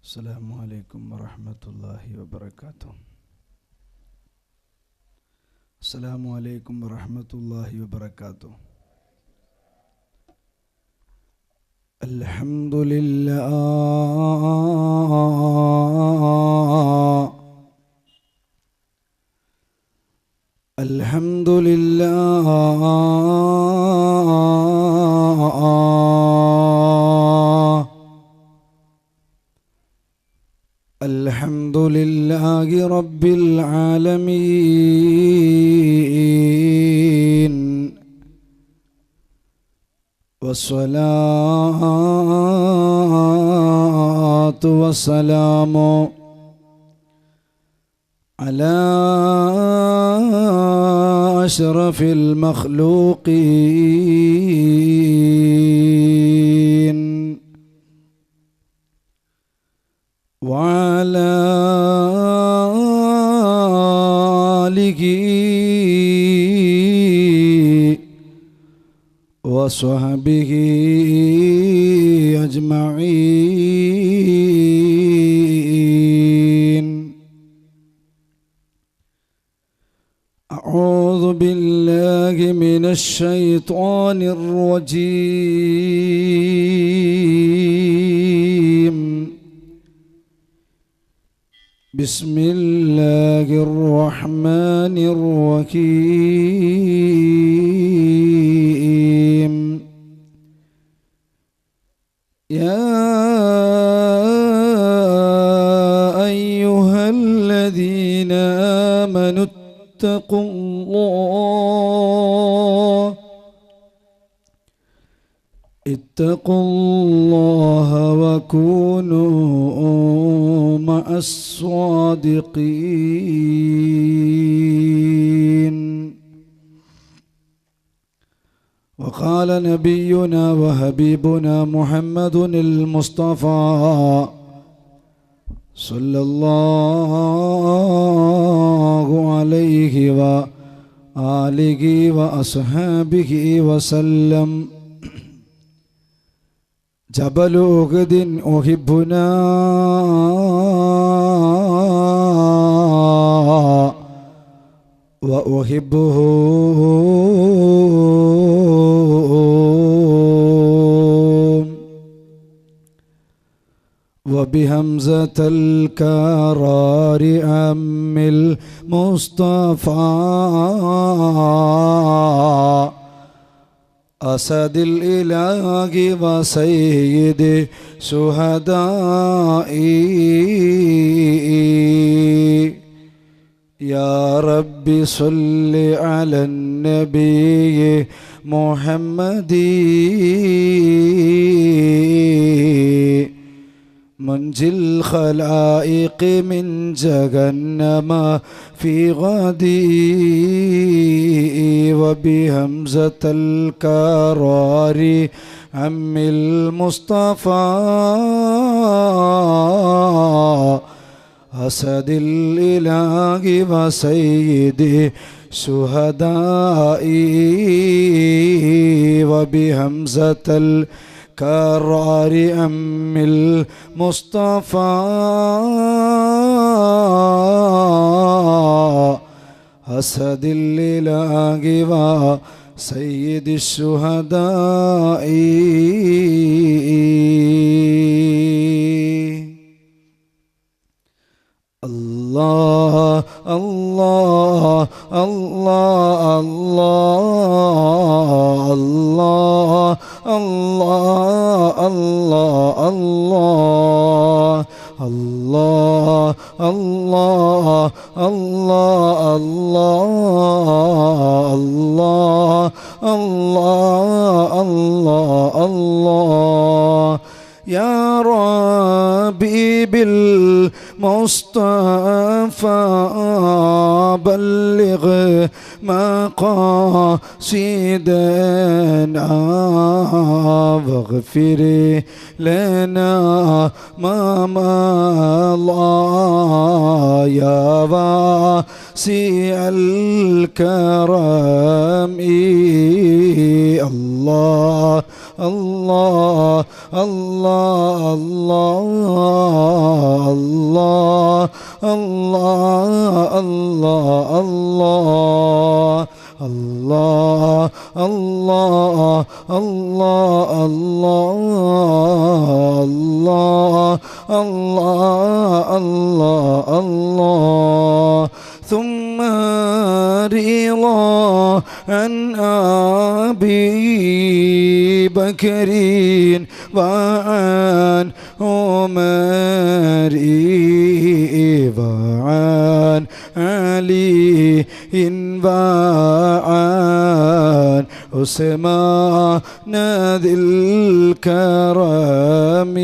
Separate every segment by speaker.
Speaker 1: السلام عليكم ورحمة الله وبركاته. السلام عليكم ورحمة الله وبركاته. الحمد لله الحمد لله الحمد لله رب العالمين والصلاة والسلام على أشرف المخلوقين وعلى آله وصحبه أجمعين. أعوذ بالله من الشيطان الرجيم. بسم الله الرحمن الرحيم. يا أيها الذين آمنوا اتقوا الله وكونوا مع الصادقين. وقال نبينا وحبيبنا محمد المصطفى صلى الله عليه وآله وأصحابه وسلم: جبل أحد أحبنا وأحبه وبهمزة الكرار أم المصطفى أسد الإله وسيد شهدائي. يا رب صل على النبي محمد منجي الخلائق من جهنم في غدي. وبهمزة الكرار عم المصطفى أسد الإله وسيد شهدائي. وبهمزة الكرار عم المصطفى أسد الإله وسيد الشهداء. الله الله الله الله الله الله الله الله الله الله الله الله الله الله. يا ربي بالمصطفى بلغ مقاصدنا واغفر لنا ما مضى. يا واسع الكرم الله الله الله الله الله الله الله الله الله الله الله الله الله الله ثم رضا عن أبي بكر وعن عمر وعن علي وعن عثمان ذي الكرم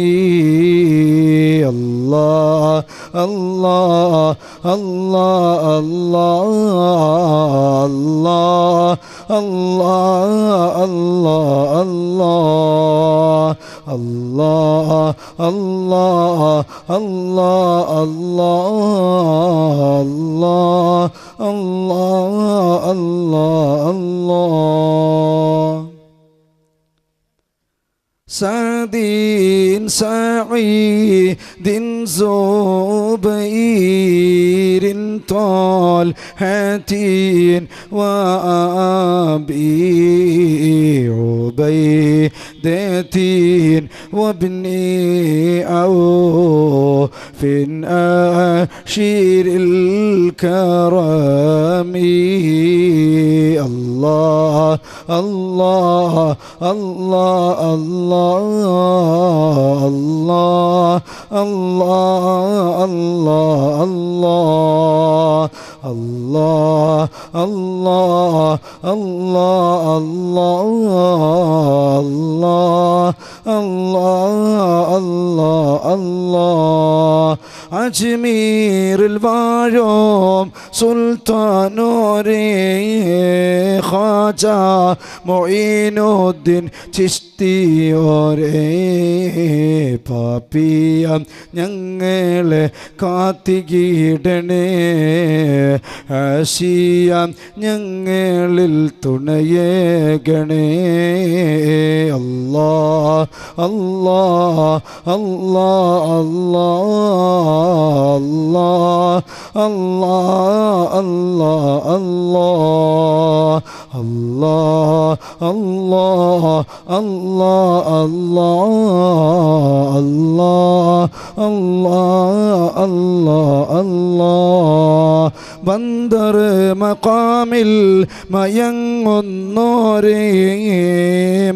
Speaker 1: الله الله الله الله الله الله الله الله الله الله الله الله الله الله سعد سعيد زبير طلحة وأبي عبيدة وابن عوف أشير الكرم الله الله الله الله الله الله الله الله الله الله الله الله الله الله അജ്മീറിൽ വാഴും സുൽത്താനോരേ ഖാജ മൊയ്നുദ്ദീൻ ചിശ്തിയോരേ പാപിയം ഞങ്ങളെ കാത്തികിടണേ ആശിയം ഞങ്ങളിൽ തുണയേകണേ അല്ലാഹ് അല്ലാഹ് അല്ലാഹ് അല്ലാഹ് അല്ലാഹ് അല്ലാഹ് അല്ലാഹ് അല്ലാഹ് അല്ലാഹ് അല്ലാഹ് അല്ലാഹ് അല്ലാഹ് അല്ലാഹ് ബന്ദർ മഖാമിൽ മയങ്ങുന്നോരേ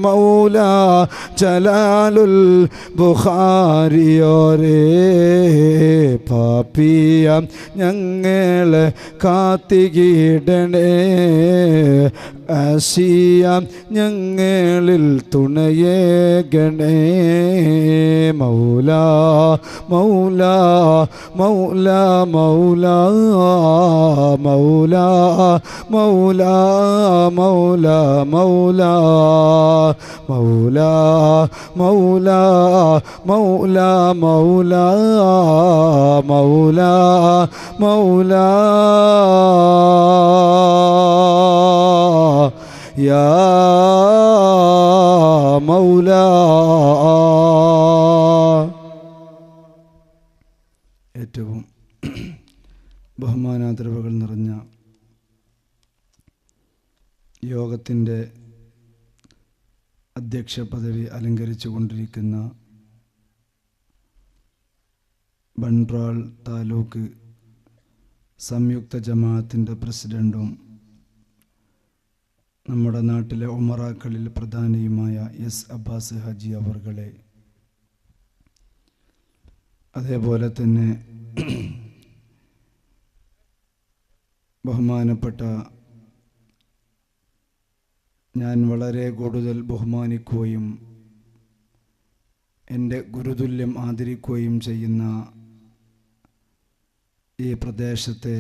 Speaker 1: മൗല ജലാലുൽ ബുഖാരിയോരേ പാപിയം ഞങ്ങളെ കാത്തികിടണേ ആശിയം ഞങ്ങളിൽ തുണയേകണേ മൗല മൗല മൗല മൗല മൗല മൗല മൗല മൗല മൗല മൗല മൗല മൗല മൗല മൗല യാ മൗല. ഏറ്റവും ബഹുമാനാദരവുകൾ നിറഞ്ഞ യോഗത്തിൻ്റെ അധ്യക്ഷ പദവി അലങ്കരിച്ചു കൊണ്ടിരിക്കുന്ന ബൺട്രാൾ താലൂക്ക് സംയുക്ത ജമാഅത്തിൻ്റെ പ്രസിഡൻറ്റും നമ്മുടെ നാട്ടിലെ ഉമറാക്കളിൽ പ്രധാനിയുമായ എസ് അബ്ബാസ് ഹാജി അവർകളെ, അതേപോലെ തന്നെ ബഹുമാനപ്പെട്ട ഞാൻ വളരെ കൂടുതൽ ബഹുമാനിക്കുകയും എൻ്റെ ഗുരുതുല്യം ആദരിക്കുകയും ചെയ്യുന്ന ഈ പ്രദേശത്തെ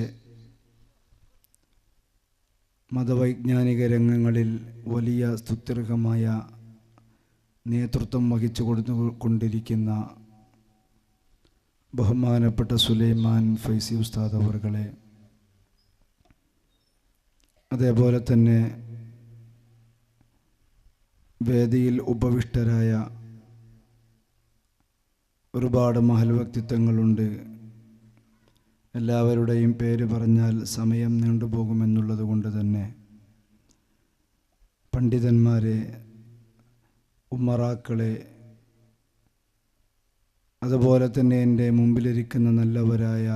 Speaker 1: മതവൈജ്ഞാനിക രംഗങ്ങളിൽ വലിയ സ്തുത്യർഹമായ നേതൃത്വം വഹിച്ചു കൊണ്ടിരിക്കുന്ന ബഹുമാനപ്പെട്ട സുലൈമാൻ ഫൈസി ഉസ്താദ് അവർകളെ, അതേപോലെ തന്നെ വേദിയിൽ ഉപവിഷ്ടരായ ഒരുപാട് മഹൽ വ്യക്തിത്വങ്ങളുണ്ട്. എല്ലാവരുടെയും പേര് പറഞ്ഞാൽ സമയം നീണ്ടുപോകുമെന്നുള്ളത് കൊണ്ട് തന്നെ പണ്ഡിതന്മാരെ, ഉമ്മറാക്കളെ, അതുപോലെ തന്നെ എൻ്റെ മുമ്പിലിരിക്കുന്ന നല്ലവരായ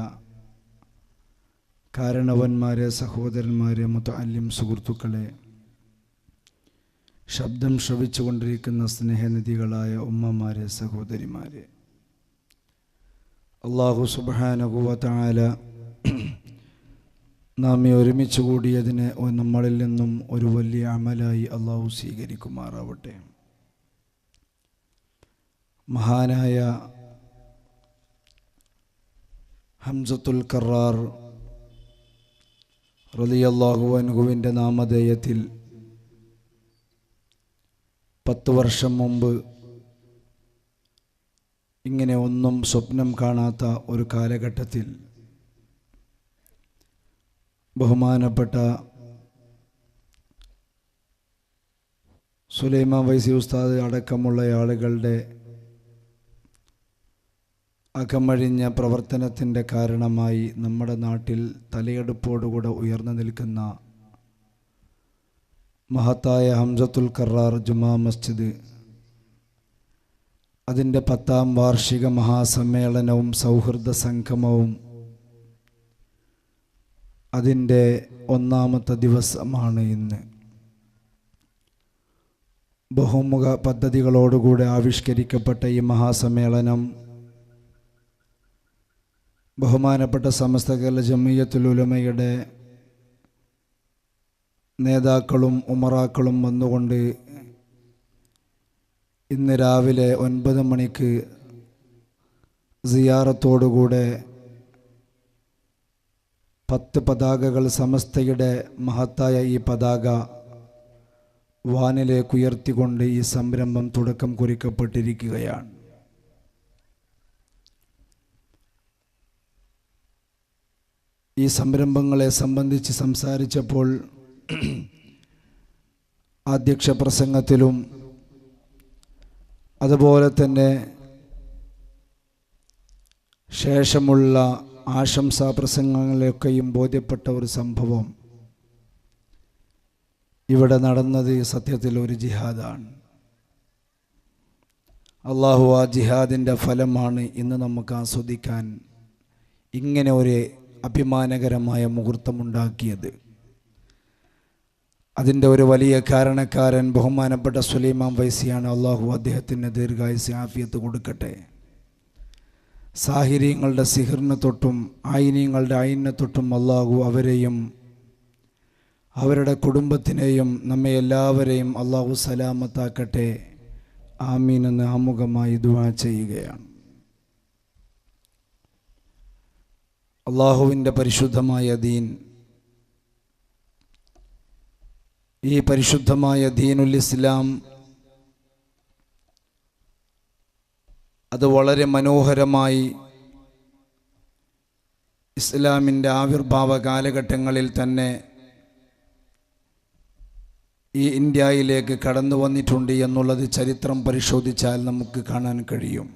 Speaker 1: കാരണവന്മാരെ, സഹോദരന്മാരെ, മുതഅല്ലിം സുഹൃത്തുക്കളെ, ശബ്ദം ശ്രവിച്ചുകൊണ്ടിരിക്കുന്ന സ്നേഹനിധികളായ ഉമ്മമാരെ, സഹോദരിമാരെ, അല്ലാഹു സുബ്ഹാനഹു വ തആല നാം ഒരുമിച്ച് കൂടിയതിനെ നമ്മളിൽ നിന്നും ഒരു വലിയ അമലായി അല്ലാഹു സ്വീകരിക്കുമാറാവട്ടെ. മഹാനായ ഹംസത്തുൽ കറാർ റളിയല്ലാഹു അൻഹുവിൻ്റെ നാമധേയത്തിൽ 10 വർഷം മുമ്പ് ഇങ്ങനെ ഒന്നും സ്വപ്നം കാണാത്ത ഒരു കാലഘട്ടത്തിൽ ബഹുമാനപ്പെട്ട സുലൈമാൻ വൈസി ഉസ്താദ് അടക്കമുള്ള ആളുകളുടെ അകമഴിഞ്ഞ പ്രവർത്തനത്തിൻ്റെ കാരണമായി നമ്മുടെ നാട്ടിൽ തലയെടുപ്പോടുകൂടെ ഉയർന്നു നിൽക്കുന്ന മഹത്തായ ഹംസത്തുൽ കറാർ ജുമാ മസ്ജിദ്, അതിൻ്റെ 10ാം വാർഷിക മഹാസമ്മേളനവും സൗഹൃദ സംഗമവും അതിൻ്റെ 1ാമത്തെ ദിവസമാണ് ഇന്ന്. ബഹുമുഖ പദ്ധതികളോടുകൂടെ ആവിഷ്കരിക്കപ്പെട്ട ഈ മഹാസമ്മേളനം ബഹുമാനപ്പെട്ട സമസ്ത കേരള ജമിയത്തുൽ ഉലമയുടെ നേതാക്കളും ഉമറാക്കളും വന്നുകൊണ്ട് ഇന്ന് രാവിലെ 9 മണിക്ക് സിയാറത്തോടുകൂടെ 10 പതാകകൾ സമസ്തയുടെ മഹത്തായ ഈ പതാക വാനിലേക്ക് ഉയർത്തിക്കൊണ്ട് ഈ സംരംഭം തുടക്കം കുറിക്കപ്പെട്ടിരിക്കുകയാണ്. ഈ സംരംഭങ്ങളെ സംബന്ധിച്ച് സംസാരിച്ചപ്പോൾ അധ്യക്ഷ പ്രസംഗത്തിലും അതുപോലെ തന്നെ ശേഷമുള്ള ആശംസാ പ്രസംഗങ്ങളിലൊക്കെയും ബോധ്യപ്പെട്ട ഒരു സംഭവം, ഇവിടെ നടന്നത് സത്യത്തിൽ ഒരു ജിഹാദാണ്. അള്ളാഹു ആ ജിഹാദിൻ്റെ ഫലമാണ് ഇന്ന് നമുക്ക് ആസ്വദിക്കാൻ ഇങ്ങനെ ഒരു അഭിമാനകരമായ മുഹൂർത്തമുണ്ടാക്കിയത്. അതിൻ്റെ ഒരു വലിയ കാരണക്കാരൻ ബഹുമാനപ്പെട്ട സുലൈമാൻ വൈസിയാണ്. അള്ളാഹു അദ്ദേഹത്തിന് ദീർഘായുസ്സ് ആഫിയത്ത് കൊടുക്കട്ടെ. സാഹിര്യങ്ങളുടെ സിഹിറിന് തൊട്ടും ആയിനീങ്ങളുടെ ആയിനെ തൊട്ടും അള്ളാഹു അവരെയും അവരുടെ കുടുംബത്തിനെയും നമ്മെ എല്ലാവരെയും അള്ളാഹു സലാമത്താക്കട്ടെ. ആമീൻ എന്ന് ആമുഖമായി ദുആ ചെയ്യുകയാണ്. അള്ളാഹുവിൻ്റെ പരിശുദ്ധമായ ദീൻ, ഈ പരിശുദ്ധമായ ദീനുൽ ഇസ്ലാം അത് വളരെ മനോഹരമായി ഇസ്ലാമിൻ്റെ ആവിർഭാവ കാലഘട്ടങ്ങളിൽ തന്നെ ഈ ഇന്ത്യയിലേക്ക് കടന്നു വന്നിട്ടുണ്ട് എന്നുള്ളത് ചരിത്രം പരിശോധിച്ചാൽ നമുക്ക് കാണാൻ കഴിയും.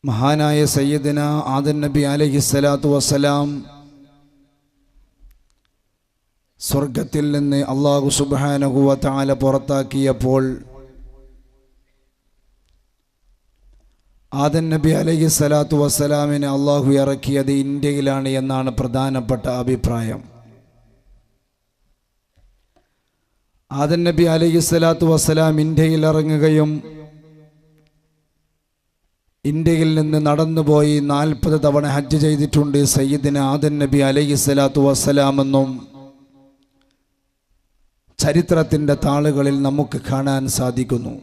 Speaker 1: മഹാനായ സയ്യിദന ആദം നബി അലൈഹിസ്സലാത്തു വസ്സലാം സ്വർഗത്തിൽ നിന്ന് അല്ലാഹു സുബ്ഹാനഹു വ തആല പുറത്താക്കിയപ്പോൾ ആദം നബി അലൈഹിസ്സലാത്തു വസ്സലാമിനെ അല്ലാഹു ഇറക്കിയത് ഇന്ത്യയിലാണ് എന്നാണ് പ്രധാനപ്പെട്ട അഭിപ്രായം. ആദം നബി അലൈഹിസ്സലാത്തു വസ്സലാം ഇന്ത്യയിൽ ഇറങ്ങുകയും ഇന്ത്യയിൽ നിന്ന് നടന്നുപോയി 40 തവണ ഹജ്ജ് ചെയ്തിട്ടുണ്ട് സയ്യിദിന ആദം നബി അലൈഹിസ്സലാത്തു വസ്സലാമെന്നും ചരിത്രത്തിൻ്റെ താളുകളിൽ നമുക്ക് കാണാൻ സാധിക്കുന്നു.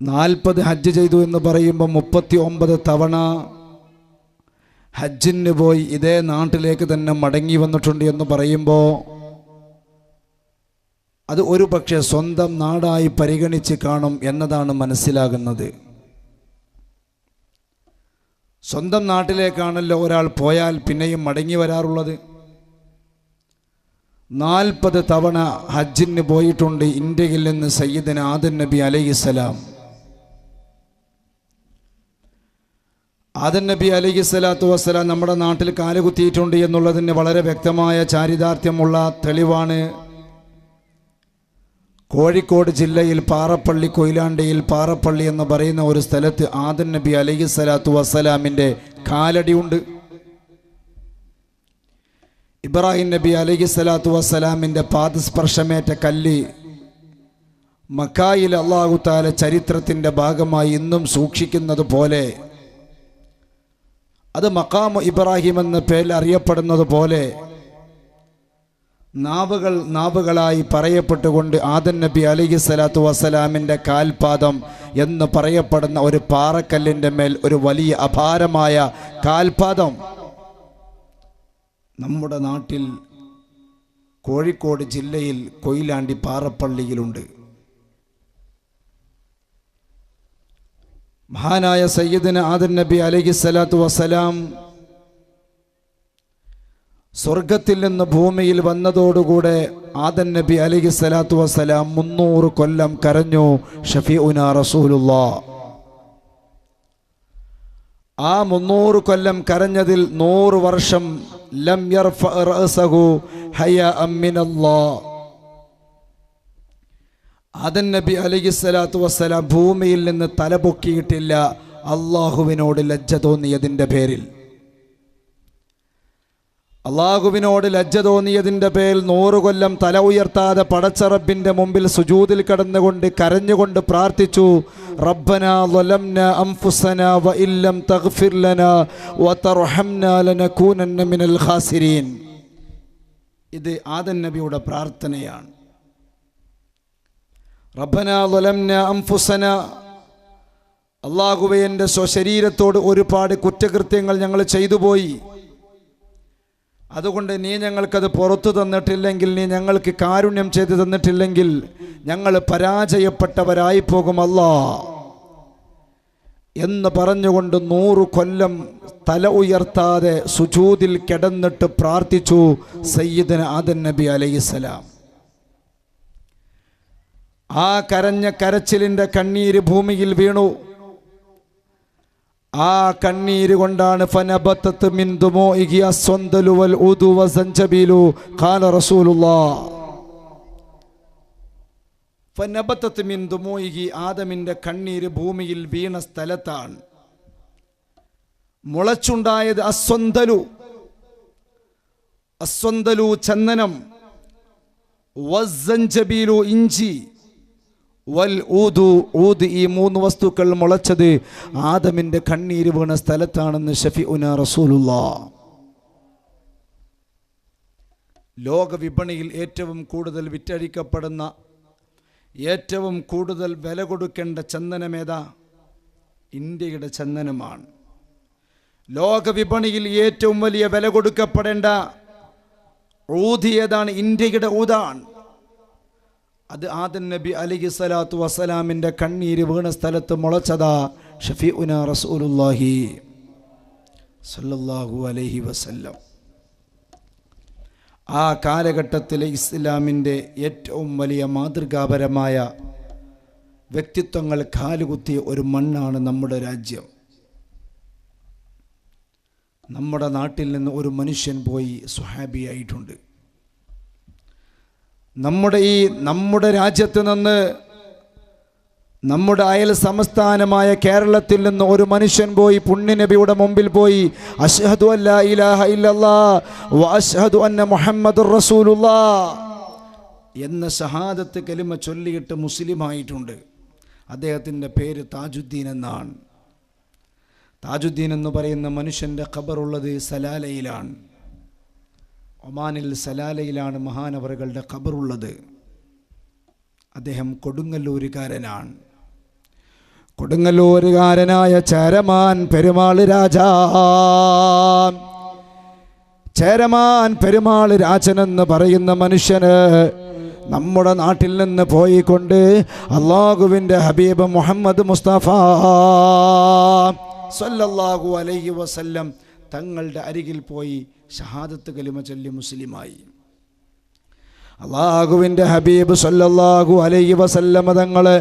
Speaker 1: 40 ഹജ്ജ് ചെയ്തു എന്ന് പറയുമ്പോൾ 39 തവണ ഹജ്ജിന് പോയി ഇതേ നാട്ടിലേക്ക് തന്നെ മടങ്ങി വന്നിട്ടുണ്ട് എന്ന് പറയുമ്പോൾ അത് ഒരു പക്ഷേ സ്വന്തം നാടായി പരിഗണിച്ച് കാണും എന്നതാണ് മനസ്സിലാകുന്നത്. സ്വന്തം നാട്ടിലേക്കാണല്ലോ ഒരാൾ പോയാൽ പിന്നെയും മടങ്ങി വരാറുള്ളത്. 40 തവണ ഹജ്ജിന് പോയിട്ടുണ്ട് ഇന്ത്യയിൽ നിന്ന് സയ്യിദന ആദം നബി അലൈഹിസ്സലാം. ആദം നബി അലൈഹിസ്സലാത്തു വസ്സലാം നമ്മുടെ നാട്ടിൽ കാലുകുത്തിയിട്ടുണ്ട് എന്നുള്ളതിന് വളരെ വ്യക്തമായ ചാരിതാർത്ഥ്യമുള്ള തെളിവാണ് കോഴിക്കോട് ജില്ലയിൽ പാറപ്പള്ളി കൊയിലാണ്ടിയിൽ പാറപ്പള്ളി എന്ന് പറയുന്ന ഒരു സ്ഥലത്ത് ആദം നബി അലൈഹിസ്സലാത്തു വസ്സലാമിൻ്റെ കാലടിയുണ്ട്. ഇബ്രാഹിം നബി അലൈഹിസ്സലാത്തു വസ്സലാമിൻ്റെ പാദസ്പർശമേറ്റ കല്ല് മക്കായിൽ അല്ലാഹു തആല ചരിത്രത്തിൻ്റെ ഭാഗമായി ഇന്നും സൂക്ഷിക്കുന്നത് പോലെ, അത് മഖാമു ഇബ്രാഹിം എന്ന പേരിൽ അറിയപ്പെടുന്നത് പോലെ നാവുകളായി പറയപ്പെട്ടുകൊണ്ട് ആദം നബി അലൈഹിസ്സലാത്തു വസ്സലാമിൻ്റെ കാൽപാദം എന്ന് പറയപ്പെടുന്ന ഒരു പാറക്കല്ലിൻ്റെ മേൽ ഒരു വലിയ അപാരമായ കാൽപാദം നമ്മുടെ നാട്ടിൽ കോഴിക്കോട് ജില്ലയിൽ കൊയിലാണ്ടി പാറപ്പള്ളിയിലുണ്ട്. മഹാനായ സയ്യിദന ആദം നബി അലൈഹിസ്സലാത്തു വസ്സലാം സ്വർഗത്തിൽ നിന്ന് ഭൂമിയിൽ വന്നതോടുകൂടെ ആദം നബി അലൈഹിസ്സലാത്തു വസ്സലാം 300 കൊല്ലം കരഞ്ഞു ഷഫീഉനാ റസൂലുള്ളാഹ്. ആ 300 കൊല്ലം കരഞ്ഞതിൽ 100 വർഷം ലം യർഫ റഅസഹു ഹയാഅൻ മിനല്ലാഹ്. ആദം നബി അലൈഹിസ്സലാത്തു വസ്സലാം ഭൂമിയിൽ നിന്ന് തലപൊക്കിയിട്ടില്ല അള്ളാഹുവിനോട് ലജ്ജ തോന്നിയതിൻ്റെ പേരിൽ. അള്ളാഹുവിനോട് ലജ്ജ തോന്നിയതിൻ്റെ പേരിൽ 100 കൊല്ലം തല ഉയർത്താതെ പടച്ച റബ്ബിൻ്റെ മുമ്പിൽ സുജൂദിൽ കിടന്നുകൊണ്ട് കരഞ്ഞുകൊണ്ട് പ്രാർത്ഥിച്ചു, റബ്ബനാ ളലംനാ അൻഫുസനാ വ ഇല്ലം തഗ്ഫിർ ലനാ വ തർഹംനാ ലനകൂനന്ന മിനൽ ഖാസിരീൻ. ഇത് ആദം നബിയുടെ പ്രാർത്ഥനയാണ്. റബ്ബനാ ളലംനാ അൻഫുസനാ, അല്ലാഹുവേ എൻ്റെ സ്വശരീരത്തോട് ഒരുപാട് കുറ്റകൃത്യങ്ങൾ ഞങ്ങൾ ചെയ്തുപോയി, അതുകൊണ്ട് നീ ഞങ്ങൾക്കത് പുറത്തു തന്നിട്ടില്ലെങ്കിൽ, നീ ഞങ്ങൾക്ക് കാരുണ്യം ചെയ്തു തന്നിട്ടില്ലെങ്കിൽ ഞങ്ങൾ പരാജയപ്പെട്ടവരായി പോകും അല്ലാ എന്ന് പറഞ്ഞുകൊണ്ട് 100 കൊല്ലം തല ഉയർത്താതെ സുജൂദിൽ കിടന്നിട്ട് പ്രാർത്ഥിച്ചു സയ്യിദന ആദം നബി അലൈഹിസ്സലാം. ആ കരഞ്ഞ കരച്ചിലിൻ്റെ കണ്ണീര് ഭൂമിയിൽ വീണു. ആ കണ്ണീര് കൊണ്ടാണ് ഫനബത്തത് മിൻ ദുമൂഇഹി അസ്വന്ദലു വൽ ഉദു വസഞ്ചബിലു ഖാല റസൂലുള്ളാഹ്. ഫനബത്തത് മിൻ ദുമൂഇഹി, ആദമിൻ്റെ കണ്ണീര് ഭൂമിയിൽ വീണ സ്ഥലത്താണ് മുളച്ചുണ്ടായത് അസ്വന്ദലു. അസ്വന്ദലു ചന്ദനം, വസഞ്ചബിലു ഇഞ്ചി, വൽ ഊദു ഊദ്, ഈ 3 വസ്തുക്കൾ മുളച്ചത് ആദമിൻ്റെ കണ്ണീര് വീണ സ്ഥലത്താണെന്ന് ഷഫീഉനാ റസൂലുള്ളാഹ്. ലോക വിപണിയിൽ ഏറ്റവും കൂടുതൽ വിറ്റഴിക്കപ്പെടുന്ന, ഏറ്റവും കൂടുതൽ വില കൊടുക്കേണ്ട ചന്ദനമേതാ? ഇന്ത്യയുടെ ചന്ദനമാണ്. ലോക വിപണിയിൽ ഏറ്റവും വലിയ വില കൊടുക്കപ്പെടേണ്ട ഊദ് ഏതാണ്? ഇന്ത്യയുടെ ഊതാണ്. അത് ആദം നബി അലൈഹിസ്സലാത്തു വസ്സലാമിൻ്റെ കണ്ണീര് വീണ സ്ഥലത്ത് മുളച്ചതാ ഷഫീഉനാ റസൂലുള്ളാഹി സ്വല്ലല്ലാഹു അലൈഹി വസല്ലം. ആ കാലഘട്ടത്തിലെ ഇസ്ലാമിൻ്റെ ഏറ്റവും വലിയ മാതൃകാപരമായ വ്യക്തിത്വങ്ങൾ കാലുകുത്തിയ ഒരു മണ്ണാണ് നമ്മുടെ രാജ്യം. നമ്മുടെ നാട്ടിൽ നിന്ന് ഒരു മനുഷ്യൻ പോയി സ്വഹാബിയായിട്ടുണ്ട്. നമ്മുടെ രാജ്യത്ത് നിന്ന്, നമ്മുടെ അയൽ സംസ്ഥാനമായ കേരളത്തിൽ നിന്ന് ഒരു മനുഷ്യൻ പോയി പുണ്യനബിയുടെ മുമ്പിൽ പോയി അശ്ഹദു അല്ലാ ഇലാഹ ഇല്ലല്ലാഹ് വ അശ്ഹദു അന്ന മുഹമ്മദുർ റസൂലുള്ളാഹ് എന്ന ഷഹാദത്ത് കലിമ ചൊല്ലിയിട്ട് മുസ്ലിമായിട്ടുണ്ട്. അദ്ദേഹത്തിൻ്റെ പേര് താജുദ്ദീൻ എന്നാണ്. താജുദ്ദീൻ എന്ന് പറയുന്ന മനുഷ്യൻ്റെ ഖബറുള്ളത് സലാലയിലാണ്. ഒമാനിൽ സലാലയിലാണ് മഹാനവറുകളുടെ ഖബറുള്ളത്. അദ്ദേഹം കൊടുങ്ങല്ലൂരുകാരനാണ്. കൊടുങ്ങല്ലൂരുകാരനായ ചേരമാൻ പെരുമാൾ രാജാ, ചേരമാൻ പെരുമാൾ രാജനെന്ന് പറയുന്ന മനുഷ്യന് നമ്മുടെ നാട്ടിൽ നിന്ന് പോയിക്കൊണ്ട് അല്ലാഹുവിൻ്റെ ഹബീബ് മുഹമ്മദ് മുസ്തഫ സല്ലല്ലാഹു അലൈഹി വസല്ലം തങ്ങളുടെ അരികിൽ പോയി ഷഹാദത്ത് കലിമ ചൊല്ലി മുസ്ലിമായി. അല്ലാഹുവിൻ്റെ ഹബീബ് സല്ലല്ലാഹു അലൈഹി വസല്ലമ തങ്ങള്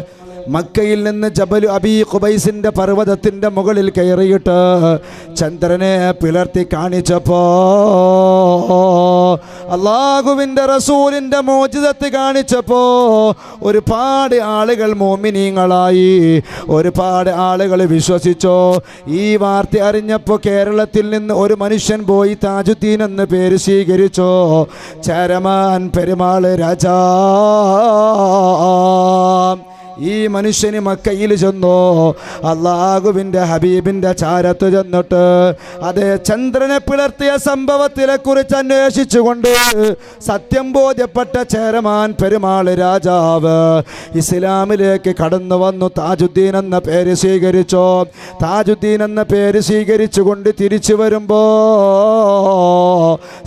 Speaker 1: മക്കയിൽ നിന്ന് ജബൽ അബീ ഖുബൈസിന്റെ പർവ്വതത്തിന്റെ മുകളിൽ കയറിയിട്ട് ചന്ദ്രനെ പിളർത്തി കാണിച്ചപ്പോ അല്ലാഹുവിൻ്റെ റസൂലിന്റെ മോചിതത്ത് കാണിച്ചപ്പോ ഒരുപാട് ആളുകൾ മോമിനീങ്ങളായി, ഒരുപാട് ആളുകൾ വിശ്വസിച്ചോ. ഈ വാർത്ത അറിഞ്ഞപ്പോൾ കേരളത്തിൽ നിന്ന് ഒരു മനുഷ്യൻ പോയി താജുദ്ദീൻ എന്ന പേര് സ്വീകരിച്ചോ. ചേരമാൻ പെരുമാൾ രാജാ ഈ മനുഷ്യന് മക്കയിൽ ചെന്നോ, അല്ലാഹുവിൻ്റെ ഹബീബിൻ്റെ ചാരത്ത് ചെന്നിട്ട് അതേ ചന്ദ്രനെ പിളർത്തിയ സംഭവത്തിനെ കുറിച്ച് അന്വേഷിച്ചുകൊണ്ട് സത്യം ബോധ്യപ്പെട്ട ചേരമാൻ പെരുമാൾ രാജാവ് ഇസ്ലാമിലേക്ക് കടന്നു വന്നു. താജുദ്ദീൻ എന്ന പേര് സ്വീകരിച്ചോ. താജുദ്ദീൻ എന്ന പേര് സ്വീകരിച്ചുകൊണ്ട് തിരിച്ചു വരുമ്പോ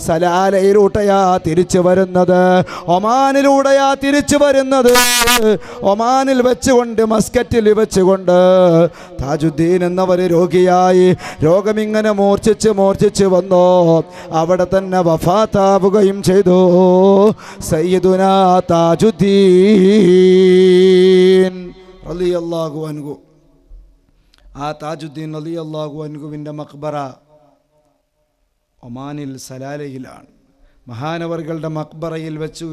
Speaker 1: സലാലയിലൂടെയാ തിരിച്ചു വരുന്നത്, ഒമാനിലൂടെയാ തിരിച്ചു വരുന്നത്. ഒമാനിൽ വെച്ചുകൊണ്ട്, മസ്കറ്റിൽ വെച്ചുകൊണ്ട് താജുദ്ദീൻ എന്നവർ രോഗിയായി. രോഗമിങ്ങനെ മൂർച്ഛിച്ച് വന്നോ. അവിടെ തന്നെ വഫാത്താവുകയും ചെയ്തു സയ്യിദുനാ താജുദ്ദീൻ റളിയല്ലാഹു അൻഹു. ആ താജുദ്ദീൻ റളിയല്ലാഹു അൻഹുവിൻ്റെ മഖ്ബറ ഒമാനിൽ സലാലയിലാണ്. മഹാനവർകളുടെ മഖ്ബറയിൽ വെച്ച്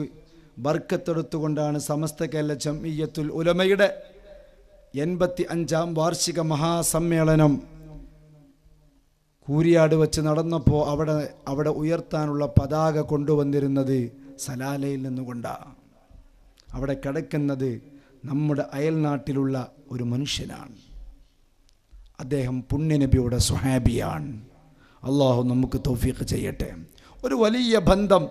Speaker 1: ബർക്കത്തെടുത്തുകൊണ്ടാണ് സമസ്ത കേരള ജംഇയ്യത്തുൽ ഉലമയുടെ 85ാം വാർഷിക മഹാസമ്മേളനം കൂരിയാട് വെച്ച് നടന്നപ്പോൾ അവിടെ ഉയർത്താനുള്ള പതാക കൊണ്ടുവന്നിരുന്നത് സലാലയിൽ നിന്നുകൊണ്ടാണ്. അവിടെ കിടക്കുന്നത് നമ്മുടെ അയൽനാട്ടിലുള്ള ഒരു മനുഷ്യനാണ്. അദ്ദേഹം പുണ്യനബിയുടെ സ്വഹാബിയാണ്. അള്ളാഹു നമുക്ക് തൗഫീഖ് ചെയ്യട്ടെ. ഒരു വലിയ ബന്ധം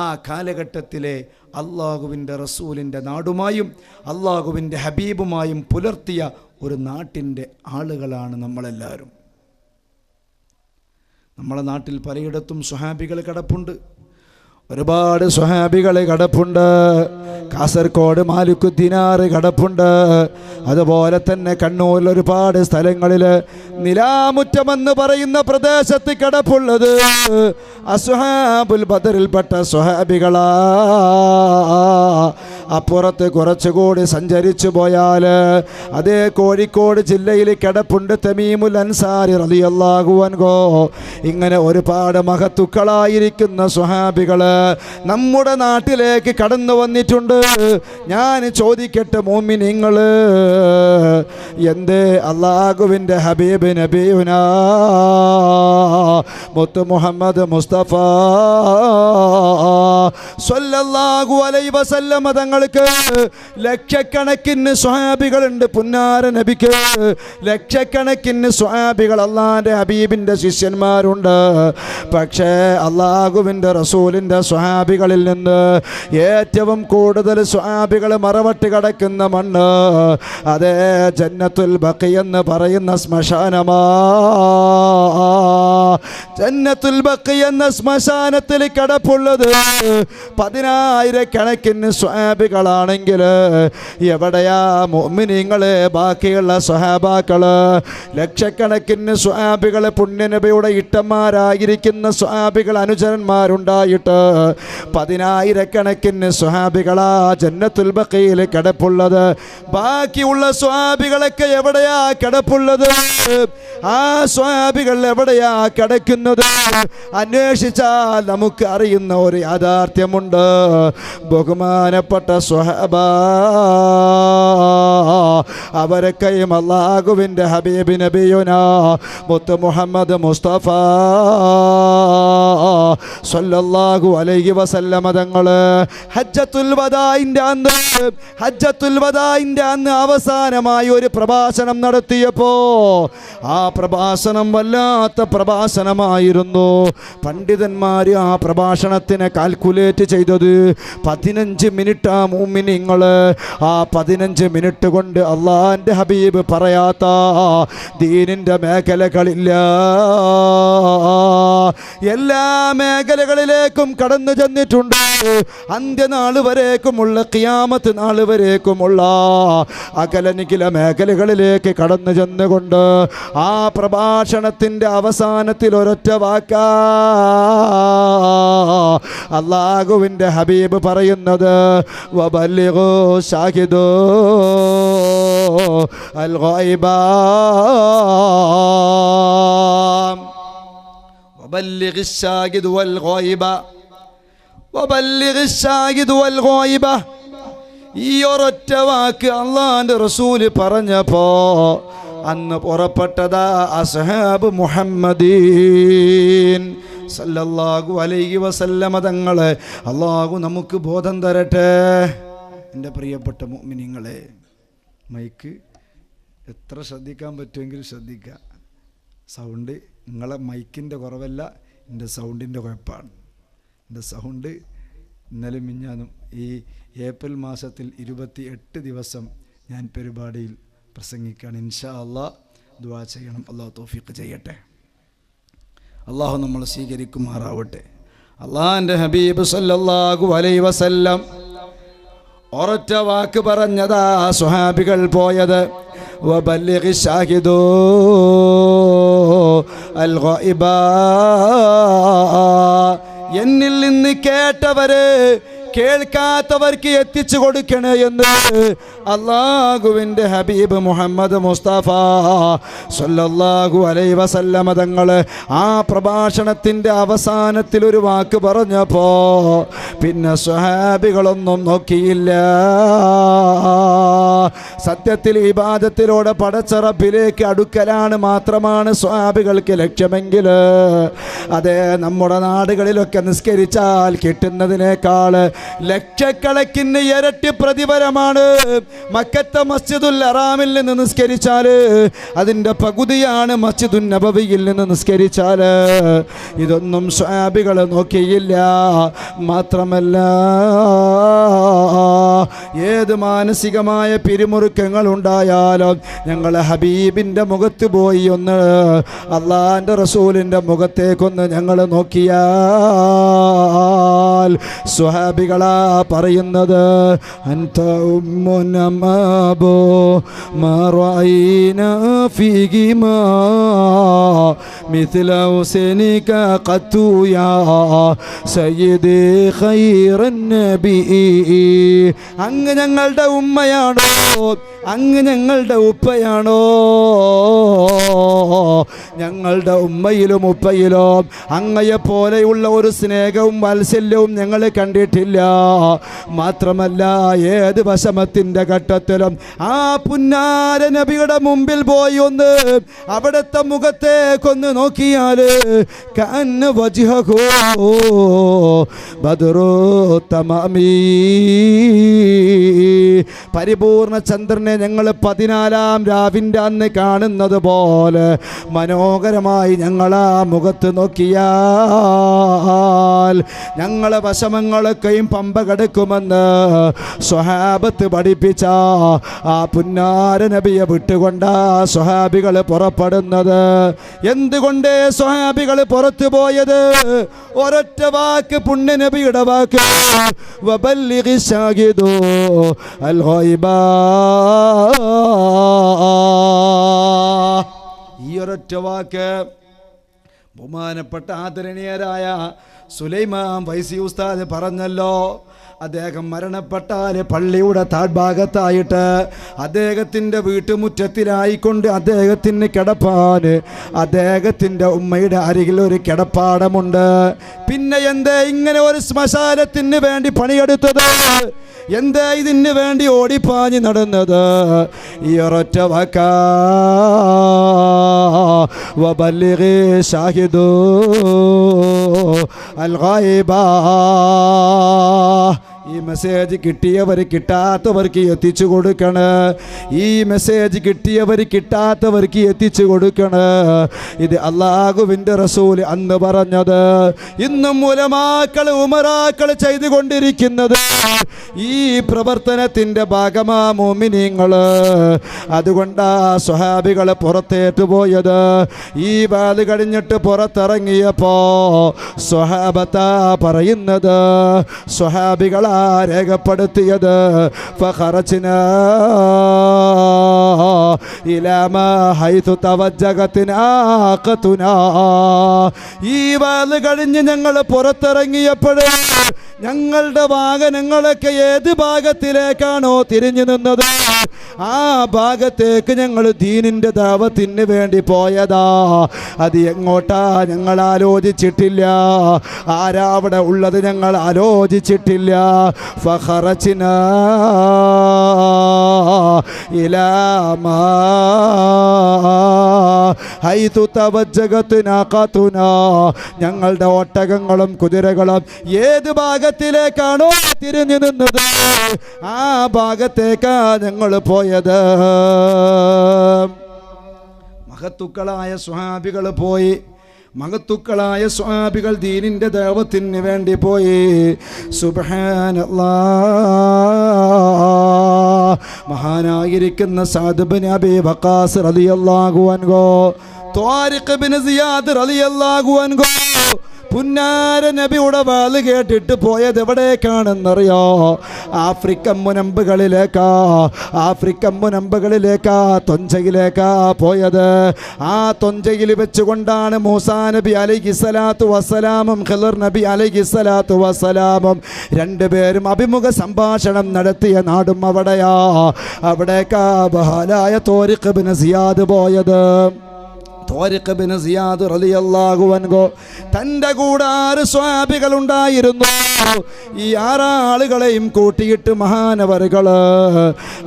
Speaker 1: ആ കാലഘട്ടത്തിലെ അള്ളാഹുവിൻ്റെ റസൂലിൻ്റെ നാടുമായും അള്ളാഹുവിൻ്റെ ഹബീബുമായും പുലർത്തിയ ഒരു നാട്ടിൻ്റെ ആളുകളാണ് നമ്മളെല്ലാവരും. നമ്മളെ നാട്ടിൽ പലയിടത്തും സ്വഹാബികൾ കിടപ്പുണ്ട്, ഒരുപാട് സ്വഹാബികൾ കിടപ്പുണ്ട്. കാസർഗോഡ് മാലിക്കുദ്ദീനാർ കിടപ്പുണ്ട്. അതുപോലെ തന്നെ കണ്ണൂരിൽ ഒരുപാട് സ്ഥലങ്ങളിൽ നിലാമുറ്റമെന്ന് പറയുന്ന പ്രദേശത്ത് കിടപ്പുള്ളത് അസ്ഹാബുൽ ബദറിൽപ്പെട്ട സ്വഹാബികളാ. അപ്പുറത്ത് കുറച്ചുകൂടി സഞ്ചരിച്ചു പോയാൽ അതേ കോഴിക്കോട് ജില്ലയിൽ കിടപ്പുണ്ട് തമീമുൽ അൻസാരി റളിയല്ലാഹു അൻഹു. ഇങ്ങനെ ഒരുപാട് മഹത്തുക്കളായിരിക്കുന്ന സ്വഹാബികൾ നമ്മുടെ നാട്ടിലേക്ക് കടന്നു വന്നിട്ടുണ്ട്. ഞാൻ ചോദിക്കട്ടെ മോമിനീങ്ങൾ, എന്തേ അല്ലാഹുവിൻ്റെ ഹബീബ് നബിയുനാ മുത്ത് മുഹമ്മദ് മുസ്തഫ സ്വല്ലല്ലാഹു അലൈഹി വസല്ലം തങ്ങൾക്ക് ലക്ഷക്കണക്കിന് സ്വഹാബികളുണ്ട്. പുന്നാര നബിക്ക് ലക്ഷക്കണക്കിന് സ്വഹാബികൾ അല്ലാഹുവിൻ്റെ ഹബീബിൻ്റെ ശിഷ്യന്മാരുണ്ട്. പക്ഷേ അല്ലാഹുവിൻ്റെ റസൂലിൻ്റെ സ്വഹാബികളിൽ നിന്ന് ഏറ്റവും കൂടുതൽ സ്വഹാബികൾ മറവട്ട് കിടക്കുന്ന മണ്ണ് അതേ ജന്നത്തുൽ ബഖി എന്ന് പറയുന്ന ശ്മശാനമാ. ജന്നത്തുൽ ബഖി എന്ന ശ്മശാനത്തിൽ കിടപ്പുള്ളത് 10,000 സ്വഹാബികളാണെങ്കിൽ എവിടെയാ മുഅ്മിനീങ്ങള് ബാക്കിയുള്ള സ്വഹാബാക്കള്? ലക്ഷക്കണക്കിന് സ്വഹാബികൾ പുണ്യനബിയുടെ ഇട്ടന്മാരായിരിക്കുന്ന സ്വഹാബികൾ അനുചരന്മാരുണ്ടായിട്ട് 10,000 സ്വഹാബികളാ ജന്നത്തുൽ ബഖിയിൽ കിടപ്പുള്ളത്. ബാക്കിയുള്ള സ്വഹാബികളൊക്കെ എവിടെയാ കിടപ്പുള്ളത്? ആ സ്വഹാബികൾ എവിടെയാ കിടക്കുന്നത്? അന്വേഷിച്ചാൽ നമുക്ക് അറിയുന്ന ഒരു യാഥാർത്ഥ്യമുണ്ട്. ബഹുമാനപ്പെട്ട സ്വഹാബ അവരൊക്കെയും അല്ലാഹുവിൻ്റെ ഹബീബ് നബിയുനാ മുത്ത് മുഹമ്മദ് മുസ്തഫ സ്വല്ലല്ലാഹു അലൈഹി വസല്ലമ തങ്ങള് ഹജ്ജത്തുൽ വദാഇന്റെ അന്ന് അവസാനമായി ഒരു പ്രഭാഷണം നടത്തിയപ്പോ ആ പ്രഭാഷണം വല്ലാത്ത പ്രഭാഷണമായിരുന്നു. പണ്ഡിതന്മാർ ആ പ്രഭാഷണത്തിനെ കാൽക്കുലേറ്റ് ചെയ്തത് 15 മിനിറ്റ്. ആ മുഅ്മിനീങ്ങൾ ആ 15 മിനിറ്റ് കൊണ്ട് അള്ളാന്റെ ഹബീബ് പറയാത്ത ദീനിന്റെ മേഖലകളില്ല. എല്ലാ മേഖലകളിലേക്കും കടന്നു ചെന്നിട്ടുണ്ട്. അന്ത്യനാൾ വരേക്കുമുള്ള ഖിയാമത്ത് നാൾ വരേക്കുമുള്ള അകലനിഖില മേഖലകളിലേക്ക് കടന്നു ചെന്നുകൊണ്ട് ആ പ്രഭാഷണത്തിൻ്റെ അവസാനത്തിൽ ഒരൊറ്റ വാക്കാ അല്ലാഹുവിൻ്റെ ഹബീബ് പറയുന്നത്, വബല്ലിഗൂ ഷാഹിദൂ അൽ ഗൈബ വബല്ലിഗി ഷാഹിദു വൽ ഗൈബ വബല്ലിഗി ഷാഹിദു വൽ ഗൈബ. ഈ ഒരൊറ്റ വാക്ക് അള്ളാന്റെ റസൂല് പറഞ്ഞപ്പോ അന്ന് പുറപ്പെട്ടതാ അസ്ഹാബ് മുഹമ്മദീൻ സല്ലല്ലാഹു അലൈഹി വസല്ലമ തങ്ങളെ. അള്ളാഹു നമുക്ക് ബോധം തരട്ടെ. എൻ്റെ പ്രിയപ്പെട്ട മുഅ്മിനീങ്ങളെ, മൈക്ക് എത്ര ശ്രദ്ധിക്കാൻ പറ്റുമെങ്കിൽ ശ്രദ്ധിക്കുക. സൗണ്ട് നിങ്ങളെ മൈക്കിൻ്റെ കുറവല്ല, എൻ്റെ സൗണ്ടിൻ്റെ കുഴപ്പമാണ്. എൻ്റെ സൗണ്ട് ഇന്നലെ മിഞ്ഞാന്നും ഈ ഏപ്രിൽ മാസത്തിൽ 28 ദിവസം ഞാൻ പരിപാടിയിൽ പ്രസംഗിക്കുകയാണ്. ഇൻഷാ അള്ളാഹ് ദുആ ചെയ്യണം, അള്ളാഹു തൗഫീഖ് ചെയ്യട്ടെ. അള്ളാഹു നമ്മൾ സ്വീകരിക്കുമാറാവട്ടെ. അള്ളാഹിൻ്റെ ഹബീബ് സല്ലല്ലാഹു അലൈഹി വസല്ലം ഒരൊറ്റ വാക്ക് പറഞ്ഞതാ സ്വഹാബികൾ പോയത്, വബല്ലിഗി ഷാഹിദൂ അൽ ഗൈബ. എന്നിൽ നിന്ന് കേട്ടവരെ കേൾക്കാത്തവർക്ക് എത്തിച്ചു കൊടുക്കണേ എന്ന് അല്ലാഹുവിൻ്റെ ഹബീബ് മുഹമ്മദ് മുസ്തഫ സല്ലല്ലാഹു അലൈഹി വസല്ലമ തങ്ങൾ ആ പ്രഭാഷണത്തിൻ്റെ അവസാനത്തിൽ ഒരു വാക്ക് പറഞ്ഞപ്പോൾ പിന്നെ സ്വഹാബികളൊന്നും നോക്കിയില്ല. സത്യത്തിൽ ഇബാദത്തിലൂടെ പടച്ച റബ്ബിലേക്ക് അടുക്കലാണ് മാത്രമാണ് സ്വഹാബികൾക്ക് ലക്ഷ്യമെങ്കിൽ അതെ നമ്മുടെ നാടുകളിലൊക്കെ നിസ്കരിച്ചാൽ കിട്ടുന്നതിനേക്കാൾ ലക്ഷക്കണക്കിന് ഇരട്ടി പ്രതിഫലമാണ് മക്കത്തെ മസ്ജിദുൽ ഹറാമിൽ നിന്ന് നിസ്കരിച്ചാൽ അതിൻ്റെ പകുതിയാണ് മസ്ജിദുൻ നബവിയിൽ നിന്ന് നിസ്കരിച്ചാൽ. ഇതൊന്നും സ്വഹാബികൾ നോക്കിയില്ല. മാത്രമല്ല ഏത് മാനസികമായ പിരിമുറുക്കങ്ങൾ ഉണ്ടായാലും ഞങ്ങൾ ഹബീബിൻ്റെ മുഖത്ത് പോയി ഒന്ന് അള്ളാൻ്റെ റസൂലിൻ്റെ മുഖത്തേക്കൊന്ന് ഞങ്ങൾ നോക്കിയാൽ സ്വഹാബികളാ പറയുന്നത്, അൻത ഉമ്മുന മാബോ മറൈന ഫീഹിമാ മിസ്ല ഹുസൈനിക ഖത്തു യാ സയ്യിദി ഖൈറൻ നബി. അങ്ങ് ഞങ്ങളുടെ ഉമ്മയാണോ, അങ്ങ് ഞങ്ങളുടെ ഉപ്പയാണോ? ഞങ്ങളുടെ ഉമ്മയിലും ഉപ്പയിലും അങ്ങയെ പോലെയുള്ള ഒരു സ്നേഹവും വാത്സല്യവും ഞങ്ങൾ കണ്ടിട്ടില്ല. മാത്രമല്ല ഏത് വശമത്തിൻ്റെ ഘട്ടത്തിലും ആ പുന്നാര നബിയുടെ മുമ്പിൽ പോയി ഒന്ന് അവിടുത്തെ മുഖത്തേക്കൊന്ന് നോക്കിയാൽ കഅന്ന വജ്ഹഹു ബദ്റു തമാമീ. പരിപൂർണ ചന്ദ്രനെ ഞങ്ങൾ 14-ാം രാവിൻ്റെ അന്ന് കാണുന്നത് പോലെ മനോഹരമായി ഞങ്ങൾ ആ മുഖത്ത് നോക്കിയാൽ ഞങ്ങളെ വശമങ്ങളൊക്കെയും പമ്പ കടക്കുമെന്ന് സ്വഹാബത്ത് പഠിപ്പിച്ച ആ പുന്നാര നബിയെ വിട്ടുകൊണ്ടാ സ്വഹാബികൾ പുറപ്പെടുന്നത്. എന്തുകൊണ്ട് സ്വഹാബികൾ പുറത്തു പോയത്? ഒരൊറ്റ വാക്ക്, പുണ്യ നബിയുടെ വാക്ക്, വബല്ലിഗി ഷാഹിദൂ അൽ ഗൈബ. ഈ ഒരൊറ്റ വാക്ക് ബഹുമാനപ്പെട്ട ആദരണീയരായ സുലൈമാൻ വൈസി ഉസ്താദ് പറഞ്ഞല്ലോ. അദ്ദേഹം മരണപ്പെട്ടാൽ പള്ളിയുടെ താഴ്ഭാഗത്തായിട്ട് അദ്ദേഹത്തിൻ്റെ വീട്ടുമുറ്റത്തിലായിക്കൊണ്ട് അദ്ദേഹത്തിന് കിടപ്പാൻ അദ്ദേഹത്തിൻ്റെ ഉമ്മയുടെ അരികിൽ ഒരു കിടപ്പാടമുണ്ട്. പിന്നെ എന്തേ ഇങ്ങനെ ഒരു ശ്മശാനത്തിന് വേണ്ടി പണിയെടുത്തത്? എന്താ ഇതിന് വേണ്ടി ഓടിപ്പാഞ്ഞ് നടന്നത്? ഈ ഒരൊറ്റ വാക്കാ, വബല്ലിഗി ഷാഹിദൂ അൽ ഗൈബ. ഈ മെസ്സേജ് കിട്ടിയവർ കിട്ടാത്തവർക്ക് എത്തിച്ചു കൊടുക്കണ. ഈ മെസ്സേജ് കിട്ടിയവർ കിട്ടാത്തവർക്ക് എത്തിച്ചു കൊടുക്കണ. ഇത് അല്ലാഹുവിൻ്റെ റസൂൽ അന്ന് പറഞ്ഞത്. ഇന്നും ഉലമാക്കൾ ഉമറാക്കൾ ചെയ്തുകൊണ്ടിരിക്കുന്നത് ഈ പ്രവർത്തനത്തിൻ്റെ ഭാഗമാ മുഅ്മിനീങ്ങൾ. അതുകൊണ്ടാ സ്വഹാബികൾ പുറത്തേറ്റു പോയത്. ഈ വാത് കഴിഞ്ഞിട്ട് പുറത്തിറങ്ങിയപ്പോ സ്വഹാബത്താ പറയുന്നത്, സ്വഹാബികളാ രേഖപ്പെടുത്തിയത്, ഫഖറജ്നാ ഇലാ മാ ഹൈതു തവജ്ജഹത് നാഖതുനാ. ഈ വാത് കഴിഞ്ഞ് ഞങ്ങൾ പുറത്തിറങ്ങിയപ്പോഴേ ഞങ്ങളുടെ വാഹനങ്ങളൊക്കെ ഏത് ഭാഗത്തിലേക്കാണോ തിരിഞ്ഞു നിന്നത് ആ ഭാഗത്തേക്ക് ഞങ്ങൾ ദീനിൻ്റെ ദഅവത്തിന് വേണ്ടി പോയതാ. അത് എങ്ങോട്ടാ ഞങ്ങൾ ആലോചിച്ചിട്ടില്ല. ആരാ അവിടെ ഉള്ളത് ഞങ്ങൾ ആലോചിച്ചിട്ടില്ല. ഫഖറജ്നാ ഇലാ മാ ഹൈതു തവജ്ജഹത് നാഖതുനാ. ഞങ്ങളുടെ ഒട്ടകങ്ങളും കുതിരകളും ഏത് ഭാഗത്തിലേക്കാണോ തിരിഞ്ഞു നിന്നത് ആ ഭാഗത്തേക്കാ ഞങ്ങൾ പോയത്. മഹത്തുക്കളായ സ്വഹാബികൾ പോയി. മഹത്തുക്കളായ സ്വഹാബികൾ ദീനിൻ്റെ ദഅവത്തിന് വേണ്ടി പോയി. സുബ്ഹാനല്ലാഹ്. മഹാനായിരിക്കുന്ന സഅദ് ബിൻ അബീ വഖാസ് റളിയല്ലാഹു അൻഹു, ത്വാരിഖ് ബിൻ സിയാദ് റളിയല്ലാഹു അൻഹു പുന്നാര നബിയുടെ വാല് കേട്ടിട്ട് പോയത് എവിടേക്കാണെന്നറിയോ? ആഫ്രിക്കൻ മുനമ്പുകളിലേക്കാ തൊഞ്ചയിലേക്കാ പോയത്. ആ തൊഞ്ചയിൽ വെച്ചുകൊണ്ടാണ് മൂസാ നബി അലൈഹിസ്സലാത്തു വസ്സലാമും ഖിളർ നബി അലൈഹിസ്സലാത്തു വസ്സലാമും രണ്ടുപേരും അഭിമുഖ സംഭാഷണം നടത്തിയ നാടും അവിടെയാ. അവിടേക്കാ ബഹാലായ ത്വാരിഖ് ബിൻ സിയാദ് പോയത്. ത്വാരിഖ് ബിൻ സിയാദ് റളിയല്ലാഹു അൻഹു തൻ്റെ കൂടെ 6 സ്വഹാബികൾ ഉണ്ടായിരുന്നു. ഈ 6 ആളുകളെയും കൂട്ടിയിട്ട് മഹാനവറുകൾ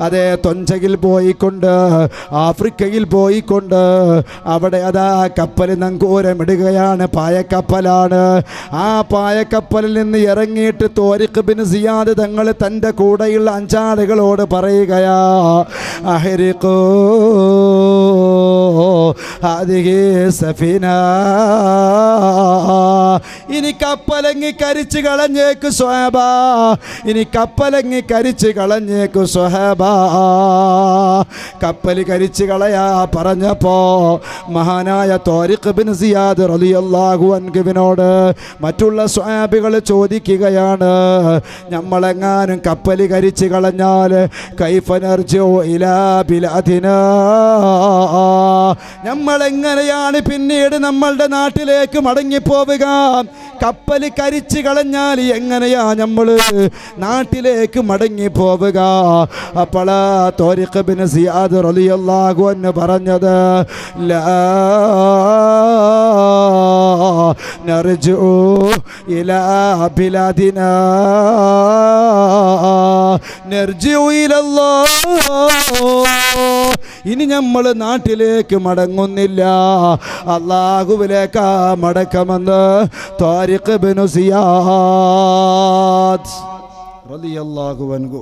Speaker 1: അതേ തൊഞ്ചയിൽ പോയിക്കൊണ്ട് ആഫ്രിക്കയിൽ പോയിക്കൊണ്ട് അവിടെ അതാ കപ്പൽ നങ്കൂരമിടുകയാണ്. പായക്കപ്പലാണ്. ആ പായക്കപ്പലിൽ നിന്ന് ഇറങ്ങിയിട്ട് ത്വാരിഖ് ബിൻ സിയാദ് തങ്ങൾ തൻ്റെ കൂടെയുള്ള 5 ആളുകളോട് പറയുകയാ, അഹ്രിഖൂ സഫീന. ഇനി കപ്പലങ്ങി കരിച്ചു കളഞ്ഞേക്കു സ്വഹാബ. ഇനി കപ്പലങ്ങി കരിച്ചു കളഞ്ഞേക്കു സ്വഹാബ. കപ്പൽ കരിച്ചു കളയാ പറഞ്ഞപ്പോ മഹാനായ ത്വാരിഖ് ബിൻ സിയാദ് റളിയല്ലാഹു അൻഹുവിനോട് മറ്റുള്ള സ്വഹാബികൾ ചോദിക്കുകയാണ്, നമ്മളെങ്ങാനും കപ്പൽ കരിച്ചു കളഞ്ഞാൽ കൈഫ നർജു ഇലാ ബിലാദിനാ, നമ്മളെങ്ങനെയാണ് പിന്നീട് നമ്മളുടെ നാട്ടിലേക്ക് മടങ്ങിപ്പോവുക? കപ്പൽ കരിച്ചു കളഞ്ഞാൽ എങ്ങനെയാ നമ്മൾ നാട്ടിലേക്ക് മടങ്ങിപ്പോവുക? അപ്പോഴാ ത്വാരിഖ് ബിൻ സിയാദ് റളിയല്ലാഹു അൻഹു പറഞ്ഞത്, ലാ നർജു ഇലാ ബിലാദിനാ നർജു ഇലല്ലാഹ്. ഇനി നമ്മൾ നാട്ടിലേക്ക് മടങ്ങുന്നില്ല, അല്ലാഹുവിലേക്കാ മടക്കമെന്ന് ത്വാരിഖ് ബിൻ സിയാദ് റളിയല്ലാഹു അൻഹു.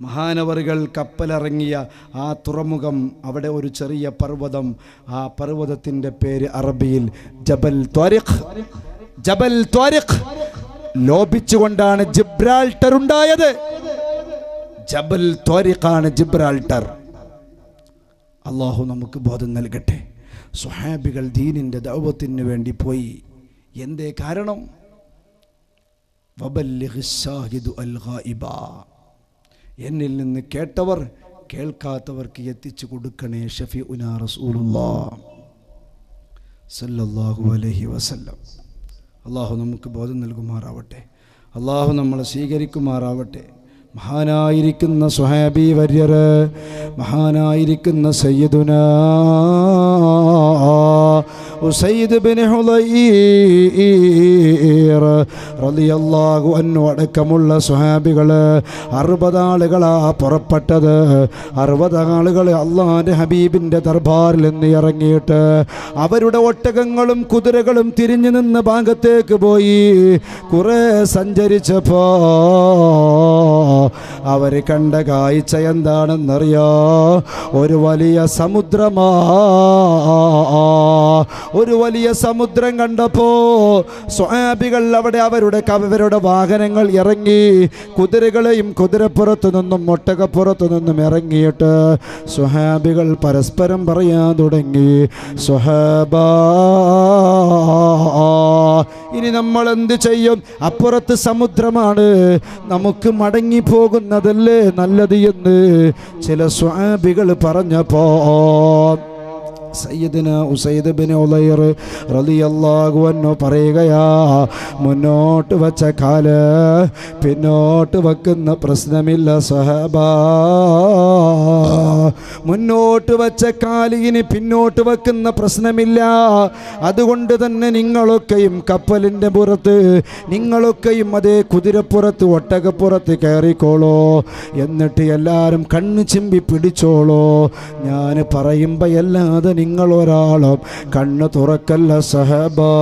Speaker 1: മഹാനവറുകൾ കപ്പലിറങ്ങിയ ആ തുറമുഖം, അവിടെ ഒരു ചെറിയ പർവ്വതം. ആ പർവ്വതത്തിൻ്റെ പേര് അറബിയിൽ ജബൽ ത്വാരിഖ്. ജബൽ ത്വാരിഖ് ലോപിച്ചുകൊണ്ടാണ് ജിബ്രാൾട്ടർ ഉണ്ടായത്. ജബൽ ത്വാരിഖാണ് ജിബ്രാൾട്ടർ. അള്ളാഹു നമുക്ക് ബോധം നൽകട്ടെ. സ്വഹാബികൾ ദീനിൻ്റെ ദഅവത്തിന് വേണ്ടി പോയി. എന്തേ കാരണം? വബല്ലിഗ് ശാഹിദു അൽ ഗായിബ. എന്നിൽ നിന്ന് കേട്ടവർ കേൾക്കാത്തവർക്ക് എത്തിച്ചു കൊടുക്കണേ. ഷഫീഉനാ റസൂലുള്ളാഹ് സല്ലല്ലാഹു അലൈഹി വസല്ലം. അള്ളാഹു നമുക്ക് ബോധം നൽകുമാറാവട്ടെ. അള്ളാഹു നമ്മളെ സ്വീകരിക്കുമാറാവട്ടെ. മഹാനായിരിക്കുന്ന സ്വഹാബി വര്യർ, മഹാനായിരിക്കുന്ന സയ്യിദുനാ ഉസൈദ് ബിൻ ഹുദൈർ റളിയല്ലാഹു അൻഹു അടക്കമുള്ള സ്വഹാബികൾ 60 ആളുകളാ പുറപ്പെട്ടത്. 60 ആളുകൾ അള്ളാഹുവിൻ്റെ ഹബീബിൻ്റെ ദർബാറിൽ നിന്ന് ഇറങ്ങിയിട്ട് അവരുടെ ഒട്ടകങ്ങളും കുതിരകളും തിരിഞ്ഞു നിന്ന ഭാഗത്തേക്ക് പോയി. കുറേ സഞ്ചരിച്ചപ്പോ അവർ കണ്ട കാഴ്ച എന്താണെന്നറിയോ? ഒരു വലിയ സമുദ്രമാ. ഒരു വലിയ സമുദ്രം കണ്ടപ്പോ സ്വഹാബികൾ അവിടെ അവരുടെ വാഹനങ്ങൾ ഇറങ്ങി, കുതിരകളെയും കുതിരപ്പുറത്തു നിന്നും ഒട്ടകപ്പുറത്തു നിന്നും ഇറങ്ങിയിട്ട് സ്വഹാബികൾ പരസ്പരം പറയാൻ തുടങ്ങി, സ്വഹാബാ, ഇനി നമ്മൾ എന്ത് ചെയ്യും? അപ്പുറത്ത് സമുദ്രമാണ്, നമുക്ക് മടങ്ങി പോകുന്നതല്ലേ നല്ലത് എന്ന് ചില സ്വഹാബികൾ പറഞ്ഞപ്പോ സയ്യിദുനാ ഉസൈദ് ബിൻ ഹുദൈർ റളിയല്ലാഹു അൻഹു പറയുകയാ, മുന്നോട്ട് വച്ച കാല് പിന്നോട്ട് വെക്കുന്ന പ്രശ്നമില്ല സഹബാ. മുന്നോട്ട് വച്ച കാല് ഇനി പിന്നോട്ട് വെക്കുന്ന പ്രശ്നമില്ല. അതുകൊണ്ട് തന്നെ നിങ്ങളൊക്കെയും കപ്പലിൻ്റെ പുറത്ത്, നിങ്ങളൊക്കെയും അതേ കുതിരപ്പുറത്ത് ഒട്ടകപ്പുറത്ത് കയറിക്കോളൂ. എന്നിട്ട് എല്ലാവരും കണ്ണ് ചിമ്പി പിടിച്ചോളൂ. ഞാൻ പറയുമ്പോൾ അല്ലാതെ നിങ്ങളൊരാളും കണ്ണ് തുറക്കല്ല സഹബാ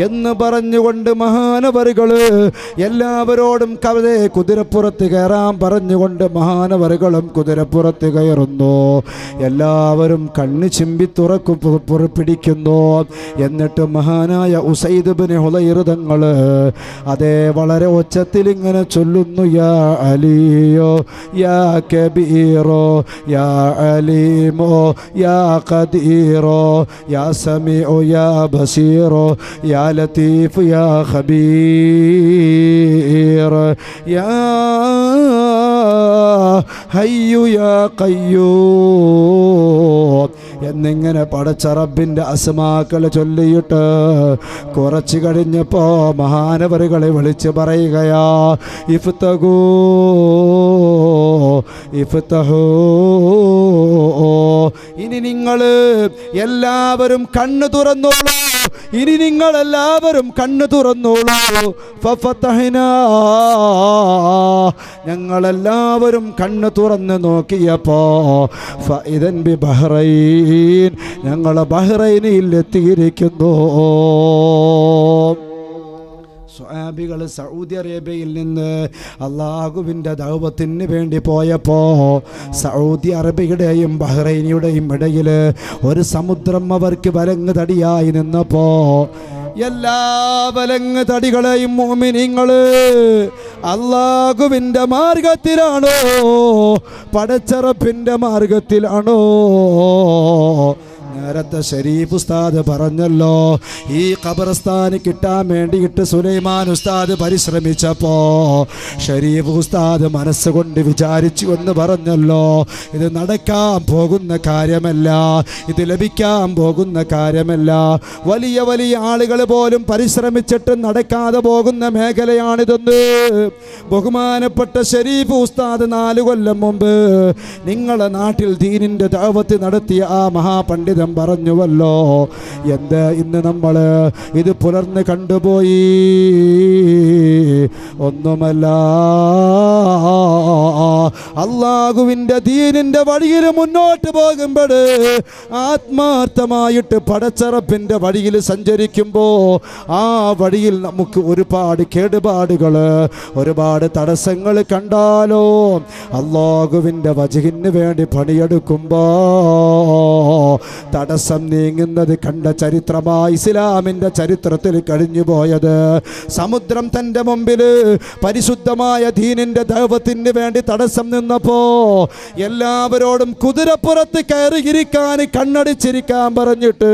Speaker 1: എന്ന് പറഞ്ഞുകൊണ്ട് മഹാനവറുകൾ എല്ലാവരോടും കുതിരപ്പുറത്ത് കയറാൻ പറഞ്ഞുകൊണ്ട് മഹാനവറുകളും കുതിരപ്പുറത്ത് കയറുന്നു. എല്ലാവരും കണ്ണ് ചിമ്പി പിടിക്കുന്നു. എന്നിട്ട് മഹാനായ ഉസൈദ് ബിൻ ഹുദൈർ തങ്ങൾ അതേ വളരെ ഒച്ചത്തിൽ ഇങ്ങനെ ചൊല്ലുന്നു, യാ അലിയോ യാ കബീറോ യാ അലീമോ യാ ഖദീറോ യാ സമീഉ യാ ബസീറോ യാ ലത്തീഫ് യാ ഖബീർ യാ ഹയ്യു യാ ഖയ്യൂം എന്നിങ്ങനെ പടച്ച റബ്ബിൻ്റെ അസ്മാക്കൾ ചൊല്ലിയിട്ട് കുറച്ച് കഴിഞ്ഞപ്പോൾ മഹാനവറുകളെ വിളിച്ച് പറയുകയാ, ഇഫ്തഹൂ ഇഫ്തഹൂ, ഇനി നിങ്ങൾ എല്ലാവരും കണ്ണു തുറന്നോളൂ, ഇനി നിങ്ങളെല്ലാവരും കണ്ണു തുറന്നോളൂ. ഫഫതഹ്നാ, ഞങ്ങളെല്ലാവരും കണ്ണു തുറന്ന് നോക്കിയപ്പോ ഫഇദൻ ബി ബഹ്റൈൻ, ഞങ്ങൾ ബഹ്റൈനിൽ എത്തിയിരിക്കുന്നു. സ്വഹാബികൾ സൗദി അറേബ്യയിൽ നിന്ന് അള്ളാഹുവിൻ്റെ ദഅവത്തിന് വേണ്ടി പോയപ്പോൾ സൗദി അറേബ്യയുടെയും ബഹ്റൈനിയുടെയും ഇടയിൽ ഒരു സമുദ്രം അവർക്ക് വലങ്ങ് തടിയായി നിന്നപ്പോൾ എല്ലാ വലങ്ങ് തടികളെയും മുഅ്മിനീങ്ങൾ അള്ളാഹുവിൻ്റെ മാർഗത്തിലാണോ പടച്ചറപ്പിൻ്റെ മാർഗത്തിലാണോ? നേരത്തെ ഷരീഫ് ഉസ്താദ് പറഞ്ഞല്ലോ, ഈ ഖബർസ്ഥാന് കിട്ടാൻ വേണ്ടിയിട്ട് സുലൈമാൻ ഉസ്താദ് പരിശ്രമിച്ചപ്പോ ഷരീഫ് ഉസ്താദ് മനസ്സുകൊണ്ട് വിചാരിച്ചു എന്ന് പറഞ്ഞല്ലോ, ഇത് നടക്കാൻ പോകുന്ന കാര്യമല്ല, ഇത് ലഭിക്കാൻ പോകുന്ന കാര്യമല്ല. വലിയ വലിയ ആളുകൾ പോലും പരിശ്രമിച്ചിട്ട് നടക്കാതെ പോകുന്ന മേഖലയാണിതെന്ന് ബഹുമാനപ്പെട്ട ഷരീഫ് ഉസ്താദ് 4 കൊല്ലം മുമ്പ് നിങ്ങളെ നാട്ടിൽ ദീനിൻ്റെ ദഅവത്ത് നടത്തിയ ആ മഹാപണ്ഡിതൻ പറഞ്ഞുവല്ലോ. എന്താ ഇന്ന് നമ്മൾ ഇത് പുലർന്ന് കണ്ടുപോയി? ഒന്നുമല്ല, അള്ളാഹുവിൻ്റെ ദീനിൻ്റെ വഴിയിൽ മുന്നോട്ട് പോകുമ്പോൾ ആത്മാർത്ഥമായിട്ട് പടച്ചറപ്പിൻ്റെ വഴിയിൽ സഞ്ചരിക്കുമ്പോൾ ആ വഴിയിൽ നമുക്ക് ഒരുപാട് കേടുപാടുകൾ, ഒരുപാട് തടസ്സങ്ങൾ കണ്ടാലോ അള്ളാഹുവിൻ്റെ വജ്ഹിന് വേണ്ടി പണിയെടുക്കുമ്പോൾ തടസ്സം നീങ്ങുന്നത് കണ്ട ചരിത്രമായി ഇസ്ലാമിൻ്റെ ചരിത്രത്തിൽ കഴിഞ്ഞുപോയത്. സമുദ്രം തൻ്റെ മുമ്പിൽ പരിശുദ്ധമായ ദീനിൻ്റെ ദഅവത്തിന് വേണ്ടി തടസ്സം നിന്ന് തുറന്നപ്പോ എല്ലാവരോടും കുതിരപ്പുറത്ത് കയറിയിരിക്കാൻ കണ്ണടിച്ചിരിക്കാൻ പറഞ്ഞിട്ട്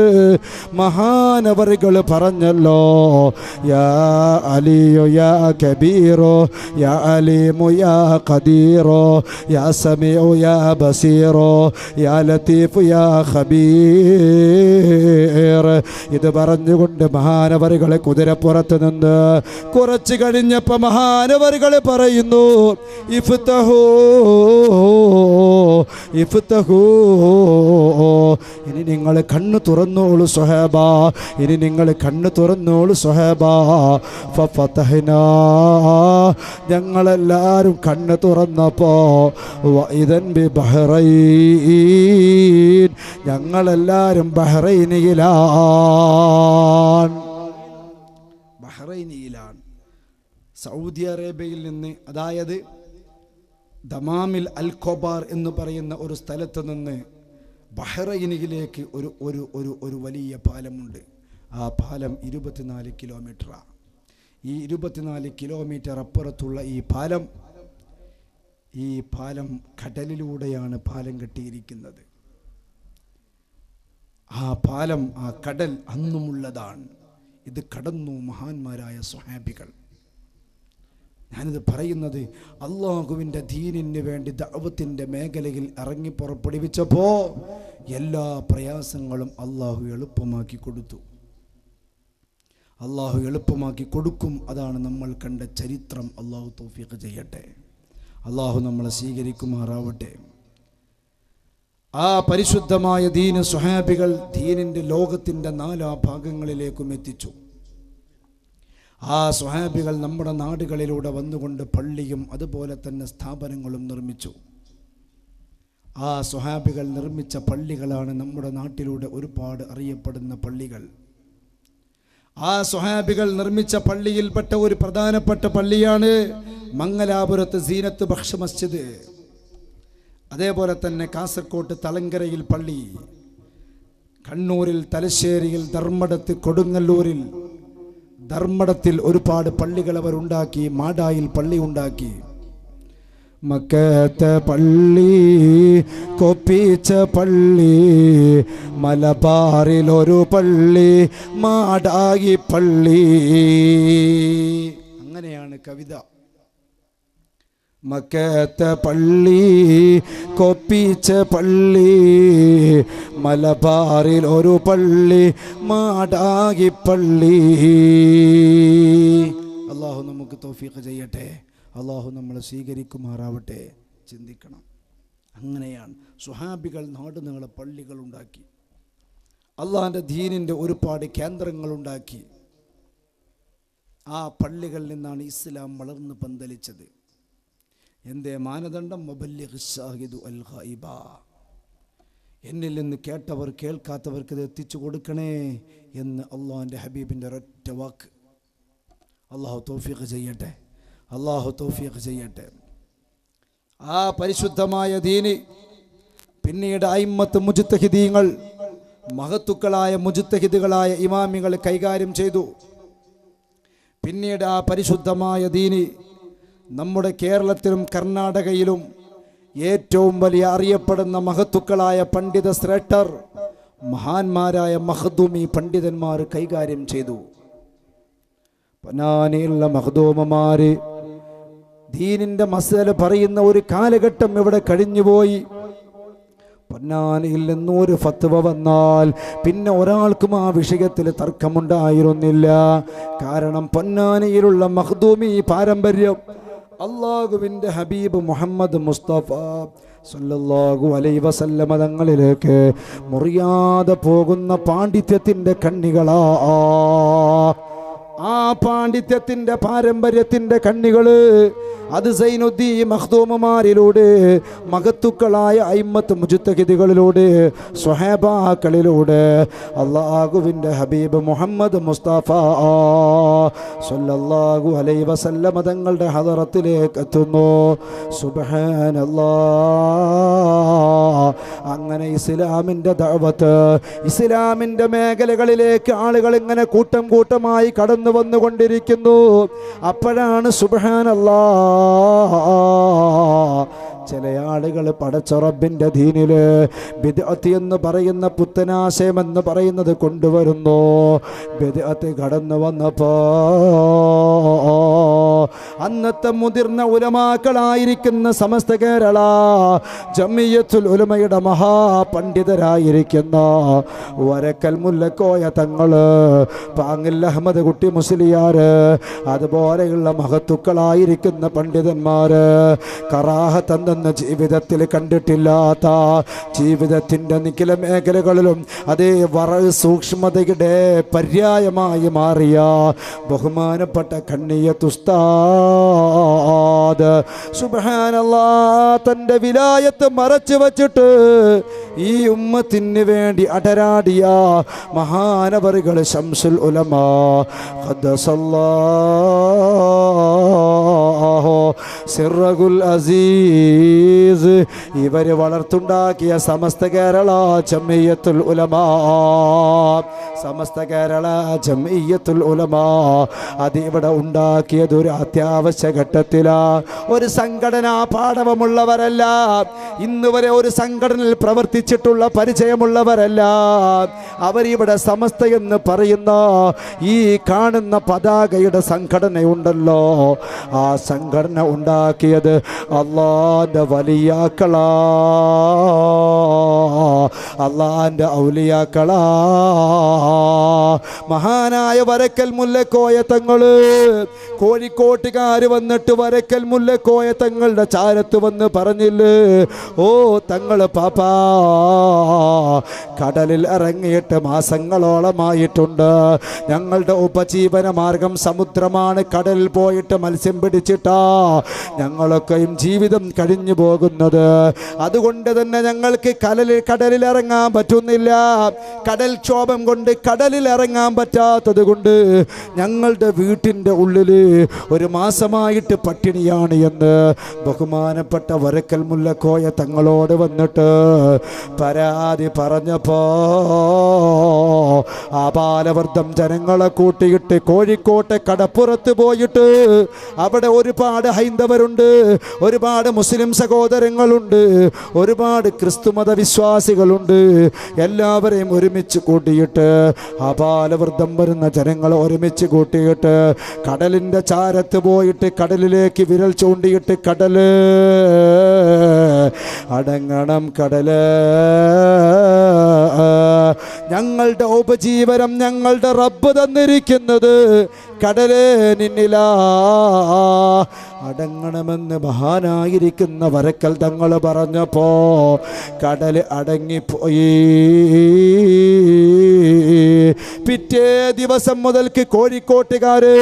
Speaker 1: മഹാനവറുകൾ പറഞ്ഞല്ലോ, യാ അലിയോ യാ കബീറോ യാ അലീമു യാ ഖദീറോ യാ സമീഉ യാ ബസീറോ യാ ലത്തീഫു യാ ഖബീർ. ഇത് പറഞ്ഞുകൊണ്ട് മഹാനവറുകളെ കുതിരപ്പുറത്ത് നിന്ന് കുറച്ച് കഴിഞ്ഞപ്പോൾ മഹാനവറുകൾ പറയുന്നു, ഇഫ്തഹൂ ഇഫ്തഹൂ, ഇനി നിങ്ങൾ കണ്ണ് തുറന്നോളൂ സ്വഹാബ, ഇനി നിങ്ങൾ കണ്ണ് തുറന്നോളൂ സ്വഹാബ. ഫഫതഹ്നാ, ഞങ്ങളെല്ലാവരും കണ്ണ് തുറന്നപ്പോ വഇദൻ ബിബഹ്റൈൻ, ഞങ്ങളെല്ലാവരും ബഹ്റൈനിലാണ്. സൗദി അറേബ്യയിൽ നിന്ന്, അതായത് ദമാമിൽ അൽ ഖോബാർ എന്ന് പറയുന്ന ഒരു സ്ഥലത്ത് നിന്ന് ബഹ്റൈനിലേക്ക് ഒരു വലിയ പാലമുണ്ട്. ആ പാലം 24 കിലോമീറ്ററാണ്. ഈ 24 കിലോമീറ്റർ അപ്പുറത്തുള്ള ഈ പാലം കടലിലൂടെയാണ് പാലം കെട്ടിയിരിക്കുന്നത്. ആ പാലം, ആ കടൽ അന്നുമുള്ളതാണ്. ഇത് കടന്നു മഹാന്മാരായ സ്വഹാബികൾ. ഞാനിത് പറയുന്നത് അള്ളാഹുവിൻ്റെ ദീനിന് വേണ്ടി ദഅവത്തിൻ്റെ മേഖലയിൽ ഇറങ്ങി പുറപ്പെടുവിച്ചപ്പോൾ എല്ലാ പ്രയാസങ്ങളും അള്ളാഹു എളുപ്പമാക്കി കൊടുത്തു. അള്ളാഹു എളുപ്പമാക്കി കൊടുക്കും. അതാണ് നമ്മൾ കണ്ട ചരിത്രം. അള്ളാഹു തൗഫീഖ് ചെയ്യട്ടെ. അള്ളാഹു നമ്മളെ സ്വീകരിക്കുമാറാവട്ടെ. ആ പരിശുദ്ധമായ ദീന് സ്വഹാബികൾ ദീനിൻ്റെ ലോകത്തിൻ്റെ 4 ഭാഗങ്ങളിലേക്കും എത്തിച്ചു. ആ സ്വഹാബികൾ നമ്മുടെ നാടുകളിലൂടെ വന്നുകൊണ്ട് പള്ളിയും അതുപോലെ തന്നെ സ്ഥാപനങ്ങളും നിർമ്മിച്ചു. ആ സ്വഹാബികൾ നിർമ്മിച്ച പള്ളികളാണ് നമ്മുടെ നാട്ടിലൂടെ ഒരുപാട് അറിയപ്പെടുന്ന പള്ളികൾ. ആ സ്വഹാബികൾ നിർമ്മിച്ച പള്ളിയിൽപ്പെട്ട ഒരു പ്രധാനപ്പെട്ട പള്ളിയാണ് മംഗലാപുരത്ത് സീനത്ത് ബക്ഷ മസ്ജിദ്. അതേപോലെ തന്നെ കാസർകോട്ട് തളങ്കരയിൽ പള്ളി, കണ്ണൂരിൽ, തലശ്ശേരിയിൽ, ധർമ്മടത്ത്, കൊടുങ്ങല്ലൂരിൽ, ധർമ്മടത്തിൽ ഒരുപാട് പള്ളികൾ അവരുണ്ടാക്കി. മാടായിൽ പള്ളി ഉണ്ടാക്കി. മക്കത്തെ പള്ളി, കൊപ്പിച്ച പള്ളി, മലബാറിൽ ഒരു പള്ളി, മാടായി പള്ളി. അങ്ങനെയാണ് കവിത. മക്കത്തെ പള്ളി, കൊപ്പിച്ച പള്ളി, മലബാറിൽ ഒരു പള്ളി, മാടാകി പള്ളി. അള്ളാഹു നമുക്ക് തൗഫീഖ് ചെയ്യട്ടെ. അള്ളാഹു നമ്മളെ സ്വീകരിക്കുമാറാവട്ടെ. ചിന്തിക്കണം. അങ്ങനെയാണ് സ്വഹാബികൾ നാടുനീളെ പള്ളികളുണ്ടാക്കി. അള്ളാഹിൻ്റെ ദീനിൻ്റെ ഒരുപാട് കേന്ദ്രങ്ങളുണ്ടാക്കി. ആ പള്ളികളിൽ നിന്നാണ് ഇസ്ലാം വളർന്ന് പന്തലിച്ചത്. എന്തേ മാനദണ്ഡം? മുബല്ലിഗ് ഷാഹിദു അൽ ഗൈബ. എന്നിൽ നിന്ന് കേട്ടവർ കേൾക്കാത്തവർക്ക് ഇത് എത്തിച്ചു കൊടുക്കണേ എന്ന് അള്ളാഹുവിൻ്റെ ഹബീബിൻ്റെ ഒരൊറ്റ വാക്ക്. അള്ളാഹു തൗഫീഖ് ചെയ്യട്ടെ. അള്ളാഹു തൗഫീഖ് ചെയ്യട്ടെ. ആ പരിശുദ്ധമായ ദീന് പിന്നീട് അയിമ്മത്ത് മുജ്തഹിദീങ്ങൾ, മഹത്തുക്കളായ മുജ്തഹിദുകളായ ഇമാമികൾ കൈകാര്യം ചെയ്തു. പിന്നീട് ആ പരിശുദ്ധമായ ദീന് നമ്മുടെ കേരളത്തിലും കർണാടകയിലും ഏറ്റവും വലിയ അറിയപ്പെടുന്ന മഹത്തുക്കളായ പണ്ഡിത ശ്രേഷ്ഠർ, മഹാന്മാരായ മഖ്ദൂമി പണ്ഡിതന്മാർ കൈകാര്യം ചെയ്തു. പൊന്നാനിയുള്ള മഖ്ദൂമമാര് ദീനിന്റെ മസല പറയുന്ന ഒരു കാലഘട്ടം ഇവിടെ കഴിഞ്ഞുപോയി. പൊന്നാനിയിൽ നിന്നൊരു ഫത്വ വന്നാൽ പിന്നെ ഒരാൾക്കും ആ വിഷയത്തിൽ തർക്കമുണ്ടായിരുന്നില്ല. കാരണം പൊന്നാനിയിലുള്ള മഖ്ദൂമി പാരമ്പര്യം അള്ളാഹുവിൻ്റെ ഹബീബ് മുഹമ്മദ് മുസ്തഫ സല്ലല്ലാഹു അലൈഹി വസല്ലമ തങ്ങളിലേക്ക് മുറിയാതെ പോകുന്ന പാണ്ഡിത്യത്തിൻ്റെ കണ്ണികളാ. ആ പാണ്ഡിത്യത്തിൻ്റെ പാരമ്പര്യത്തിൻ്റെ കണ്ണികള് അത് സൈനുദ്ദീൻ മഖ്ദൂമമാരിലൂടെ, മഹത്തുക്കളായ അയിമ്മത്ത് മുജ്തഹിദുകളിലൂടെ, സ്വഹാബാക്കളിലൂടെ അല്ലാഹുവിൻ്റെ ഹബീബ് മുഹമ്മദ് മുസ്തഫ സല്ലല്ലാഹു അലൈഹി വസല്ലമ തങ്ങളുടെ ഹദറത്തിലേക്ക് എത്തുന്നു. സുബ്ഹാനല്ലാഹ്. അങ്ങനെ ഇസ്ലാമിൻ്റെ ദഅവത്ത്, ഇസ്ലാമിൻ്റെ മേഖലകളിലേക്ക് ആളുകൾ ഇങ്ങനെ കൂട്ടം കൂട്ടമായി കടന്നു വന്നുകൊണ്ടിരിക്കുന്നു. അപ്പോഴാണ് സുബ്ഹാനല്ലാഹ് ചില ആളുകൾ പടച്ച റബ്ബിന്റെ ദീനില് ബിദ്അത്ത് എന്ന് പറയുന്ന പുത്തനാശയം എന്ന് പറയുന്നത് കൊണ്ടുവരുന്നു. ബിദ്അത്ത് കടന്നു വന്നപ്പോ അന്നത്തെ മുതിർന്ന ഉലമാക്കളായിരിക്കുന്ന സമസ്ത കേരള ജമിയത്തുൽ ഉലമയുടെ മഹാപണ്ഡിതരായിരിക്കുന്ന വരക്കൽ മുല്ലക്കോയ തങ്ങള്, പാങ്ങിൽ അഹമ്മദ് കുട്ടി മുസ്ലിയാര്, അതുപോലെയുള്ള മഹത്തുക്കളായിരിക്കുന്ന പണ്ഡിതന്മാര് കറാഹത്തെന്ന ജീവിതത്തിൽ കണ്ടിട്ടില്ലാത്ത, ജീവിതത്തിൻ്റെ നിഖില മേഖലകളിലും അതേ സൂക്ഷ്മതയുടെ പര്യായമായി മാറിയ ബഹുമാനപ്പെട്ട കണ്ണിയത്തുസ്താദ് സുബ്ഹാനല്ലാഹ് തൻ്റെ വിലായത്ത് മറച്ചു വച്ചിട്ട് ഈ ഉമ്മത്തിന് വേണ്ടി അടരാടിയ മഹാനവറുകൾ ശംസുൽ ഉലമാ ഖദ്ദസല്ലാഹു സിർറഹുൽ അസീസ് ഇവർ വളർത്തുണ്ടാക്കിയ സമസ്ത കേരള ജമിയത്തുൽ ഉലമാ, സമസ്ത കേരള ജമിയത്തുൽ ഉലമാ അത് ഇവിടെ ഉണ്ടാക്കിയത് ഒരു അത്യാവശ്യ ഘട്ടത്തിലാ. ഒരു സംഘടനാ പാഠവമുള്ളവരല്ല, ഇന്ന് വരെ ഒരു സംഘടനയിൽ പ്രവർത്തിച്ചിട്ടുള്ള പരിചയമുള്ളവരല്ല. അവരിവിടെ സമസ്ത എന്ന് പറയുന്ന ഈ കാണുന്ന പതാകയുടെ സംഘടനയുണ്ടല്ലോ, ആ സംഘടന ഉണ്ടാക്കിയത് അള്ളാന്റെ വലിയാക്കളാ, അള്ളാന്റെ ഔലിയാക്കളാ. മഹാനായ വരക്കൽ മുല്ലക്കോയ തങ്ങള്, കോഴിക്കോട്ടുകാര് വന്നിട്ട് വരക്കൽ മുല്ലക്കോയ തങ്ങളുടെ ചാരത്ത് വന്ന് പറഞ്ഞില്ലേ, ഓ തങ്ങള് പാപ്പാ കടലിൽ ഇറങ്ങിയിട്ട് മാസങ്ങളോളമായിട്ടുണ്ട്, ഞങ്ങളുടെ ഉപജീവന മാർഗം സമുദ്രമാണ്, കടലിൽ പോയിട്ട് മത്സ്യം പിടിച്ചിട്ടാ ഞങ്ങളൊക്കെയും ജീവിതം കഴിഞ്ഞു പോകുന്നത്. അതുകൊണ്ട് തന്നെ ഞങ്ങൾക്ക് കടലിൽ ഇറങ്ങാൻ പറ്റുന്നില്ല, കടൽക്ഷോഭം കൊണ്ട് കടലിൽ ഇറങ്ങാൻ പറ്റാത്തത് കൊണ്ട് ഞങ്ങളുടെ വീട്ടിൻ്റെ ഉള്ളിൽ ഒരു മാസമായിട്ട് പട്ടിണിയാണ് എന്ന് ബഹുമാനപ്പെട്ട വരക്കൽ മുല്ലക്കോയ തങ്ങളോട് വന്നിട്ട് പരാതി പറഞ്ഞപ്പോ ആ ബാലവർദ്ധം ജനങ്ങളെ കൂട്ടിയിട്ട് കോഴിക്കോട്ടെ കടപ്പുറത്ത് പോയിട്ട് അവിടെ ഒരുപാട് ഹൈന്ദവരുണ്ട്, ഒരുപാട് മുസ്ലിം സഹോദരങ്ങളുണ്ട്, ഒരുപാട് ക്രിസ്തുമത വിശ്വാസികളുണ്ട്, എല്ലാവരെയും ഒരുമിച്ച് കൂട്ടിയിട്ട് ആ ബാലവൃദ്ധം വരുന്ന ജനങ്ങളെ ഒരുമിച്ച് കൂട്ടിയിട്ട് കടലിൻ്റെ ചാരത്ത് പോയിട്ട് കടലിലേക്ക് വിരൽ ചൂണ്ടിയിട്ട് കടല് അടങ്ങണം, കടല് ഞങ്ങളുടെ ഉപജീവനം ഞങ്ങളുടെ റബ്ബ് തന്നിരിക്കുന്നത് കടല് നിന്നിലാ അടങ്ങണമെന്ന് മഹാനായിരിക്കുന്ന വരക്കൽ തങ്ങൾ പറഞ്ഞപ്പോ കടല് അടങ്ങിപ്പോയി. പിറ്റേ ദിവസം മുതൽക്ക് കോഴിക്കോട്ടുകാര്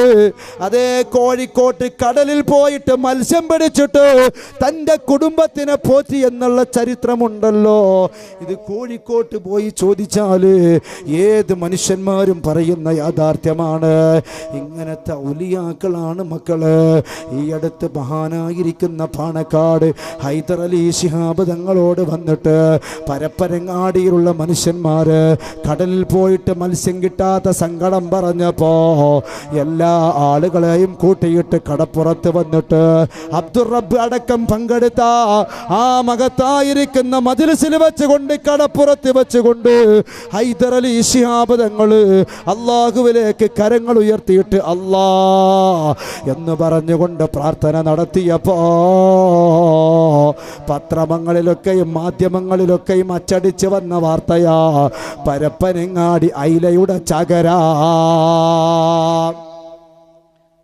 Speaker 1: അതേ കോഴിക്കോട്ട് കടലിൽ പോയിട്ട് മത്സ്യം പിടിച്ചിട്ട് തൻ്റെ കുടുംബത്തിനെ പോറ്റി എന്നുള്ള ചരിത്രമുണ്ടല്ലോ. ഇത് കോഴിക്കോട്ട് പോയി ചോദിച്ചാല് ഏത് മനുഷ്യന്മാരും പറയുന്ന യാഥാർത്ഥ്യമാണ്. ഇങ്ങനത്തെ ഔലിയാക്കളാണ് മക്കള്. ഈ അടുത്ത് മഹാനായിരിക്കുന്ന പാണക്കാട് ഹൈദർ അലി ശിഹാബ് തങ്ങളോട് വന്നിട്ട് പരപ്പരങ്ങാടിയിലുള്ള മനുഷ്യന്മാര് കടലിൽ പോയിട്ട് മത്സ്യം കിട്ടാത്ത സങ്കടം പറഞ്ഞപ്പോ എല്ലാ ആളുകളെയും കൂട്ടിയിട്ട് കടപ്പുറത്ത് വന്നിട്ട് അബ്ദുർ റബ്ബ് അടക്കം പങ്കെടുത്ത ആ മകത്തായിരിക്കുന്ന മജ്‌ലിസിൽ വെച്ചുകൊണ്ട് കടപ്പുറത്ത് വെച്ചുകൊണ്ട് ഹൈദർ അലി ശിഹാബ് തങ്ങള് അല്ലാഹുവിലേക്ക് കരങ്ങൾ ഉയർത്തിയിട്ട് അല്ലാ എന്ന് പറഞ്ഞുകൊണ്ട് പ്രാർത്ഥന നടത്തിയപ്പോ പത്രങ്ങളിലൊക്കെയും മാധ്യമങ്ങളിലൊക്കെയും അച്ചടിച്ച് വന്ന വാർത്തയാ പരപ്പനങ്ങാടി ഐലയുടെ ചകര.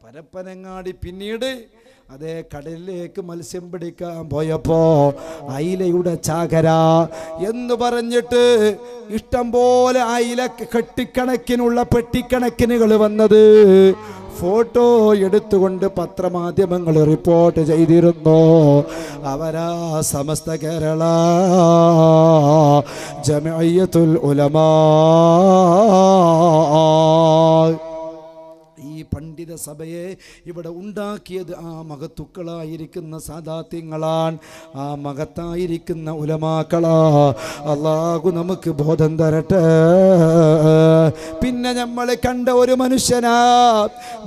Speaker 1: പരപ്പനങ്ങാടി പിന്നീട് അതേ കടലിലേക്ക് മത്സ്യം പിടിക്കാൻ പോയപ്പോ ഐലയുടെ ചാകര എന്ന് പറഞ്ഞിട്ട് ഇഷ്ടം പോലെ ഐല കെട്ടിക്കണക്കിനുള്ള പെട്ടിക്കണക്കിനുകൾ വന്നത് ഫോട്ടോ എടുത്തുകൊണ്ട് പത്രമാധ്യമങ്ങൾ റിപ്പോർട്ട് ചെയ്തിരുന്നു. അവരാ സമസ്ത കേരള ജമിഅത്തുൽ ഉലമാ ഈ പണ്ഡിത സഭയെ ഇവിടെ ഉണ്ടാക്കിയത് ആ മഹത്തുക്കളായിരിക്കുന്ന സാദാത്യങ്ങളാണ്, ആ മഹത്തായിരിക്കുന്ന ഉലമാക്കളാ. അല്ലാഹു നമുക്ക് ബോധം തരട്ടെ. പിന്നെ നമ്മൾ കണ്ട ഒരു മനുഷ്യനാ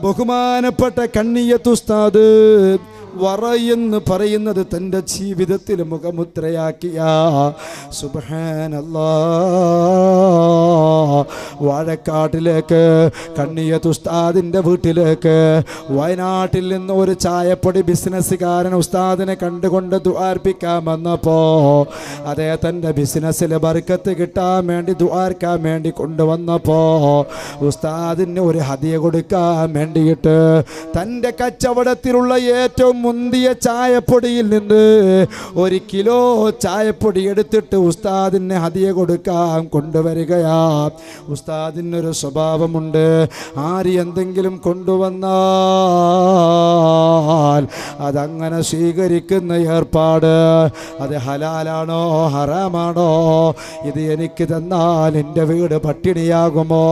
Speaker 1: ബഹുമാനപ്പെട്ട കണ്ണിയത്ത് ഉസ്താദ് വറയെന്ന് പറയുന്നത് തൻ്റെ ജീവിതത്തിൽ മുഖമുദ്രയാക്കിയ സുബ്ഹാനല്ലാഹ് വാഴക്കാട്ടിലേക്ക് കണ്ണിയത്ത് ഉസ്താദിൻ്റെ വീട്ടിലേക്ക് വയനാട്ടിൽ നിന്ന് ഒരു ചായപ്പൊടി ബിസിനസ്സുകാരൻ ഉസ്താദിനെ കണ്ടുകൊണ്ട് ദുആർപ്പിക്കാൻ വന്നപ്പോൾ അതേ തൻ്റെ ബിസിനസ്സിൽ ബർക്കത്ത് കിട്ടാൻ വേണ്ടി ദുആർക്കാൻ വേണ്ടി കൊണ്ടുവന്നപ്പോൾ ഉസ്താദിന് ഒരു ഹദിയ കൊടുക്കാൻ വേണ്ടിയിട്ട് തൻ്റെ കച്ചവടത്തിലുള്ള ഏറ്റവും മുന്തിയ ചായപ്പൊടിയിൽ നിന്ന് 1 കിലോ ചായപ്പൊടി എടുത്തിട്ട് ഉസ്താദിന് ഹദിയ കൊടുക്കാൻ കൊണ്ടുവരികയാ. ഉസ്താദിനൊരു സ്വഭാവമുണ്ട്, ആര് എന്തെങ്കിലും കൊണ്ടുവന്നാൽ അതങ്ങനെ സ്വീകരിക്കുന്ന ഏർപ്പാട്. അത് ഹലാലാണോ ഹറാമാണോ, ഇത് എനിക്ക് തന്നാൽ എൻ്റെ വീട് പട്ടിണിയാകുമോ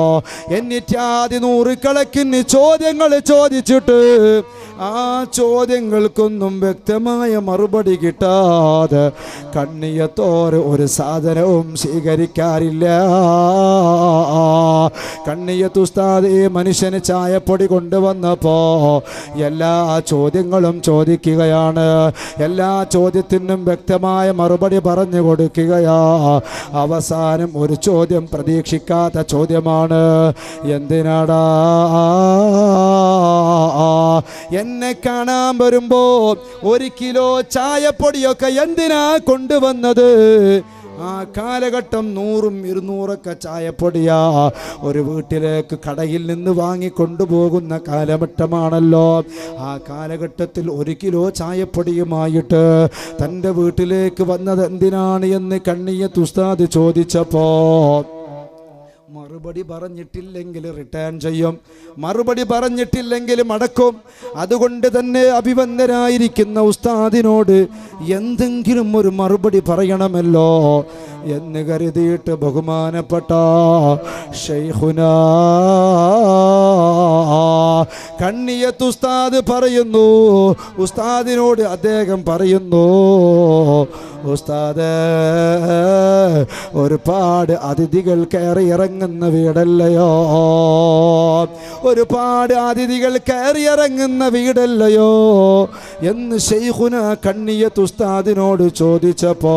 Speaker 1: എന്നിത്യാദി 100 കണക്കിന് ചോദ്യങ്ങൾ ചോദിച്ചിട്ട് ആ ചോദ്യങ്ങൾക്കൊന്നും വ്യക്തമായ മറുപടി കിട്ടാതെ കണ്ണിയത്തോർ ഒരു സാധനവും സ്വീകരിക്കാറില്ല. കണ്ണിയത്ത് ഉസ്താദ് ഈ മനുഷ്യന് ചായപ്പൊടി കൊണ്ടുവന്നപ്പോൾ എല്ലാ ചോദ്യങ്ങളും ചോദിക്കുകയാണ്, എല്ലാ ചോദ്യത്തിനും വ്യക്തമായ മറുപടി പറഞ്ഞു കൊടുക്കുകയാ. അവസാനം ഒരു ചോദ്യം പ്രതീക്ഷിക്കാത്ത ചോദ്യമാണ്, എന്തിനാടാ എന്നെ കാണാൻ വരുമ്പോ 1 കിലോ ചായപ്പൊടിയൊക്കെ എന്തിനാ കൊണ്ടുവന്നത്? ആ കാലഘട്ടം 100ഉം 200ഒക്കെ ചായപ്പൊടിയാ ഒരു വീട്ടിലേക്ക് കടയിൽ നിന്ന് വാങ്ങിക്കൊണ്ടുപോകുന്ന കാലഘട്ടമാണല്ലോ. ആ കാലഘട്ടത്തിൽ 1 കിലോ ചായപ്പൊടിയുമായിട്ട് തൻ്റെ വീട്ടിലേക്ക് വന്നത് എന്തിനാണ് എന്ന് കണ്ണിയത്ത് ഉസ്താദ് ചോദിച്ചപ്പോ മറുപടി പറഞ്ഞിട്ടില്ലെങ്കിൽ റിട്ടേൺ ചെയ്യും, മറുപടി പറഞ്ഞിട്ടില്ലെങ്കിൽ മടക്കും. അതുകൊണ്ട് തന്നെ അഭിവന്ദനായിരിക്കുന്ന ഉസ്താദിനോട് എന്തെങ്കിലും ഒരു മറുപടി പറയണമല്ലോ എന്ന് കരുതിയിട്ട് ബഹുമാനപ്പെട്ട ശൈഖുനാ കണ്ണിയത്ത് ഉസ്താദ് പറയുന്നു, ഉസ്താദിനോട് അദ്ദേഹം പറയുന്നു, ഉസ്താദ് ഒരുപാട് അതിഥികൾ കയറി ഇറങ്ങുന്ന വീടല്ലയോ, ഒരുപാട് അതിഥികൾ കയറി ഇറങ്ങുന്ന വീടല്ലയോ എന്ന് ശൈഖുന കണ്ണിയത്ത് ഉസ്താദിനോട് ചോദിച്ചപ്പോ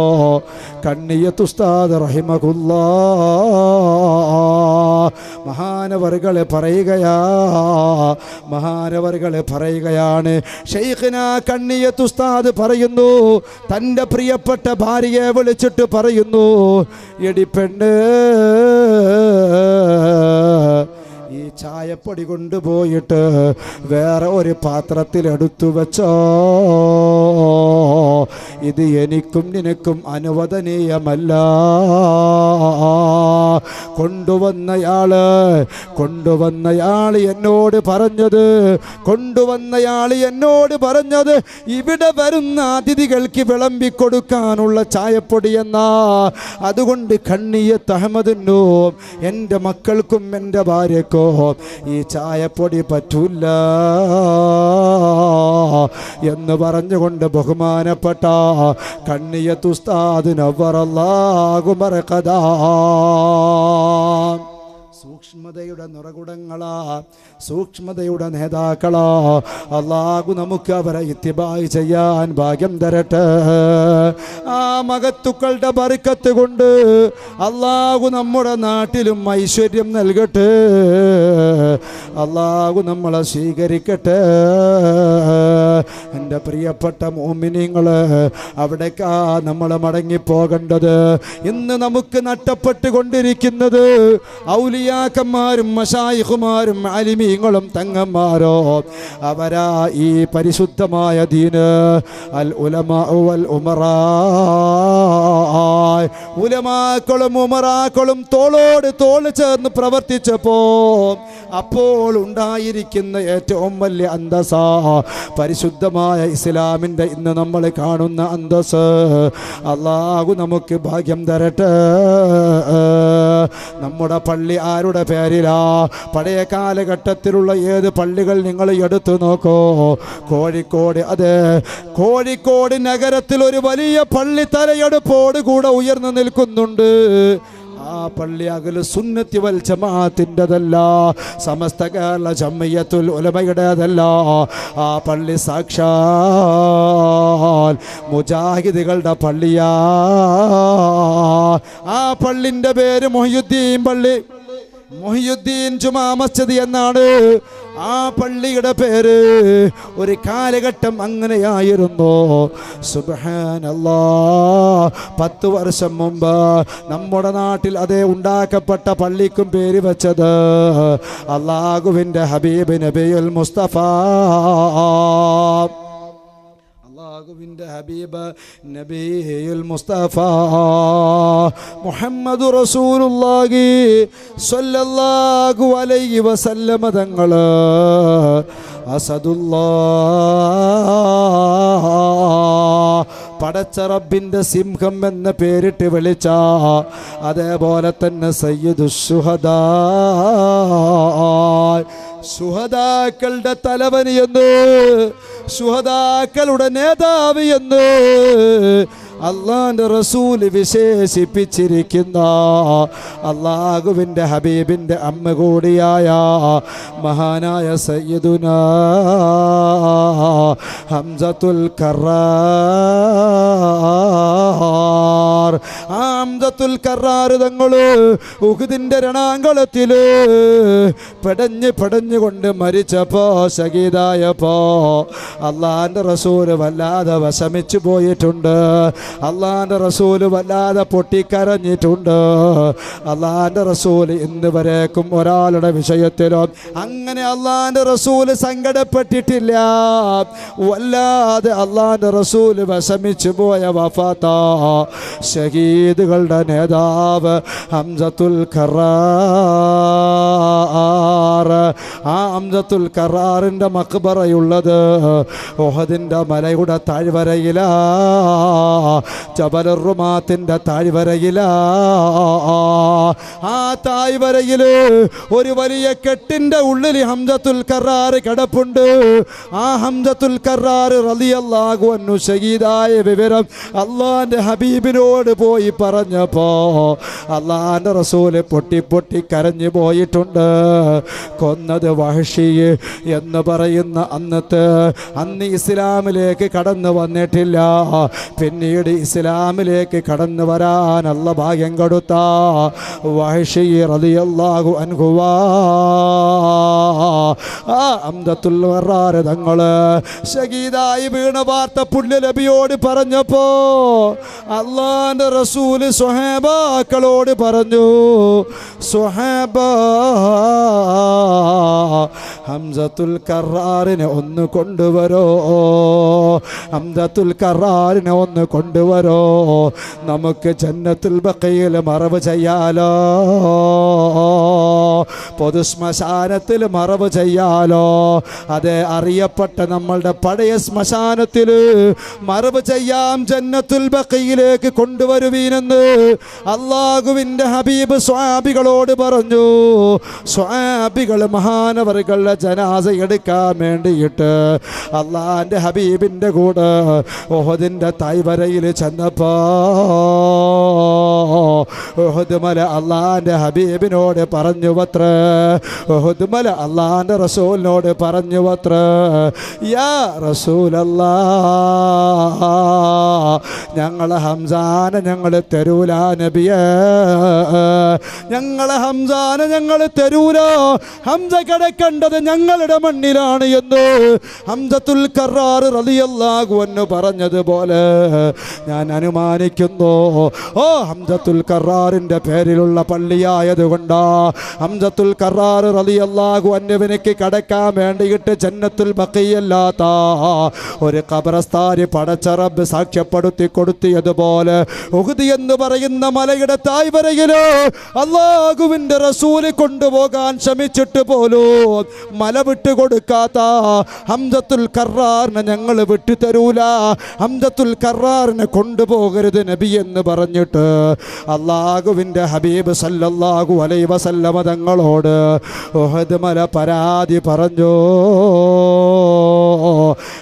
Speaker 1: കണ്ണിയത്ത് ഉസ്താദ് റഹിമഹുല്ലാഹ് മഹാനവറുകളെ പറയുകയാണ് ശൈഖുന കണ്ണിയത്ത് ഉസ്താദ് പറയുന്നു, തൻ്റെ പ്രിയപ്പെട്ട ഭാര്യയെ വിളിച്ചിട്ട് പറയുന്നു, എടി പെണ്ണ്, ഈ ചായപ്പൊടി കൊണ്ടുപോയിട്ട് വേറെ ഒരു പാത്രത്തിൽ എടുത്തു വെച്ചോ, ഇത് എനിക്കും നിനക്കും അനുവദനീയമല്ല. കൊണ്ടുവന്നയാൾ എന്നോട് പറഞ്ഞത് ഇവിടെ വരുന്ന അതിഥികൾക്ക് വിളമ്പിക്കൊടുക്കാനുള്ള ചായപ്പൊടി എന്നാ. അതുകൊണ്ട് കണ്ണിയത്ത് അഹമ്മദിനോ എൻ്റെ മക്കൾക്കും എൻ്റെ ഭാര്യക്കോ ഈ ചായപ്പൊടി പറ്റൂല എന്ന് പറഞ്ഞുകൊണ്ട് ബഹുമാനപ്പെട്ട കണ്ണിയത്ത് ഉസ്താദ് നവ്വറല്ലാഹു മർഖദാ സൂക്ഷ്മതയുടെ നിറകുടങ്ങളാ, സൂക്ഷ്മതയുടെ നേതാക്കളാ. അല്ലാഹു നമുക്ക് അവരെ ഇത്തിബായ് ചെയ്യാൻ ഭാഗ്യം തരട്ടെ. ആ മഹത്തുക്കളുടെ ബർക്കത്ത് കൊണ്ട് അല്ലാഹു നമ്മുടെ നാട്ടിലും ഐശ്വര്യം നൽകട്ടെ. അല്ലാഹു നമ്മളെ സ്വീകരിക്കട്ടെ. എൻ്റെ പ്രിയപ്പെട്ട മുഅ്മിനീങ്ങളെ, അവിടേക്കാ നമ്മൾ മടങ്ങിപ്പോകേണ്ടത്. ഇന്ന് നമുക്ക് നഷ്ടപ്പെട്ടുകൊണ്ടിരിക്കുന്നത് ഔലിയാക്കന്മാരും മശായിഖുമാരും ആലിമീങ്ങളും തങ്ങന്മാരോ അവരാ ഈ പരിശുദ്ധമായ ദീന്. അൽ ഉലമാ വൽ ഉമറാ, ഉലമാക്കളും ഉമറാക്കളും തോളോട് തോൾ ചേർന്ന് പ്രവർത്തിച്ചപ്പോ അപ്പോൾ ഉണ്ടായിരിക്കുന്ന ഏറ്റവും വലിയ അന്തസ്സാ പരിശുദ്ധമായ ഇസ്ലാമിൻ്റെ ഇന്ന് നമ്മൾ കാണുന്ന അന്തസ്സ്. അല്ലാഹു നമുക്ക് ഭാഗ്യം തരട്ടെ. നമ്മുടെ പള്ളി ആരുടെ പേരിലാ? പഴയ കാലഘട്ടത്തിലുള്ള ഏത് പള്ളികൾ നിങ്ങൾ എടുത്തു നോക്കോ. കോഴിക്കോട്, അതെ, കോഴിക്കോട് നഗരത്തിൽ ഒരു വലിയ പള്ളി തലയെടുപ്പോട് കൂടെ ഉയർന്നു നിൽക്കുന്നുണ്ട്. ആ പള്ളി അഖിലു സുന്നത്തി വൽ ജമാഅത്തിൻ്റെതല്ല, സമസ്ത കേരള ജംഇയ്യത്തുൽ ഉലമയുടേതല്ല. ആ പള്ളി സാക്ഷാൽ മുജാഹിദുകളുടെ പള്ളിയാ. ആ പള്ളിൻ്റെ പേര് മുഹിയുദ്ദീൻ പള്ളി, മുഹിയുദ്ദീൻ ജുമാ മസ്ജിദ് എന്നാണ് ആ പള്ളിയുടെ പേര്. ഒരു കാലഘട്ടം അങ്ങനെയായിരുന്നു. സുബ്ഹാനല്ലാഹ്, 10 വർഷം മുമ്പ് നമ്മുടെ നാട്ടിൽ അതേ ഉണ്ടാക്കപ്പെട്ട പള്ളിക്കും പേര് വെച്ചത് അല്ലാഹുവിൻ്റെ ഹബീബ് നബിയുൽ മുസ്തഫ, അല്ലാഹുവിൻ്റെ ഹബീബ് നബിയുൽ മുസ്തഫ മുഹമ്മദ് റസൂലുള്ളാഹി സ്വല്ലല്ലാഹു അലൈഹി വസല്ലമ തങ്ങൾ അസദുല്ലാഹ്, പടച്ച റബ്ബിൻ്റെ സിംഹം എന്ന പേരിട്ട് വിളിച്ച, അതേപോലെ തന്നെ സയ്യിദുശ്ശുഹദാ, ശുഹദാക്കളുടെ തലവൻ എന്ന്, ശുഹദാക്കളുടെ നേതാവ് എന്ന് അള്ളാന്റെ റസൂല് വിശേഷിപ്പിച്ചിരിക്കുന്ന അള്ളാഹുവിൻ്റെ ഹബീബിൻ്റെ അമ്മ കൂടിയായ മഹാനായ സയ്യിദുനാ ഹംസത്തുൽ കറാർ. ആ ഹംസത്തുൽ കറാർ തങ്ങള് ഉഹുദിൻ്റെ രണാങ്കളത്തില് പെടഞ്ഞുകൊണ്ട് മരിച്ചപ്പോ, ശഹീദായപ്പോ അള്ളാന്റെ റസൂല് വല്ലാതെ വിഷമിച്ചു പോയിട്ടുണ്ട്. അള്ളാന്റെ റസൂല് വല്ലാതെ പൊട്ടിക്കരഞ്ഞിട്ടുണ്ട്. അള്ളാന്റെ റസൂല് ഇന്ന് വരേക്കും ഒരാളുടെ വിഷയത്തിലും അങ്ങനെ അള്ളാന്റെ റസൂല് സങ്കടപ്പെട്ടിട്ടില്ല. വല്ലാതെ അള്ളാന്റെ റസൂല് വിഷമിച്ചു പോയ വഫാത്താ ഷഹീദുകളുടെ നേതാവ് ഹംസത്തുൽ കറാർ. ആ ഹംസത്തുൽ കറാറിൻ്റെ മഖ്ബറയുള്ളത് ഉഹദിൻ്റെ മലയുടെ താഴ്വരയിലാ, ജബലുർ റുമാത്തിൻ്റെ താഴ്വരയിലാ. ആ താഴ്വരയില് ഒരു വലിയ കെട്ടിൻ്റെ ഉള്ളിൽ ഹംസത്തുൽ കറാർ കിടപ്പുണ്ട്. ആ ഹംസത്തുൽ കറാർ റളിയല്ലാഹു അൻഹു ഷഹീദായ വിവരം അള്ളാന്റെ ഹബീബിനോട് പോയി പറഞ്ഞപ്പോ അള്ളാന്റെ റസൂല് പൊട്ടി കരഞ്ഞു പോയിട്ടുണ്ട്. കൊന്നത് വഹ്ശി എന്ന് പറയുന്ന അന്ന് ഇസ്ലാമിലേക്ക് കടന്നു വന്നിട്ടില്ല. പിന്നീട് ഇസ്ലാമിലേക്ക് കടന്നു വരാൻ അല്ലാഹു ഭാഗ്യം കൊടുത്ത വഹ്ശി റളിയല്ലാഹു അൻഹു ആ ഹംസത്തുൽ കറാർ തങ്ങള് ശഹീദായി വീണ വാർത്ത പുണ്യ നബിയോട് പറഞ്ഞപ്പോ അള്ളാന്റെ റസൂല് സ്വഹാബാക്കളോട് പറഞ്ഞു, സ്വഹാബാ ഹംസത്തുൽ കറാറിനെ ഒന്ന് കൊണ്ടുവരോ, ഹംസത്തുൽ കറാറിനെ ഒന്ന് കൊണ്ടുവരോ, നമുക്ക് ജന്നത്തുൽ ബഖീൽ മറവ് ചെയ്യാലോ, പൊതു ശ്മശാനത്തിൽ മറവ് ചെയ്യാലോ. അതെ, അറിയപ്പെട്ട നമ്മളുടെ പഴയ ശ്മശാനത്തിൽ മറവ് ചെയ്യാം, ജന്നത്തുൽ ബഖീലേക്ക് കൊണ്ടുവരുവീനെന്ന് അള്ളാഹുവിൻ്റെ ഹബീബ് സ്വഹാബികളോട് പറഞ്ഞു. സ്വഹാബികൾ മഹാനവറുകളുടെ ജനാസ എടുക്കാൻ വേണ്ടിയിട്ട് അള്ളാഹിൻ്റെ ഹബീബിൻ്റെ കൂടെ ഉഹദിൻ്റെ താഴ്വരയിൽ ചെന്നപ്പോ ഉഹദ് മല അള്ളാഹിൻ്റെ ഹബീബിനോട് പറഞ്ഞു അത്രേ, ഉഹദ് മല അള്ളാഹിൻ്റെ റസൂലിനോട് പറഞ്ഞു അത്രേ, യാ റസൂലല്ലാഹ്, ഞങ്ങളെ ഹംസാനെ ഞങ്ങൾ തരൂല നബിയേ, ഞങ്ങളെ ഹംസാനെ ഞങ്ങൾ തരൂല, ഹംസ കിടക്കേണ്ടത് ഞങ്ങളുടെ മണ്ണിലാണ് എന്ന് ഹംസത്തുൽ കറാർ റളിയല്ലാഹു അൻഹു പറഞ്ഞതുപോലെ ഞാൻ അനുമാനിക്കുന്നു. ഓ, ഹംസത്തുൽ കറാറിൻ്റെ പേരിലുള്ള പള്ളിയായതുകൊണ്ടാ ഹംസത്തുൽ കറാർ റളിയല്ലാഹു അൻഹുവിനേക്ക് കടക്കാൻ വേണ്ടിയിട്ട് ജന്നത്തുൽ ബഖീയല്ലാത്ത ഒരു ഖബർസ്ഥാനി പടച്ച റബ്ബ് സാക്ഷ്യപ്പെടുത്തി കൊടുത്തിയതുപോലെ ഉഹദ് എന്ന് പറയുന്ന മലയുടെ താഴ്വരയില് അല്ലാഹുവിൻ്റെ റസൂല് കൊണ്ടുപോകാൻ ശ്രമിച്ചിട്ട് പോലും മല വിട്ടു കൊടുക്കാത്ത ഹംസത്തുൽ കറാറിനെ ഞങ്ങൾ വിട്ടുതരൂല, ഹംസത്തുൽ കറാറിനെ കൊണ്ടുപോകരുത് നബി എന്ന് പറഞ്ഞിട്ട് അല്ലാഹുവിൻ്റെ ഹബീബ് സല്ലല്ലാഹു അലൈഹി വസല്ലമ തങ്ങളോട് ഉഹദ് മല പരാതി പറഞ്ഞു.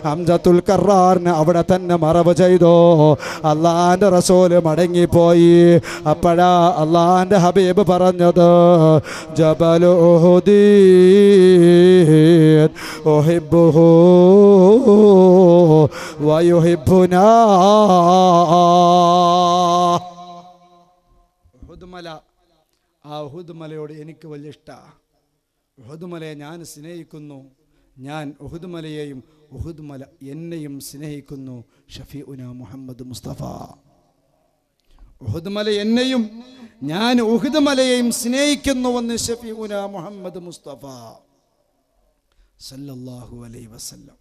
Speaker 1: ഹംസത്തുൽ കറാറിനെ അവിടെ തന്നെ മറവ് ചെയ്തു. അള്ളാന്റെ റസൂല് മടങ്ങിപ്പോയി. അപ്പോഴാ അള്ളാന്റെ ഹബീബ് പറഞ്ഞത് ജബൽ ഉഹുദ് ഉഹിബ്ബുഹു വയുഹിബ്ബുനാ. ഉഹുദ് മല, ആ ഉഹുദ് മലയോട് എനിക്ക് വലിയ ഇഷ്ടമാണ്. ഉഹുദ് മലയെ ഞാൻ സ്നേഹിക്കുന്നു. ഞാൻ ഉഹുദ് മലയെയും ഉഹുദ് മല എന്നെയും സ്നേഹിക്കുന്നു. ഷഫീഉന മുഹമ്മദ് മുസ്തഫ. ഉഹുദ് മല എന്നെയും ഞാൻ ഉഹുദ് മലയെയും സ്നേഹിക്കുന്നുവെന്ന് ഷഫീഉന മുഹമ്മദ് മുസ്തഫ സല്ലല്ലാഹു അലൈഹി വസല്ലം.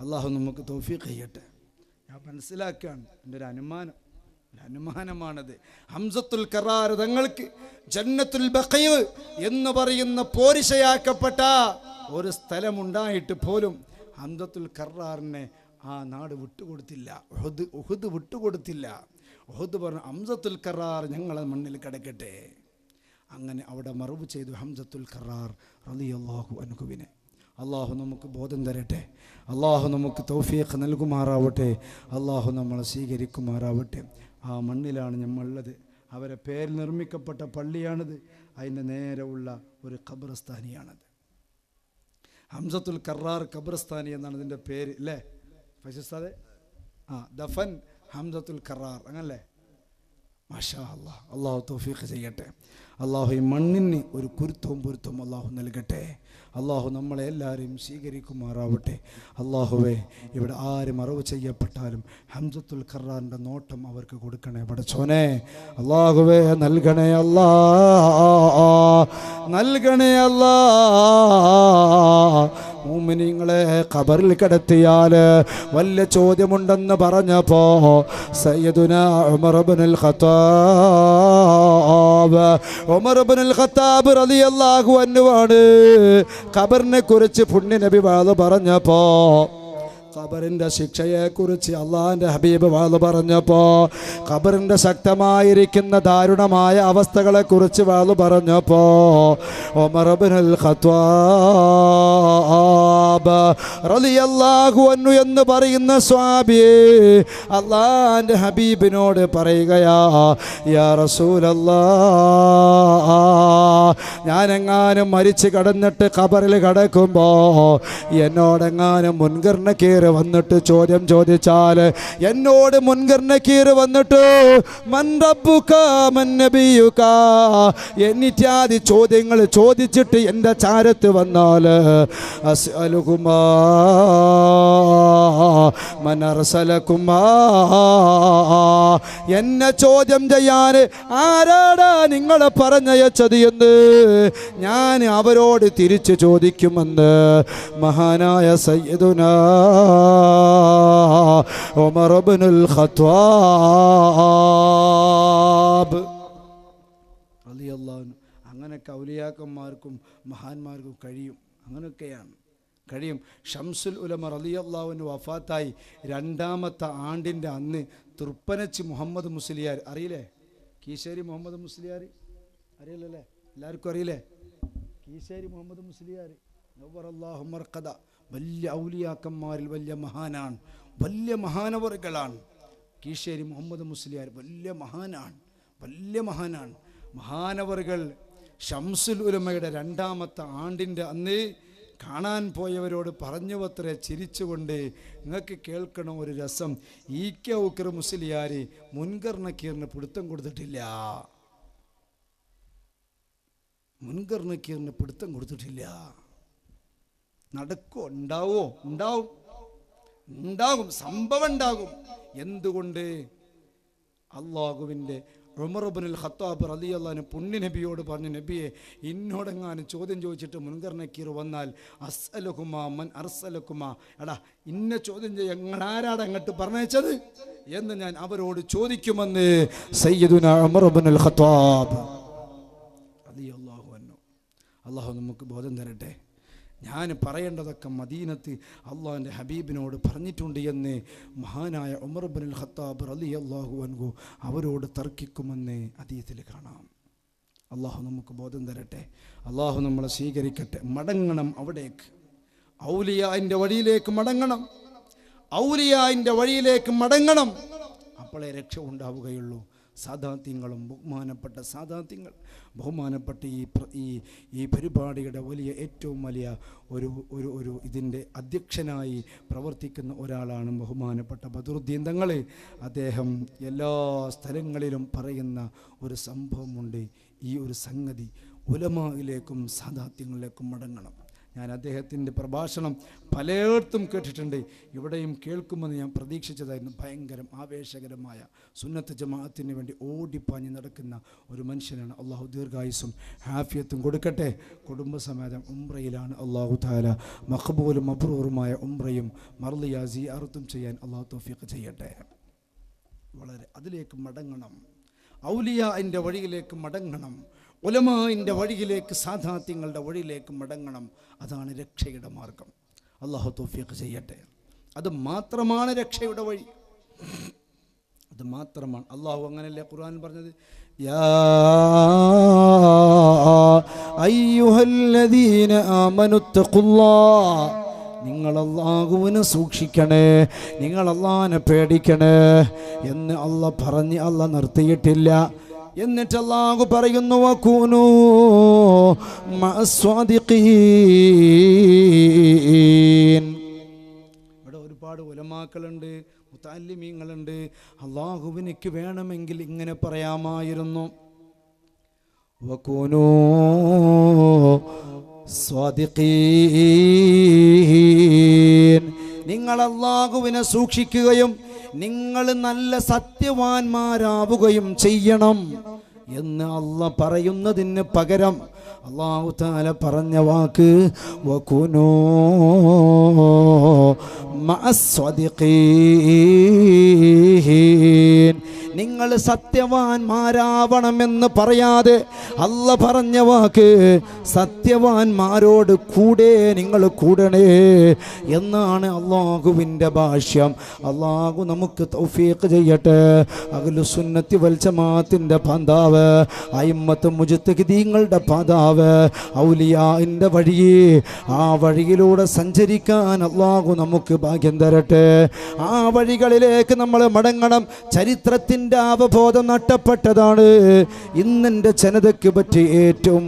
Speaker 1: അള്ളാഹു നമുക്ക് തൗഫീഖ് ചെയ്യട്ടെ. ഞാൻ മനസ്സിലാക്കുകയാണ്, എൻ്റെ ഒരു അനുമാനമാണത്. ഹംസത്തുൽ കറാർ തങ്ങൾക്ക് ജന്നത്തുൽ ബഖീ എന്ന് പറയുന്ന പോരിശയാക്കപ്പെട്ട ഒരു സ്ഥലമുണ്ടായിട്ട് പോലും ഹംസത്തുൽ കറാറിനെ ആ നാട് വിട്ടുകൊടുത്തില്ല. ഉഹുദ് വിട്ടുകൊടുത്തില്ല. ഉഹുദ് പറഞ്ഞു ഹംസത്തുൽ കറാർ ഞങ്ങളെ മണ്ണിൽ കിടക്കട്ടെ. അങ്ങനെ അവിടെ മറവ് ചെയ്തു ഹംസത്തുൽ കറാർ റളിയല്ലാഹു അൻഹുവിനെ. അള്ളാഹു നമുക്ക് ബോധം തരട്ടെ. അള്ളാഹു നമുക്ക് തൗഫീഖ് നൽകുമാറാവട്ടെ. അള്ളാഹു നമ്മളെ സ്വീകരിക്കുമാറാവട്ടെ. ആ മണ്ണിലാണ് നമ്മളുള്ളത്. അവരെ പേരിൽ നിർമ്മിക്കപ്പെട്ട പള്ളിയാണിത്. അതിൻ്റെ നേരെ ഉള്ള ഒരു ഖബർസ്ഥാനിയാണത്. ഹംസത്തുൽ കറാർ ഖബർസ്ഥാനി എന്നാണ് ഇതിൻ്റെ പേര് അല്ലേ ഫൈസദെ? ദഫൻ ഹംസത്തുൽ കറാർ, അങ്ങനല്ലേ? മാഷാ അല്ലാഹ്. അള്ളാഹു തൗഫീഖ് ചെയ്യട്ടെ. അള്ളാഹു ഈ മണ്ണിന് ഒരു പൊരുത്തവും അള്ളാഹു നൽകട്ടെ. അള്ളാഹു നമ്മളെ എല്ലാവരെയും സ്വീകരിക്കുമാറാവട്ടെ. അള്ളാഹുവേ, ഇവിടെ ആര് മറവ് ചെയ്യപ്പെട്ടാലും ഹംസത്തുൽ ഖറാറിൻ്റെ നോട്ടം അവർക്ക് കൊടുക്കണേ പടച്ചോനെ. അള്ളാഹുവേ നൽകണേ അല്ലാ, നൽകണേ അല്ലാ. മുഅ്മിനീങ്ങളെ ഖബറിൽ കിടത്തിയാൽ വല്ല ചോദ്യമുണ്ടെന്ന് പറഞ്ഞപ്പോ സയ്യിദുനാ ഉമർ ഇബ്നുൽ ഖത്താബ് റളിയല്ലാഹു അൻഹു ആണ് ഖബറിനെ കുറിച്ച് പുണ്യ നബി വാള് പറഞ്ഞപ്പോ, ഖബറിൻ്റെ ശിക്ഷയെക്കുറിച്ച് അള്ളാഹിൻ്റെ ഹബീബ് വാള് പറഞ്ഞപ്പോ, ഖബറിൻ്റെ ശക്തമായിരിക്കുന്ന ദാരുണമായ അവസ്ഥകളെക്കുറിച്ച് വാള് പറഞ്ഞപ്പോ ഉമർ ഇബ്നുൽ ഖത്താബ് റളിയല്ലാഹു അൻഹു എന്ന് പറയുന്ന സ്വഹാബിയെ അള്ളാഹിൻ്റെ ഹബീബിനോട് പറയുകയാ, യാ റസൂലല്ലാഹ്, ഞാനെങ്ങാനും മരിച്ചു കടന്നിട്ട് ഖബറിൽ കിടക്കുമ്പോ എന്നോടെങ്ങാനും മുൻകർ നക്കീർ വന്നിട്ട് ചോദ്യം ചോദിച്ചാൽ, എന്നോട് മുൻകർ നക്കീർ വന്നിട്ട് മൻ റബ്ബുക മൻ നബിയുക എന്നിത്യാദി ചോദ്യങ്ങൾ ചോദിച്ചിട്ട് എൻ്റെ ചാരത്ത് വന്നാൽ അസ്അലുകുമാ മൻ അർസലകുമാ, എന്നെ ചോദ്യം ചെയ്യാൻ ആരാടാ നിങ്ങളെ പറഞ്ഞയച്ചത് എന്ന് ഞാൻ അവരോട് തിരിച്ചു ചോദിക്കുമെന്ന് മഹാനായ സയ്യിദുനാ ഉമർ ഇബ്നുൽ ഖത്താബ് റളിയല്ലാഹു അൻഹു. അങ്ങനെയൊക്കെ ഔലിയാക്കന്മാർക്കും മഹാന്മാർക്കും അങ്ങനെയൊക്കെയാണ് കഴിയും. ഷംസുൽ ഉലമ റളിയല്ലാഹു അൻഹു വഫാത്തായി 2ാമത്തെ ആണ്ടിൻ്റെ അന്ന് തൃപ്പനച്ചി മുഹമ്മദ് മുസ്ലിയാർ, അറിയില്ലേ? കീശേരി മുഹമ്മദ് മുസ്ലിയാർ അറിയില്ലല്ലേ? എല്ലാവർക്കും അറിയില്ലേ? കീശേരി മുഹമ്മദ് മുസ്ലിയാർ നവ്വറല്ലാഹു മർഖദ, വലിയ ഔലിയാക്കന്മാരിൽ വലിയ മഹാനാണ്, വലിയ മഹാനവറുകളാണ്. കീശേരി മുഹമ്മദ് മുസ്ലിയാർ വലിയ മഹാനാണ്. മഹാനവറുകൾ ഷംസുൽ ഉലമയുടെ 2ാമത്തെ ആണ്ടിൻ്റെ അന്ന് കാണാൻ പോയവരോട് പറഞ്ഞുവത്രേ ചിരിച്ചുകൊണ്ട്, നിങ്ങൾക്ക് കേൾക്കണം ഒരു രസം, ഈക്ക ഉക്കർ മുസ്ലിയാർ മുൻകർ നക്കീറിന് പിടുത്തം കൊടുത്തിട്ടില്ല. നടക്കോ? ഉണ്ടാവും, സംഭവം ഉണ്ടാകും. എന്തുകൊണ്ട്? അള്ളാഹുവിൻ്റെ ഉമർ ഇബ്നുൽ ഖത്താബ് റളിയല്ലാഹു അൻഹു പുണ്യ നബിയോട് പറഞ്ഞു, നബിയെ, ഇന്നോടെങ്ങാനും ചോദ്യം ചോദിച്ചിട്ട് മുൻകർ നക്കീർ വന്നാൽ അസ്അലുകുമാ മൻ അർസലകുമാ, എടാ ഇന്ന ചോദ്യം ചെയ്യാൻ ആരാടാ അങ്ങോട്ട് പറഞ്ഞയച്ചത് എന്ന് ഞാൻ അവരോട് ചോദിക്കുമെന്ന് സയ്യിദുനാ ഉമർ ഇബ്നുൽ ഖത്താബ് റളിയല്ലാഹു അൻഹു. അള്ളാഹു നമുക്ക് ബോധം തരട്ടെ. ഞാൻ പറയേണ്ടതൊക്കെ മദീനത്ത് അള്ളാഹിൻ്റെ ഹബീബിനോട് പറഞ്ഞിട്ടുണ്ട് എന്ന് മഹാനായ ഉമർ ഇബ്നുൽ ഖത്താബ് റളിയല്ലാഹു അൻഹു അവരോട് തർക്കിക്കുമെന്ന് ഹദീസിൽ കാണാം. അള്ളാഹു നമുക്ക് ബോധം തരട്ടെ. അള്ളാഹു നമ്മളെ സ്വീകരിക്കട്ടെ. മടങ്ങണം അവിടേക്ക്, ഔലിയാൻ്റെ വഴിയിലേക്ക് മടങ്ങണം. അപ്പോളേ രക്ഷ ഉണ്ടാവുകയുള്ളൂ. സാദാത്യങ്ങളും ബഹുമാനപ്പെട്ട സാദാത്യങ്ങൾ ബഹുമാനപ്പെട്ട ഈ പരിപാടിയുടെ വലിയ ഏറ്റവും വലിയ ഒരു ഇതിൻ്റെ അധ്യക്ഷനായി പ്രവർത്തിക്കുന്ന ഒരാളാണ് ബഹുമാനപ്പെട്ട ബദറുദ്ദീൻ തങ്ങൾ. അദ്ദേഹം എല്ലാ സ്ഥലങ്ങളിലും പറയുന്ന ഒരു സംഭവമുണ്ട്. ഈ ഒരു സംഗതി ഉലമായിലേക്കും സാദാത്യങ്ങളിലേക്കും മടങ്ങണം. ഞാൻ അദ്ദേഹത്തിൻ്റെ പ്രഭാഷണം പലയിടത്തും കേട്ടിട്ടുണ്ട്, ഇവിടെയും കേൾക്കുമെന്ന് ഞാൻ പ്രതീക്ഷിച്ചതായിരുന്നു. ഭയങ്കരം ആവേശകരമായ സുന്നത്ത് ജമാഅത്തിന് വേണ്ടി ഓടിപ്പാഞ്ഞ് നടക്കുന്ന ഒരു മനുഷ്യനാണ്. അള്ളാഹു ദീർഘായുസ്സും ഹാഫിയത്തും കൊടുക്കട്ടെ. കുടുംബസമേതം ഉംറയിലാണ്. അള്ളാഹു തആല മഖ്ബൂലും മബ്റൂറുമായ ഉംറയും മർളിയ സിയാറത്തും ചെയ്യാൻ അള്ളാഹു തൗഫീഖ് ചെയ്യട്ടെ. വളരെ അതിലേക്ക് മടങ്ങണം, ഔലിയാഇൻ്റെ വഴിയിലേക്ക് മടങ്ങണം, ഉലമാഇൻ്റെ വഴിയിലേക്ക്, സാദാത്യങ്ങളുടെ വഴിയിലേക്ക് മടങ്ങണം. അതാണ് രക്ഷയുടെ മാർഗം. അള്ളാഹു തൗഫീഖ് ചെയ്യട്ടെ. അത് മാത്രമാണ് രക്ഷയുടെ വഴി, അത് മാത്രമാണ്. അള്ളാഹു അങ്ങനെയല്ലേ ഖുർആൻ പറഞ്ഞത്, യാ അയ്യുഹല്ലദീന ആമനുത്തഖുല്ലാഹ്, നിങ്ങൾ അല്ലാഹുവിനെ സൂക്ഷിക്കണേ, നിങ്ങൾ അല്ലാഹുവിനെ പേടിക്കണേ എന്ന് അള്ളാഹ് പറഞ്ഞ് അള്ളാഹ് നിർത്തിയിട്ടില്ല. എന്നിട്ട് അല്ലാഹു പറയുന്നു, വകൂനൂ മഅസ്വാദിഖീൻ. ഇവിടെ ഒരുപാട് ഉലമാക്കളുണ്ട്, മുതഅല്ലിമീങ്ങളുണ്ട്. അല്ലാഹുവിനക്ക് വേണമെങ്കിൽ ഇങ്ങനെ പറയാമായിരുന്നു, വകൂനൂ സ്വാദിഖീൻ, നിങ്ങൾ അല്ലാഹുവിനെ സൂക്ഷിക്കുകയും നിങ്ങൾ നല്ല സത്യവാന്മാരാവുകയും ചെയ്യണം എന്ന് അല്ലാഹ് പറയുന്നതിന് പകരം അല്ലാഹു തആല പറഞ്ഞ വാക്ക് വകുനൂ മഅസ്വാദിഖീൻ, നിങ്ങൾ സത്യവാന്മാരാവണമെന്ന് പറയാതെ അല്ലാഹ് പറഞ്ഞ വാക്ക് സത്യവാന്മാരോട് കൂടെ നിങ്ങൾ കൂടണേ എന്നാണ് അല്ലാഹുവിൻ്റെ ഭാഷ്യം. അല്ലാഹു നമുക്ക് തൗഫീഖ് ചെയ്യട്ടെ. അഹ്ലുസുന്നത്തി വൽ ജമാഅത്തിന്റെ പാന്താവ്, അയിമ്മത്ത് മുജ്തഹിദീങ്ങളുടെ പാതാവ്, ഔലിയാഇൻ്റെ വഴി, ആ വഴിയിലൂടെ സഞ്ചരിക്കാൻ അല്ലാഹു നമുക്ക് ഭാഗ്യം തരട്ടെ. ആ വഴികളിലേക്ക് നമ്മൾ മടങ്ങണം. ചരിത്രത്തിൻ്റെ അവബോധം നഷ്ടപ്പെട്ടതാണ് ഇന്നെൻ്റെ ജനതയ്ക്ക് പറ്റിയ ഏറ്റവും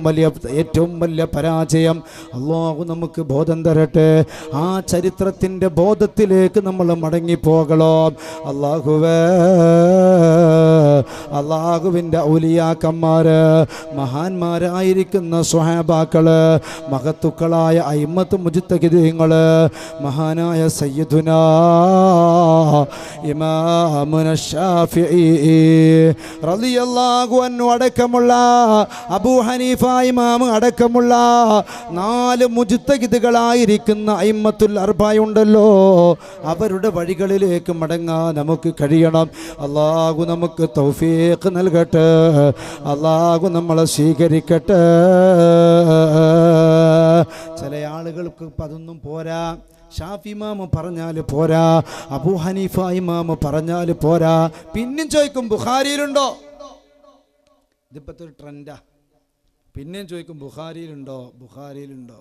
Speaker 1: വലിയ പരാജയം. അല്ലാഹു നമുക്ക് ബോധം തരട്ടെ. ആ ചരിത്രത്തിൻ്റെ ബോധത്തിലേക്ക് നമ്മൾ മടങ്ങിപ്പോകണോ. അല്ലാഹുവിൻ്റെ ഔലിയാക്കന്മാര്, മഹാന്മാരായിരിക്കുന്ന സ്വഹാബാക്കള്, മഹത്തുക്കളായ അയിമ്മത്ത് മുജ്തഹിദീങ്ങള്, മഹാനായ സയ്യിദുനാ ഇമാമുന ശാഫിഈ റളിയല്ലാഹു അൻഹു അടക്കമുള്ള, അബൂ ഹനീഫ ഇമാം അടക്കമുള്ള 4 മുജ്തഹിദുകളായിരിക്കുന്ന അയിമ്മത്തുൽ അർബഅയുണ്ടല്ലോ, അവരുടെ വഴികളിലേക്ക് മടങ്ങാൻ നമുക്ക് കഴിയണം. അല്ലാഹു നമുക്ക് തൗഫീഖ് നൽകട്ടെ. അല്ലാഹു നമ്മളെ സ്വീകരിക്കട്ടെ. ചില ആളുകൾക്ക് അതൊന്നും പോരാ. ഷാഫി ഇമാം പറഞ്ഞാൽ പോരാ, അബൂ ഹനീഫ ഇമാം പറഞ്ഞാൽ പോരാ. പിന്നെയും ചോദിക്കും ബുഖാരിയിലുണ്ടോ? ഇതിപ്പോഴത്തെ ഒരു ട്രെൻഡാ. പിന്നെയും ചോദിക്കും ബുഖാരിയിലുണ്ടോ, ബുഖാരിയിലുണ്ടോ?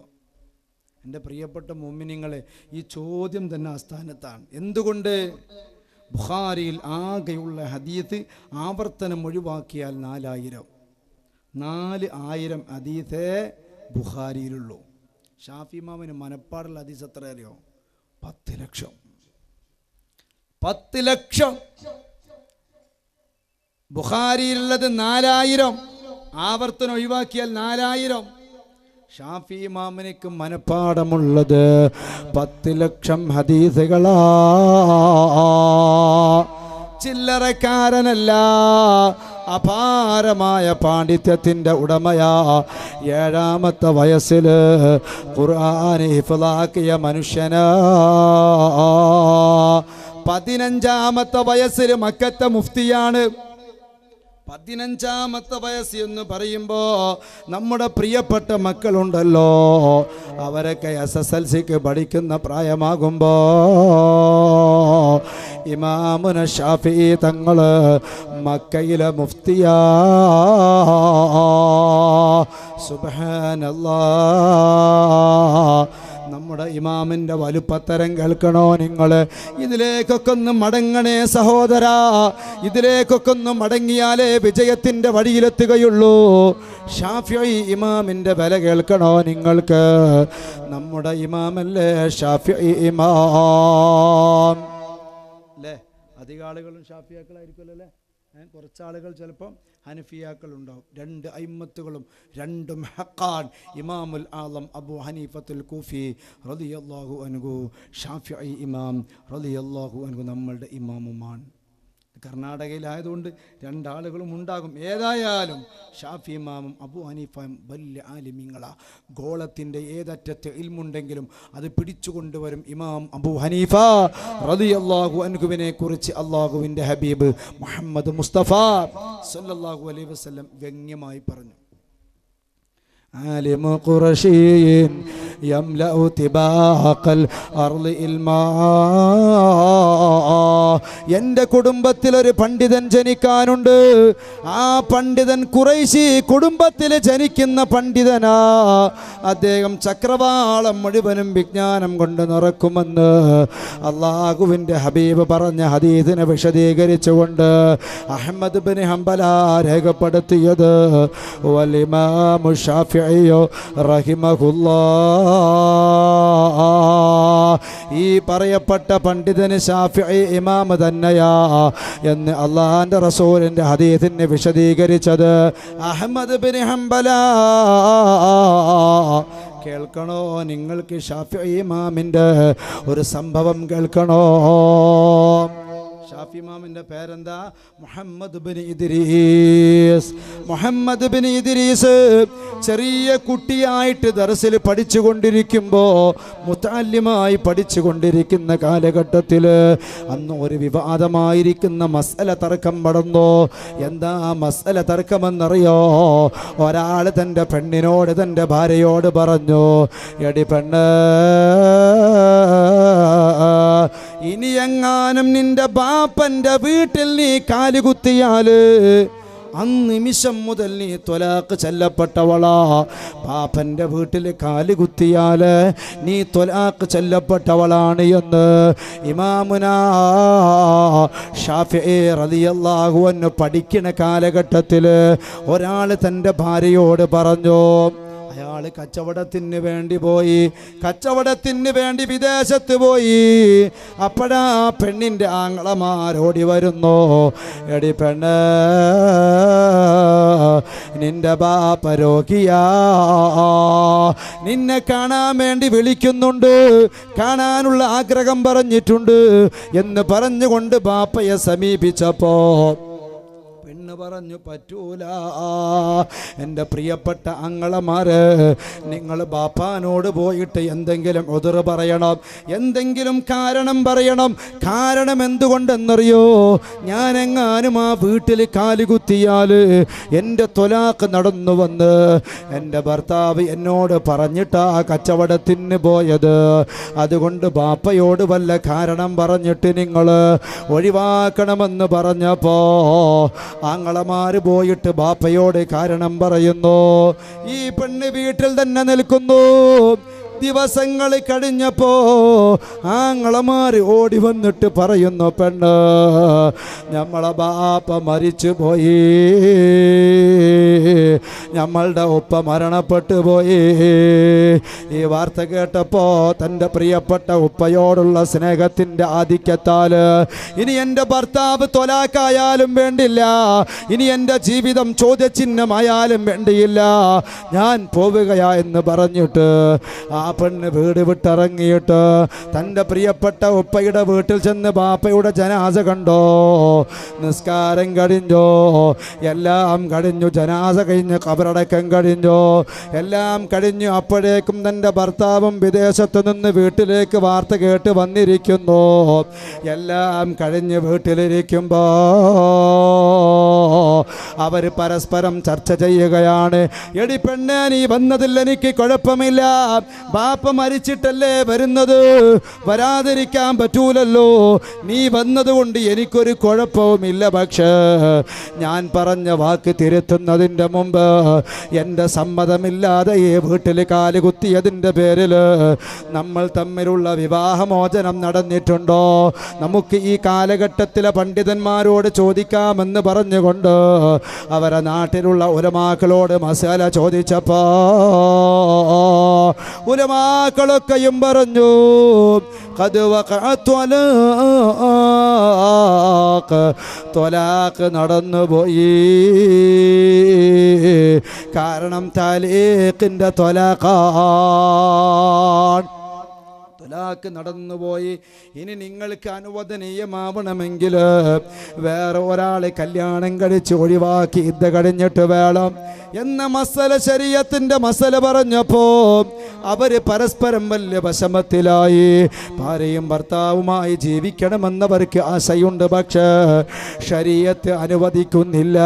Speaker 1: എൻ്റെ പ്രിയപ്പെട്ട മുഅ്മിനീങ്ങളെ, ഈ ചോദ്യം തന്നെ ആസ്ഥാനത്താണ്. എന്തുകൊണ്ട്? ബുഖാരിയിൽ ആകെയുള്ള ഹദീസ് ആവർത്തനം ഒഴിവാക്കിയാൽ 4000 ഹദീസേ ബുഖാരിയിലുള്ളൂ. ഷാഫി ഇമാമിന് മനപ്പാടുള്ള ഹദീസ് എത്ര അറിയോ? 10 ലക്ഷം. 10 ലക്ഷം. ബുഖാരിയിലുള്ളത് 4000, ആവർത്തനം ഒഴിവാക്കിയാൽ 4000. ഷാഫി ഇമാമിനിക്ക് മനപ്പാടമുള്ളത് 10 ലക്ഷം ഹദീസുകളാ. ചില്ലറക്കാരനല്ല, അപാരമായ പാണ്ഡിത്യത്തിൻ്റെ ഉടമയാ. 7ാമത്തെ വയസ്സിൽ ഖുർആൻ ഹിഫ്ളാക്കിയ മനുഷ്യനാ. 15ാമത്തെ വയസ്സിൽ മക്കത്തെ മുഫ്തിയാണ്. 15ാമത്തെ വയസ്സ് എന്ന് പറയുമ്പോൾ നമ്മുടെ പ്രിയപ്പെട്ട മക്കളുണ്ടല്ലോ, അവരൊക്കെ SSLCക്ക് പഠിക്കുന്ന പ്രായമാകുമ്പോൾ ഇമാമുന ഷാഫിഈ തങ്ങൾ മക്കയിലെ മുഫ്തിയാ. സുബ്ഹാനല്ലാഹ്. നമ്മുടെ നമ്മുടെ ഇമാമിൻ്റെ വലുപ്പത്തരം കേൾക്കണോ നിങ്ങൾ? ഇതിലേക്കൊക്കെ ഒന്ന് മടങ്ങണേ സഹോദരാ, ഇതിലേക്കൊക്കെ ഒന്ന് മടങ്ങിയാലേ വിജയത്തിൻ്റെ വഴിയിലെത്തുകയുള്ളൂ. ഷാഫിഈ ഇമാമിൻ്റെ വില കേൾക്കണോ നിങ്ങൾക്ക്? നമ്മുടെ ഇമാമല്ലേ ഷാഫിഈ ഇമാം അല്ലേ? അധികം ആളുകളും ഷാഫിയാക്കളായിരിക്കുമല്ലോ അല്ലേ? കുറച്ചാളുകൾ ചിലപ്പം ഹനഫിയാക്കളുണ്ടാവും. രണ്ട് അയിമ്മത്തുകളും രണ്ടും ഹഖാൻ. ഇമാമുൽ ആലം അബു ഹനീഫത്തുൽ കൂഫി റളിയല്ലാഹു അൻഹു, ഷാഫിഈ ഇമാം റളിയല്ലാഹു അൻഹു നമ്മളുടെ ഇമാമുമാണ്. കർണാടകയിലായതുകൊണ്ട് രണ്ടാളുകളും ഉണ്ടാകും. ഏതായാലും ഷാഫി ഇമാമും അബു ഹനീഫയും വലിയ ആലിമീങ്ങളാ. ഗോളത്തിൻ്റെ ഏതറ്റത്തെ ഇൽമുണ്ടെങ്കിലും അത് പിടിച്ചുകൊണ്ടുവരും ഇമാം അബു ഹനീഫ റളിയല്ലാഹു അൻഹുവിനെ കുറിച്ച് അള്ളാഹുവിൻ്റെ ഹബീബ് മുഹമ്മദ് മുസ്തഫ സല്ലല്ലാഹു അലൈഹി വസല്ലം വ്യംഗ്യമായി പറഞ്ഞു. ആലിമു ഖുറശിയിൻ യംലഉ തിബാഖൽ അർളി ഇൽമാ. എൻ്റെ കുടുംബത്തിൽ ഒരു പണ്ഡിതൻ ജനിക്കാനുണ്ട്. ആ പണ്ഡിതൻ ഖുറൈശി കുടുംബത്തിൽ ജനിക്കുന്ന പണ്ഡിതനാ. അദ്ദേഹം ചക്രവാളം മുഴുവനും വിജ്ഞാനം കൊണ്ട് നിറക്കുമെന്ന് അള്ളാഹുവിൻ്റെ ഹബീബ് പറഞ്ഞ ഹദീസിനെ വിശദീകരിച്ചുകൊണ്ട് അഹ്മദ് ബിൻ ഹംബല രേഖപ്പെടുത്തിയത് വൽ ഇമാമു ഷാഫിഈ റഹിമഹുല്ലാഹ്. ഈ പറയപ്പെട്ട പണ്ഡിതന് ഷാഫിഈ ഇമാം തന്നെയാ എന്ന് അള്ളാഹുവിൻ്റെ റസൂലിൻ്റെ ഹദീസിനെ വിശദീകരിച്ചത് അഹ്മദ് ബിൻ ഹംബല. കേൾക്കണോ നിങ്ങൾക്ക്? ഷാഫിഈ ഇമാമിൻ്റെ ഒരു സംഭവം കേൾക്കണോ? ഷാഫി ഇമാമിൻ്റെ പേരെന്താ? മുഹമ്മദ് ബിൻ ഇദ്രീസ്. മുഹമ്മദ് ബിൻ ഇദ്രീസ് ചെറിയ കുട്ടിയായിട്ട് ദർസിൽ പഠിച്ചുകൊണ്ടിരിക്കുമ്പോൾ, മുതഅല്ലിമായി പഠിച്ചുകൊണ്ടിരിക്കുന്ന കാലഘട്ടത്തിൽ അന്ന് ഒരു വിവാദമായിരിക്കുന്ന മസ്അല തർക്കം നടന്നു. എന്താ മസ്അല തർക്കമെന്നറിയോ? ഒരാൾ തൻ്റെ പെണ്ണിനോട്, തൻ്റെ ഭാര്യയോട് പറഞ്ഞു, എടി പെണ്ണ്, ഇനി എങ്ങാനും നിന്റെ ബാപ്പൻ്റെ വീട്ടിൽ നീ കാലുകുത്തിയാല് അന്നിമിഷം മുതൽ നീ ത്വലാഖ് ചൊല്ലപ്പെട്ടവളാ. ബാപ്പൻ്റെ വീട്ടിൽ കാലുകുത്തിയാല് നീ ത്വലാഖ് ചൊല്ലപ്പെട്ടവളാണ് എന്ന് ഇമാമുനാ ഷാഫിഈ റളിയല്ലാഹു അൻഹു പഠിക്കുന്ന കാലഘട്ടത്തിൽ ഒരാൾ തൻ്റെ ഭാര്യയോട് പറഞ്ഞു. അയാൾ കച്ചവടത്തിന് വേണ്ടി പോയി, കച്ചവടത്തിന് വേണ്ടി വിദേശത്ത് പോയി. അപ്പോഴാ പെണ്ണിൻ്റെ ആങ്ങളമാരോടി വരുന്നു, എടി പെണ്ണ്, നിന്റെ ബാപ്പ രോഗിയാ, നിന്നെ കാണാൻ വേണ്ടി വിളിക്കുന്നുണ്ട്, കാണാനുള്ള ആഗ്രഹം പറഞ്ഞിട്ടുണ്ട് എന്ന് പറഞ്ഞുകൊണ്ട് ബാപ്പയെ സമീപിച്ചപ്പോ പെണ്ണ് പറഞ്ഞു, പറ്റൂല, എൻ്റെ പ്രിയപ്പെട്ട ആങ്ങളമാര്, നിങ്ങൾ ബാപ്പാനോട് പോയിട്ട് എന്തെങ്കിലും ഉദറ് പറയണം, എന്തെങ്കിലും കാരണം പറയണം. കാരണം എന്തുകൊണ്ടെന്നറിയോ? ഞാനെങ്ങാനും ആ വീട്ടിൽ കാലുകുത്തിയാൽ എൻ്റെ ത്വലാഖ് നടന്നു വന്ന് എൻ്റെ ഭർത്താവ് എന്നോട് പറഞ്ഞിട്ടാ കച്ചവടത്തിന് പോയത്. അതുകൊണ്ട് ബാപ്പയോട് വല്ല കാരണം പറഞ്ഞിട്ട് നിങ്ങൾ ഒഴിവാക്കണമെന്ന് പറഞ്ഞപ്പോ ആങ്ങളമാര് പോയിട്ട് ബാപ്പയോട് കാരണം പറയുന്നു. ഈ പെണ്ണ് വീട്ടിൽ തന്നെ നിൽക്കുന്നു. ദിവസങ്ങൾ കഴിഞ്ഞപ്പോ ആങ്ങളമാര് ഓടി വന്നിട്ട് പറയുന്നു, പെണ്ണ്, നമ്മളെ ബാപ്പ മരിച്ചു പോയി, നമ്മളുടെ ഉപ്പ മരണപ്പെട്ടു പോയി. ഈ വാർത്ത കേട്ടപ്പോ തൻ്റെ പ്രിയപ്പെട്ട ഉപ്പയോടുള്ള സ്നേഹത്തിൻ്റെ ആധിക്യത്താൽ ഇനി എൻ്റെ ഭർത്താവ് ത്വലാഖായാലും വേണ്ടില്ല, ഇനി എൻ്റെ ജീവിതം ചോദ്യചിഹ്നമായാലും വേണ്ടിയില്ല, ഞാൻ പോവുകയാ എന്ന് പറഞ്ഞിട്ട് ആ പെണ്ണ് വീട് വിട്ടിറങ്ങിയിട്ട് തൻ്റെ പ്രിയപ്പെട്ട ഉപ്പയുടെ വീട്ടിൽ ചെന്ന് ബാപ്പയുടെ ജനാസ കണ്ടോ. നിസ്കാരം കഴിഞ്ഞോ, എല്ലാം കഴിഞ്ഞു, ജനാസ കഴിഞ്ഞ് ഖബറടക്കം കഴിഞ്ഞു, എല്ലാം കഴിഞ്ഞു. അപ്പോഴേക്കും തൻ്റെ ഭർത്താവും വിദേശത്ത് നിന്ന് വീട്ടിലേക്ക് വാർത്ത കേട്ട് വന്നിരിക്കുന്നു. എല്ലാം കഴിഞ്ഞ് വീട്ടിലിരിക്കുമ്പോൾ അവർ പരസ്പരം ചർച്ച ചെയ്യുകയാണ്. എടി പെണ്ണേ, നീ വന്നതിൽ എനിക്ക് കുഴപ്പമില്ല. ബാപ്പ മരിച്ചിട്ടല്ലേ വരുന്നത്, വരാതിരിക്കാൻ പറ്റൂലല്ലോ. നീ വന്നതുകൊണ്ട് എനിക്കൊരു കുഴപ്പവുമില്ല. പക്ഷേ ഞാൻ പറഞ്ഞ വാക്ക് തിരുത്തുന്നതിൻ്റെ മുമ്പ് എൻ്റെ സമ്മതമില്ലാതെ ഈ വീട്ടിൽ കാലുകുത്തിയതിൻ്റെ പേരിൽ നമ്മൾ തമ്മിലുള്ള വിവാഹമോചനം നടന്നിട്ടുണ്ടോ? നമുക്ക് ഈ കാലഘട്ടത്തിലെ പണ്ഡിതന്മാരോട് ചോദിക്കാമെന്ന് പറഞ്ഞുകൊണ്ട് അവരെ നാട്ടിലുള്ള ഉലമാക്കളോട് മസാല ചോദിച്ചപ്പോ ഉലമാക്കളൊക്കെയും പറഞ്ഞു, ത്വലാഖ് നടന്നുപോയി. കാരണം താലീഖിൻ്റെ ത്വലാഖാണ്. ത്വലാഖ് നടന്നുപോയി. ഇനി നിങ്ങൾക്ക് അനുവദനീയമാവണമെങ്കിൽ വേറെ ഒരാളെ കല്യാണം കഴിച്ച് ഒഴിവാക്കി ഇത് കഴിഞ്ഞിട്ട് വേണം എന്ന മസല, ശരീഅത്തിന്റെ മസല പറഞ്ഞപ്പോൾ അവർ പരസ്പരം വലിയ വിഷമത്തിലായി. ഭാര്യയും ഭർത്താവുമായി ജീവിക്കണമെന്നവർക്ക് ആശയുണ്ട്, പക്ഷേ ശരീഅത്ത് അനുവദിക്കുന്നില്ല.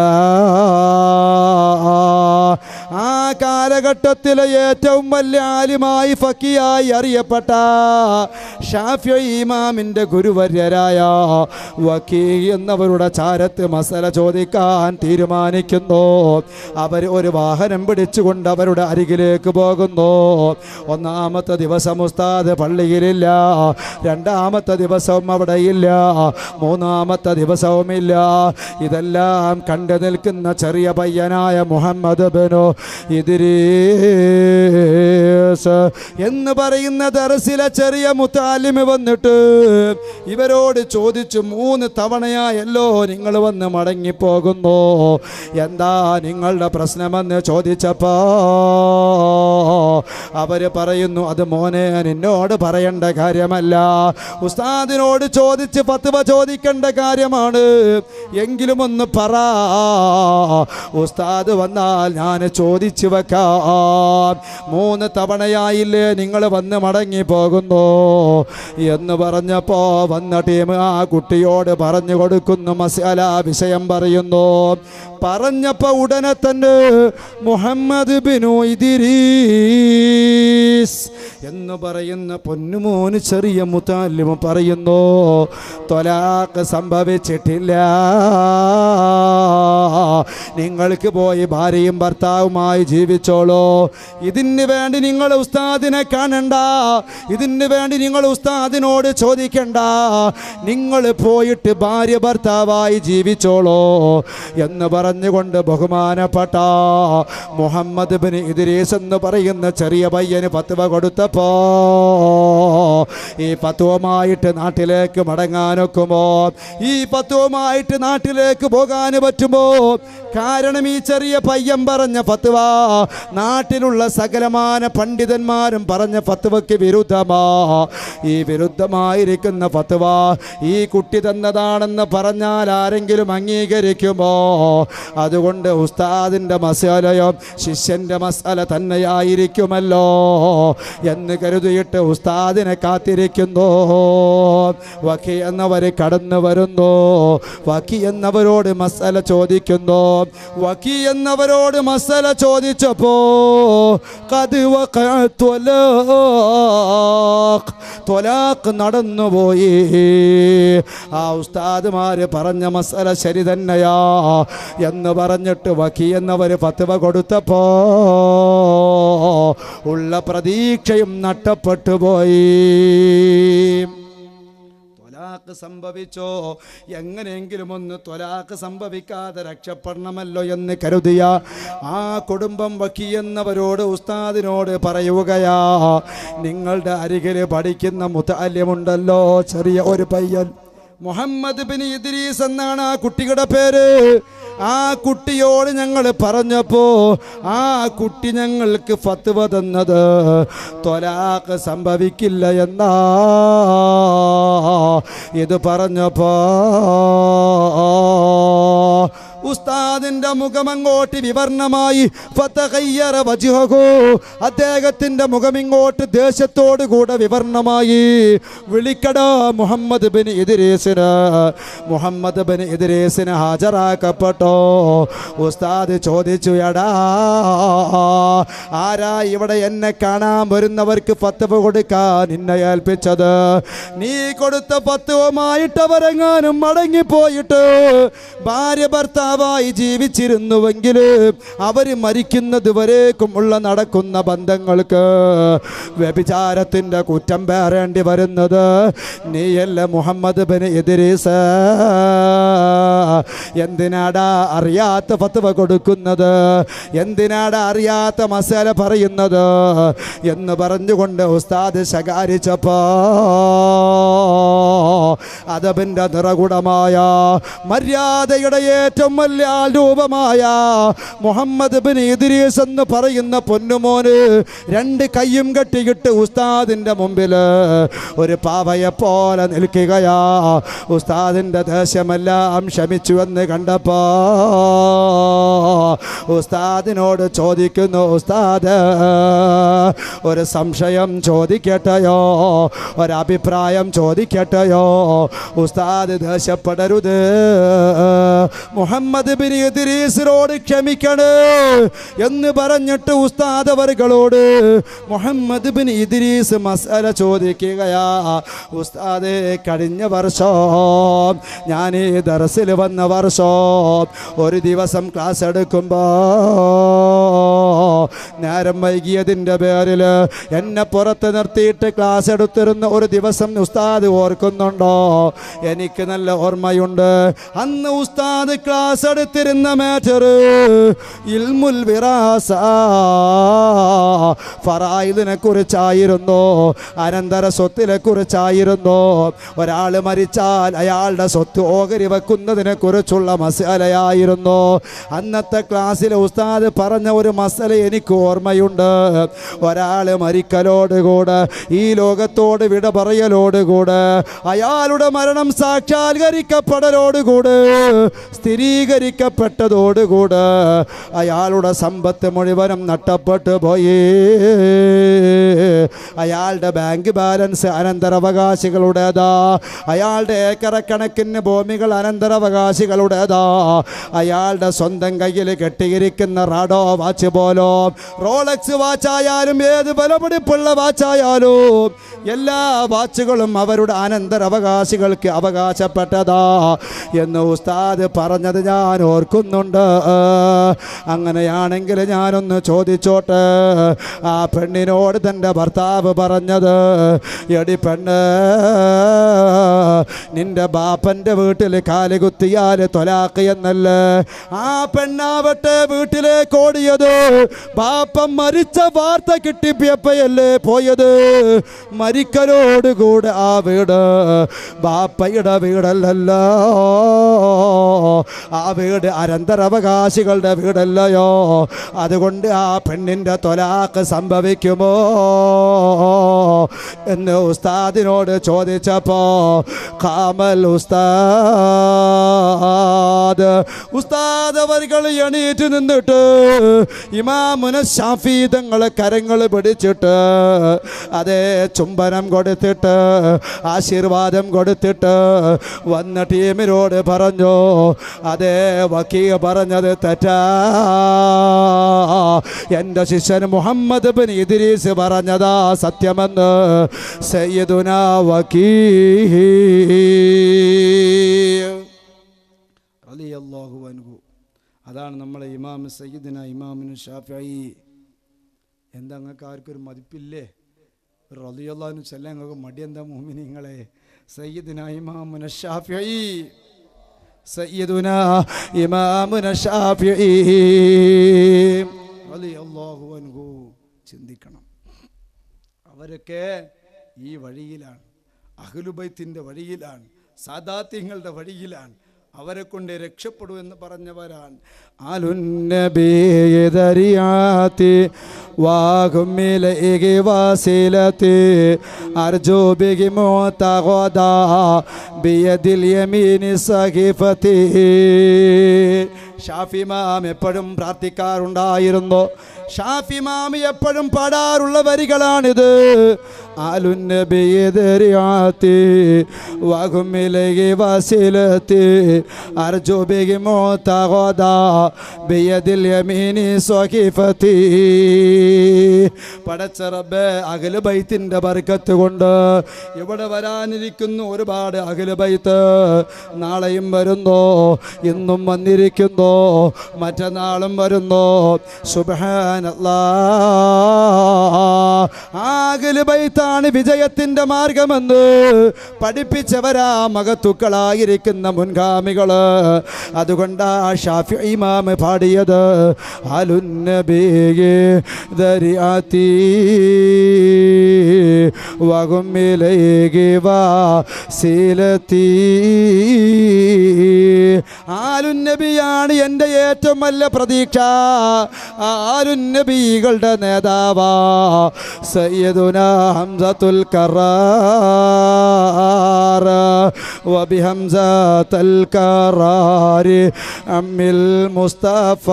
Speaker 1: ആ കാലഘട്ടത്തിലെ ഏറ്റവും വലിയ ആലിമായി ഫഖീഹായി അറിയപ്പെട്ട ശാഫിഈ ഇമാമിൻ്റെ ഗുരുവര്യരായ വക്കീ എന്നവരുടെ ചാരത്ത് മസല ചോദിക്കാൻ തീരുമാനിക്കുന്നു. അവർ ഒരു വാഹനം പിടിച്ചുകൊണ്ട് അവരുടെ അരികിലേക്ക് പോകുന്നു. ഒന്നാമത്തെ ദിവസം ഉസ്താദ് പള്ളിയിലില്ല, രണ്ടാമത്തെ ദിവസവും അവിടെയില്ല, മൂന്നാമത്തെ ദിവസവുമില്ല. ഇതെല്ലാം കണ്ടു നിൽക്കുന്ന ചെറിയ പയ്യനായ മുഹമ്മദ് ബിനു ഇദ്രീസ് എന്ന് പറയുന്ന ദർസിലെ ചെറിയ മുത്താലിമ് വന്നിട്ട് ഇവരോട് ചോദിച്ചു, 3 തവണയായല്ലോ നിങ്ങൾ വന്ന് മടങ്ങിപ്പോകുന്നു, എന്താ നിങ്ങളുടെ പ്രശ്നമെന്ന് ചോദിച്ചപ്പോ അവര് പറയുന്നു, അത് മോനെ നിന്നോട് പറയേണ്ട കാര്യമല്ല, ഉസ്താദിനോട് ചോദിച്ച് ഫത്വ ചോദിക്കേണ്ട കാര്യമാണ്. എങ്കിലും ഒന്ന് പറ, ഉസ്താദ് വന്നാൽ ഞാൻ ചോദിച്ചു വെക്കാം. 3 തവണയായില്ലേ നിങ്ങൾ വന്ന് മടങ്ങി പോകുന്നു എന്ന് പറഞ്ഞപ്പോ വന്ന ടീം ആ കുട്ടിയോട് പറഞ്ഞു കൊടുക്കുന്നു, മസാല വിഷയം പറയുന്നു. പറഞ്ഞപ്പോ ഉടനെ തന്നെ മുഹമ്മദ് ബിനു ഇദ്രീസ് എന്ന് പറയുന്ന പൊന്നുമോന് ചെറിയ മുത്താലിമ പറയുന്നു, ത്വലാഖ് സംഭവിച്ചിട്ടില്ല. നിങ്ങൾക്ക് പോയി ഭാര്യയും ഭർത്താവുമായി ജീവിച്ചോളൂ. ഇതിന് വേണ്ടി നിങ്ങൾ ഉസ്താദിനെ കാണണ്ട, ഇതിന് വേണ്ടി നിങ്ങൾ ഉസ്താദിനോട് ചോദിക്കണ്ട, നിങ്ങൾ പോയിട്ട് ഭാര്യ ഭർത്താവായി ജീവിച്ചോളൂ എന്ന് പറഞ്ഞുകൊണ്ട് ബഹുമാനപ്പെട്ട മുഹമ്മദ് ബിൻ ഇദ്രീസ് എന്ന് പറയുന്ന ചെറിയ പയ്യന് ഫത്വ കൊടുത്തപ്പോ ഈ ഫത്വമായിട്ട് നാട്ടിലേക്ക് മടങ്ങാനൊക്കുമോ, ഈ ഫത്വമായിട്ട് നാട്ടിലേക്ക് പോകാൻ പറ്റുമോ? കാരണം ഈ ചെറിയ പയ്യൻ പറഞ്ഞ ഫത്വ നാട്ടിലുള്ള സകലമാന പണ്ഡിതന്മാരും പറഞ്ഞ ഫത്വയ്ക്ക് വിരുദ്ധമാ. ഈ വിരുദ്ധമായിരിക്കുന്ന ഫത്വ ഈ കുട്ടി തന്നതാണെന്ന് പറഞ്ഞാൽ ആരെങ്കിലും അംഗീകരിക്കുമോ? അതുകൊണ്ട് ഉസ്താദിൻ്റെ മസാലയോ ശിഷ്യൻ്റെ മസാല തന്നെയായിരിക്കുമല്ലോ എന്ന് കരുതിയിട്ട് ഉസ്താദിനെ കാത്തിരിക്കുന്നു. വക്കീ എന്നവർ കടന്നു വരുന്നു. വക്കീ എന്നവരോട് മസാല ചോദിക്കുന്നു. വക്കീ എന്നവരോട് മസാല ചോദിച്ചപ്പോ ത്വലാഖ് നടന്നുപോയി. ആ ഉസ്താദുമാര് പറഞ്ഞ മസാല ശരി തന്നെയാ എന്ന് പറഞ്ഞിട്ട് വക്കീ എന്നവർ ഫത്വ കൊടുത്തപ്പോ ഉള്ള പ്രതീക്ഷയും നഷ്ടപ്പെട്ടു പോയി. ത്വലാഖ് സംഭവിച്ചോ, എങ്ങനെയെങ്കിലും ഒന്ന് ത്വലാഖ് സംഭവിക്കാതെ രക്ഷപ്പെടണമല്ലോ എന്ന് കരുതിയ ആ കുടുംബം വക്കീ എന്നവരോട് ഉസ്താദിനോട് പറയുകയാ, നിങ്ങളുടെ അരികിൽ പഠിക്കുന്ന മുതഅല്ലിമുണ്ടല്ലോ, ചെറിയ ഒരു പയ്യൻ മുഹമ്മദ് ബിൻ ഇദ്രീസ് എന്നാണ് ആ കുട്ടിയുടെ പേര്. ആ കുട്ടിയോട് ഞങ്ങൾ പറഞ്ഞപ്പോ ആ കുട്ടി ഞങ്ങൾക്ക് ഫത്വ തന്നത് ത്വലാഖ് സംഭവിക്കില്ല എന്നാ. ഇത് പറഞ്ഞപ്പോ ഉസ്താദിന്റെ മുഖം അങ്ങോട്ട് വിവർണമായി. ഫതഗയ്യറ വജ്ഹഹു, അദ്ദേഹത്തിന്റെ മുഖം ഇങ്ങോട്ട് ദേശത്തോടു കൂടെ വിവർണമായി. വിളിക്കടാ മുഹമ്മദ് ബിൻ ഇദ്രീസിന്. മുഹമ്മദ് ബിൻ ഇദ്രീസിന് ഹാജരാക്കപ്പെട്ടോ. ഉസ്താദ് ചോദിച്ചു, എടാ ആരാ ഇവിടെ എന്നെ കാണാൻ വരുന്നവർക്ക് ഫത്വ കൊടുക്കാൻ നിന്നെ ഏൽപ്പിച്ചത്? നീ കൊടുത്ത ഫത്വമായിട്ട് അവരെങ്ങാനും മടങ്ങിപ്പോയിട്ട് ഭാര്യ ഭർത്താവായി ജീവിച്ചിരുന്നുവെങ്കിൽ അവർ മരിക്കുന്നത് വരേക്കും ഉള്ള നടക്കുന്ന ബന്ധങ്ങൾക്ക് വ്യഭിചാരത്തിൻ്റെ കുറ്റം പേറേണ്ടി വരുന്നത് നീയല്ല മുഹമ്മദ് ബിൻ ഇദ്രീസ്. എന്തിനാടാ അറിയാത്ത ഫത്വ കൊടുക്കുന്നത്? എന്തിനാടാ അറിയാത്ത മസാല പറയുന്നത് എന്ന് പറഞ്ഞുകൊണ്ട് ഉസ്താദ് ശകാരിച്ചപ്പോ അദബിന്റെ നിറകുടമായ മര്യാദയുടെ ഏറ്റവും വലിയ രൂപമായ മുഹമ്മദ് ബിൻ ഇദ്രീസ് എന്ന് പറയുന്ന പൊന്നുമോന് രണ്ട് കയ്യും കെട്ടിയിട്ട് ഉസ്താദിന്റെ മുമ്പിൽ ഒരു പാവയെ പോലെ നിൽക്കുകയാ. ഉസ്താദിന്റെ ദേഷ്യമെല്ലാം ക്ഷമിച്ചു എന്ന് കണ്ടപ്പോ ഉസ്താദിനോട് ചോദിക്കുന്നു, ഉസ്താദ് ഒരു സംശയം ചോദിക്കട്ടെയോ, ഒരഭിപ്രായം ചോദിക്കട്ടെയോ? ഉസ്താദ് ദേഷ്യപ്പെടരുത്, മുഹമ്മദ് ബിൻ ഇദ്രീസിനോട് ക്ഷമിക്കണേ എന്ന് പറഞ്ഞിട്ട് ഉസ്താദ് അവരുകളോട് മുഹമ്മദ് ബിൻ ഇദ്രീസ് മസാല ചോദിക്കുകയാ. ഉസ്താദ് കഴിഞ്ഞ വർഷം ഞാൻ ഈ ദർസിൽ വന്ന വർഷം ഒരു ദിവസം ക്ലാസ് എടുക്കുമ്പോൾ നേരം വൈകിയതിൻ്റെ പേരിൽ എന്നെ പുറത്ത് നിർത്തിയിട്ട് ക്ലാസ് എടുത്തിരുന്ന ഒരു ദിവസം ഉസ്താദ് ഓർക്കുന്നുണ്ടോ? എനിക്ക് നല്ല ഓർമ്മയുണ്ട്. അന്ന് ഉസ്താദ് ക്ലാസ് എടുത്തിരുന്ന മാറ്റർ ഇൽമുൽ വിറാസ, ഫറായിദിനെ കുറിച്ചായിരുന്നു, അനന്തര സ്വത്തിനെ കുറിച്ചായിരുന്നു. ഒരാൾ മരിച്ചാൽ അയാളുടെ സ്വത്ത് ഓഹരി വെക്കുന്നതിനെ കുറിച്ചുള്ള മസാലയായിരുന്നു. അന്നത്തെ ക്ലാസ്സിൽ ഉസ്താദ് പറഞ്ഞ ഒരു മസാല എനിക്ക് ഓർമ്മയുണ്ട്. ഒരാൾ മരിക്കലോടുകൂടെ, ഈ ലോകത്തോട് വിട പറയലോടുകൂടെ, അയാളുടെ മരണം സാക്ഷാത്കരിക്കപ്പെടലോടുകൂടെ, സ്ഥിരീകരിക്കപ്പെട്ടതോടുകൂടെ അയാളുടെ സമ്പത്ത് മുഴുവനും നഷ്ടപ്പെട്ടു പോയി. അയാളുടെ ബാങ്ക് ബാലൻസ് അനന്തരാവകാശികളുടേതാ, അയാളുടെ ഏക്കറക്കണക്കിന് ഭൂമികൾ അനന്തരാവകാശികളുടേതാ, അയാളുടെ സ്വന്തം കയ്യിൽ കെട്ടിയിരിക്കുന്ന റാഡോ വാച്ച് പോലോ റോളക്സ് വാച്ചായാലും ഏത് വിലപിടിപ്പുള്ള വാച്ചായാലും എല്ലാ വാച്ചുകളും അവരുടെ അനന്തരാവകാശികൾക്ക് അവകാശപ്പെട്ടതാ എന്ന് ഉസ്താദ് പറഞ്ഞത് ഞാൻ ഓർക്കുന്നുണ്ട്. അങ്ങനെയാണെങ്കിൽ ഞാനൊന്ന് ചോദിച്ചോട്ടെ, ആ പെണ്ണിനോട് തൻ്റെ ഭർത്താവ് പറഞ്ഞത്, എടി പെണ്ണ്, നിന്റെ ബാപ്പൻ്റെ വീട്ടിൽ കാലുകുത്തിയാൽ തൊലാക്ക് എന്നല്ലേ? ആ പെണ്ണാവട്ടെ വീട്ടിലേക്ക് ഓടിയത് ബാപ്പ മരിച്ച വാർത്ത കിട്ടിയപ്പോഴല്ലേ പോയത്. മരിക്കലോടുകൂടെ ആ വീട് ബാപ്പയുടെ വീടല്ലല്ലോ, ആ വീട് അനന്തരാവകാശികളുടെ വീടല്ലയോ. അതുകൊണ്ട് ആ പെണ്ണിൻ്റെ തൊലാക്ക് സംഭവിക്കുമോ എന്ന് ഉസ്താദിനോട് ചോദിച്ചപ്പോ കാമൽ ഉസ്താദ് അവர்கள் എണീറ്റ് നിന്നിട്ട് ഇമാമുന ശാഫി തങ്ങളെ കരങ്ങൾ പിടിച്ചിട്ട് അതേ ചുംബനം കൊടുത്തിട്ട് ആശീർവാദം കൊടുത്തിട്ട് വന്ന ടീമിനോട് പറഞ്ഞു, അതേ വക്കീൽ പറഞ്ഞത് തെറ്റാ, എൻ്റെ ശിഷ്യൻ മുഹമ്മദ് ബിൻ ഇദ്രീസ് പറഞ്ഞതാ സത്യമെന്ന് സയ്യിദുനാ വക്കീൽ റളിയല്ലാഹു അൻഹു. അതാണ് നമ്മളെ ഇമാം സയ്യിദുന ഇമാമുന ശാഫിഈ. എന്താ നിങ്ങൾക്ക് ആർക്കൊരു മതിപ്പില്ലേ? റളിയല്ലാഹു അൻഹു ചെല്ലാൻ നിങ്ങൾക്ക് മടി എന്താ മുഅ്മിനീങ്ങളെ? സയ്യിദുന ഇമാമുന ശാഫിഈ, സയ്യിദുന ഇമാമുന ശാഫിഈ റളിയല്ലാഹു അൻഹു. ചിന്തിക്കണം, അവരൊക്കെ ഈ വഴിയിലാണ്, അഹ്ലുബൈത്തിന്റെ വഴിയിലാണ്, സാദാത്യങ്ങളുടെ വഴിയിലാണ്, അവരെ കൊണ്ട് രക്ഷപ്പെടൂ എന്ന് പറഞ്ഞവരാണ്. ആലുന്നബിയദരിയാതി വാഹുമിലൈഹി വാസിലതി അർജു ബിഹി മുതഗദാ ബിയദിൽ യമീനി സഖിഫതി. ഷാഫി ഇമാം എപ്പോഴും പ്രാർത്ഥിക്കാറുണ്ടായിരുന്നു. ഷാഫി ഇമാം എപ്പോഴും പാടാറുള്ള വരികളാണിത്. ആലുന്നബിയദരിയാത്തി വഹുമിലഹി വസിലത്തി അർജു ബിഹി മുതഗദ ബിയദിൽ യമീനി സ്വഖിഫതി. പടച്ച റബ്ബേ, അഹ്ലു ബൈത്തിന്റെ ബർക്കത്ത് കൊണ്ട് ഇവിടെ വരാനിരിക്കുന്നു ഒരുപാട് അഹ്ലു ബൈത്ത്. നാളെയും വരുന്നു, ഇന്നും വന്നിരിക്കുന്നു, മറ്റന്നാളും വരുന്നു. സുബ്ഹാനല്ലാഹ്. അഹ്ലു ബൈത്താണ് വിജയത്തിന്റെ മാർഗമെന്ന് പഠിപ്പിച്ചവരാ മഹത്തുക്കളായിരിക്കുന്ന മുൻഗാമികള്. അതുകൊണ്ടാ ഷാഫിഈ ഇമാം പാടിയത് അലുന്നബിയെ ദരിയാത്തി വഗുമിലൈഹി വസിലത്തി. ആലുന്നബിയാണ് എൻ്റെ ഏറ്റവും വലിയ പ്രതീക്ഷ. ആലുന്നബികളുടെ നേതാവാ സയ്യിദുനാ ഹംസത്തുൽ കറാർ വബിഹംസത്തുൽ കറാർ അമ്മിൽ മുസ്തഫ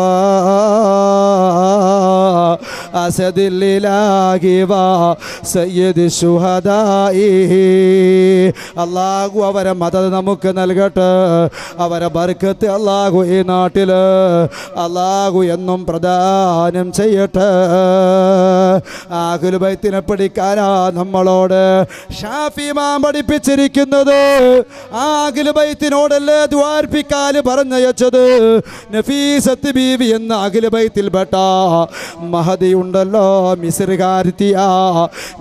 Speaker 1: അസദിൽ ഇലാഹി വ സയ്യിദ് ശുഹദാഇ. അല്ലാഹു അവരെ മദദ് നമുക്ക് നൽകട്ടെ, അവരെ ബർക്കത്ത് അല്ലാഹു ഈ നാട്ടിൽ അല്ലാഹു എന്നും പ്രദാനം ചെയ്യട്ടെ. അഹ്ലു ബൈത്തിനെ പഠിക്കാനാ നമ്മളോട് ഷാഫി ഇമാം പഠിപ്പിച്ചിരിക്കുന്നത്. അഹ്ലു ബൈത്തിനോടല്ലേ ദ്വാർപ്പിക്കാൻ പറഞ്ഞയച്ചത്. നഫീസത്ത് ബീവി എന്ന അഹ്ലു ബൈത്തിൽപ്പെട്ട മഹദി ഉണ്ടല്ലോ, മിസ്റുകാരിയാ,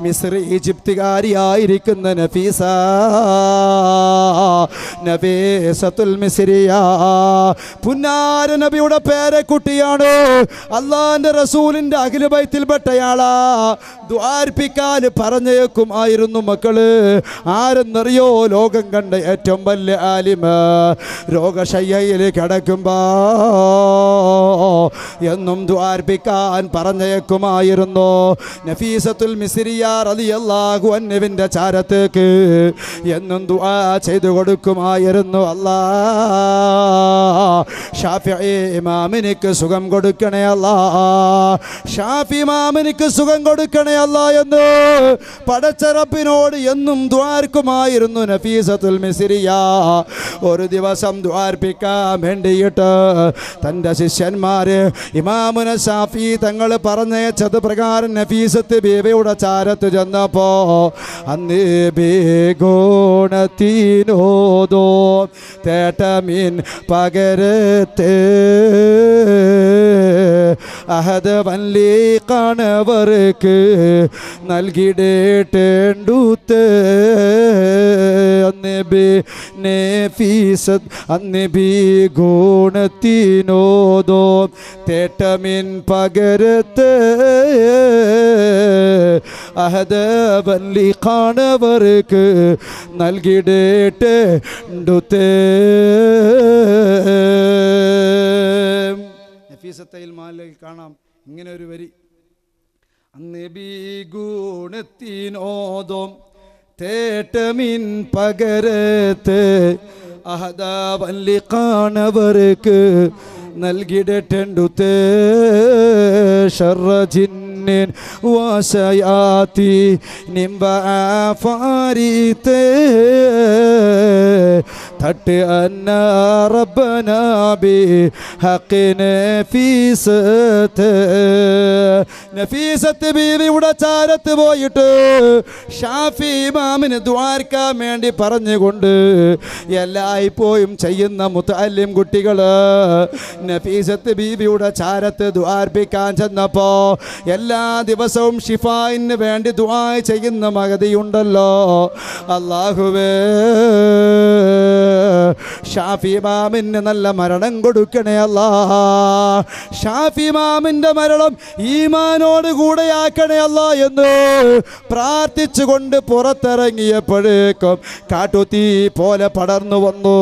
Speaker 1: മിസ്ർ ഈജിപ്തുകാരിയായിരിക്കുന്ന നഫീസ, നഫീസത്തുൽ മിസ്രിയ, പുന്നാര നബിയുടെ പേരക്കുട്ടിയാണ്. അള്ളാന്റെ റസൂലിന്റെ അഹ്ലു ബൈത്തിൽപ്പെട്ടയാളാ. ദ്വാർപ്പിക്കാൻ പറഞ്ഞേക്കുമായിരുന്നു മക്കള്. ആരെന്നറിയോ? ലോകം കണ്ട ഏറ്റവും വലിയ ആലിമ. രോഗശയ്യയിൽ കിടക്കുമ്പോ എന്നും ദ്വാർപ്പിക്കാൻ പറഞ്ഞേക്കുമായിരുന്നു. നഫീസത്തുൽ മിസ്രിയ റളിയല്ലാഹു അൻഹുവിന്റെ ചാരത്തേക്ക് എന്നും ദുആ ചെയ്തു കൊടുക്കുമായിരുന്നു. അല്ലാ ഷാഫിഈ ഇമാമിനിക്ക് സുഖം കൊടുക്കണേ അല്ലാ, ഷാഫി ഇമാമിനിക്ക് സുഖം കൊടുക്കണേ അല്ലാ എന്ന് പടച്ച റബ്ബിനോട് എന്നും ദ്വാർക്കുമായിരുന്നു നഫീസത്തുൽ മിസ്രിയ. ഒരു ദിവസം ദ്വാർപ്പിക്കാൻ വേണ്ടിയിട്ട് തൻ്റെ ശിഷ്യന്മാര് ഇമാമുന ഷാഫി തങ്ങൾ പറഞ്ഞയച്ചത് പ്രകാരം നഫീസത്ത് ബീവിയുടെ ചാരത്ത് ചെന്നപ്പോ അന്ന് ബേഗോണത്തിനോദോ തേട്ടമീൻ പകരത്തെ അഹദ് വല്ലി കാണവർക്ക് നൽകിടേണ്ടൂത്ത്. അന്നബി നഫീസത്ത് അന്നബി ഗുണത്തിനോദോ തേട്ടമീൻ പകരത്ത് അഹദ് വല്ലി കാണവർക്ക് നൽകിടേണ്ടൂത്ത്. നഫീസത്തയിൽ മാലിൽ കാണാം ഇങ്ങനെ ഒരു വരി. അന്നബി ഗുണത്തിനോദോം തേട്ടമിൻ പകരത്ത് അഹദാ വല്ലി കാണവർക്ക് നൽകിടേണ്ടൂത്ത്. ഷർജിന്നിൻ വശയാത്തി നിംബാഫാരിത്തെ തട്ട് അന്ന റബ്ബനാ ബി ഹഖ് നഫീസത്ത്. നഫീസത്ത് ബീവിയുടെ ചാരത്ത് പോയിട്ട് ഷാഫി ഇമാമിന് ദ്വാർക്കാൻ വേണ്ടി പറഞ്ഞുകൊണ്ട് എല്ലായ്പ്പോഴും ചെയ്യുന്ന മുതഅല്ലിം കുട്ടികള് നഫീസത്ത് ബീവിയുടെ ചാരത്ത് ദ്വാർപ്പിക്കാൻ ചെന്നപ്പോ എല്ലാ ദിവസവും ഷിഫായിന് വേണ്ടി ദുആ ചെയ്യുന്ന മഹദിയുണ്ടല്ലോ. അല്ലാഹുവേ, ഷാഫി ഇമാമിന് നല്ല മരണം കൊടുക്കണേ അല്ലാ. ഷാഫി ഇമാമിന്റെ മരണം ഈമാനോട് കൂടെയാക്കണേ അല്ലാ എന്ന് പ്രാർത്ഥിച്ചുകൊണ്ട് പുറത്തിറങ്ങിയപ്പോഴേക്കും കാട്ടുതീ പോലെ പടർന്നു വന്നു.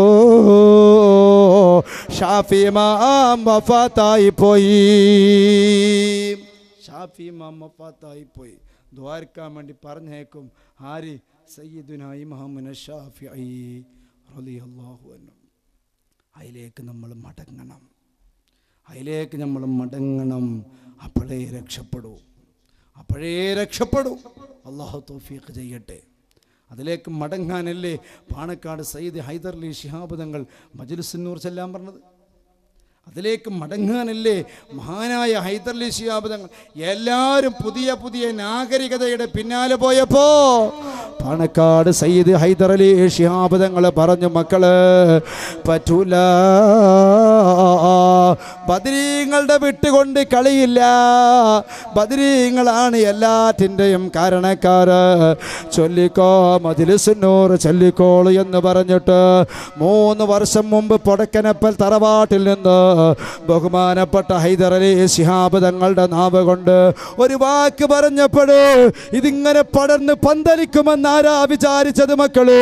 Speaker 1: ഷാഫി ഇമാം വഫാത്തായി പോയി. ഷാഫി ഇമാം വഫാത്തായി പോയി. ദ്വാരക്കാൻ വേണ്ടി പറഞ്ഞേക്കും ആര്? സയ്യിദുനാ ഇമാമുന ഷാഫിഈ റളിയല്ലാഹു അൻഹു. അതിലേക്ക് നമ്മൾ മടങ്ങണം. അതിലേക്ക് നമ്മൾ മടങ്ങണം. അപ്പോഴേ രക്ഷപ്പെടൂ. അള്ളാഹു തൗഫീഖ് ചെയ്യട്ടെ. അതിലേക്ക് മടങ്ങാനല്ലേ പാണക്കാട് സയ്യിദ് ഹൈദർലി ശിഹാബ് തങ്ങൾ മജ്ലിസുന്നൂർ ചെല്ലാൻ പറഞ്ഞത്. അതിലേക്ക് മടങ്ങാനല്ലേ മഹാനായ ഹൈദർലി ശിഹാബ് തങ്ങൾ. എല്ലാവരും പുതിയ നാഗരികതയുടെ പിന്നാലെ പോയപ്പോ പാണക്കാട് സയ്യിദ് ഹൈദർലി ശിഹാബ് തങ്ങൾ പറഞ്ഞു, മക്കള് പറ്റൂല, ബദരീങ്ങളുടെ വിട്ടുകൊണ്ട് കളിയില്ല, ബദരീങ്ങളാണ് എല്ലാറ്റിൻ്റെയും കാരണക്കാര്, ചൊല്ലിക്കോ മജ്ലിസുന്നൂർ ചൊല്ലിക്കോളൂ എന്ന് പറഞ്ഞിട്ട് 3 വർഷം മുമ്പ് പൊടക്കനപ്പൽ തറവാട്ടിൽ നിന്ന് ബഹുമാനപ്പെട്ട ഹൈദർലി ശിഹാബ് തങ്ങളുടെ നാവ് കൊണ്ട് ഒരു വാക്ക് പറഞ്ഞപ്പോഴ് ഇതിങ്ങനെ പടർന്ന് പന്തലിക്കുമെന്ന് ആരാ വിചാരിച്ചത് മക്കള്?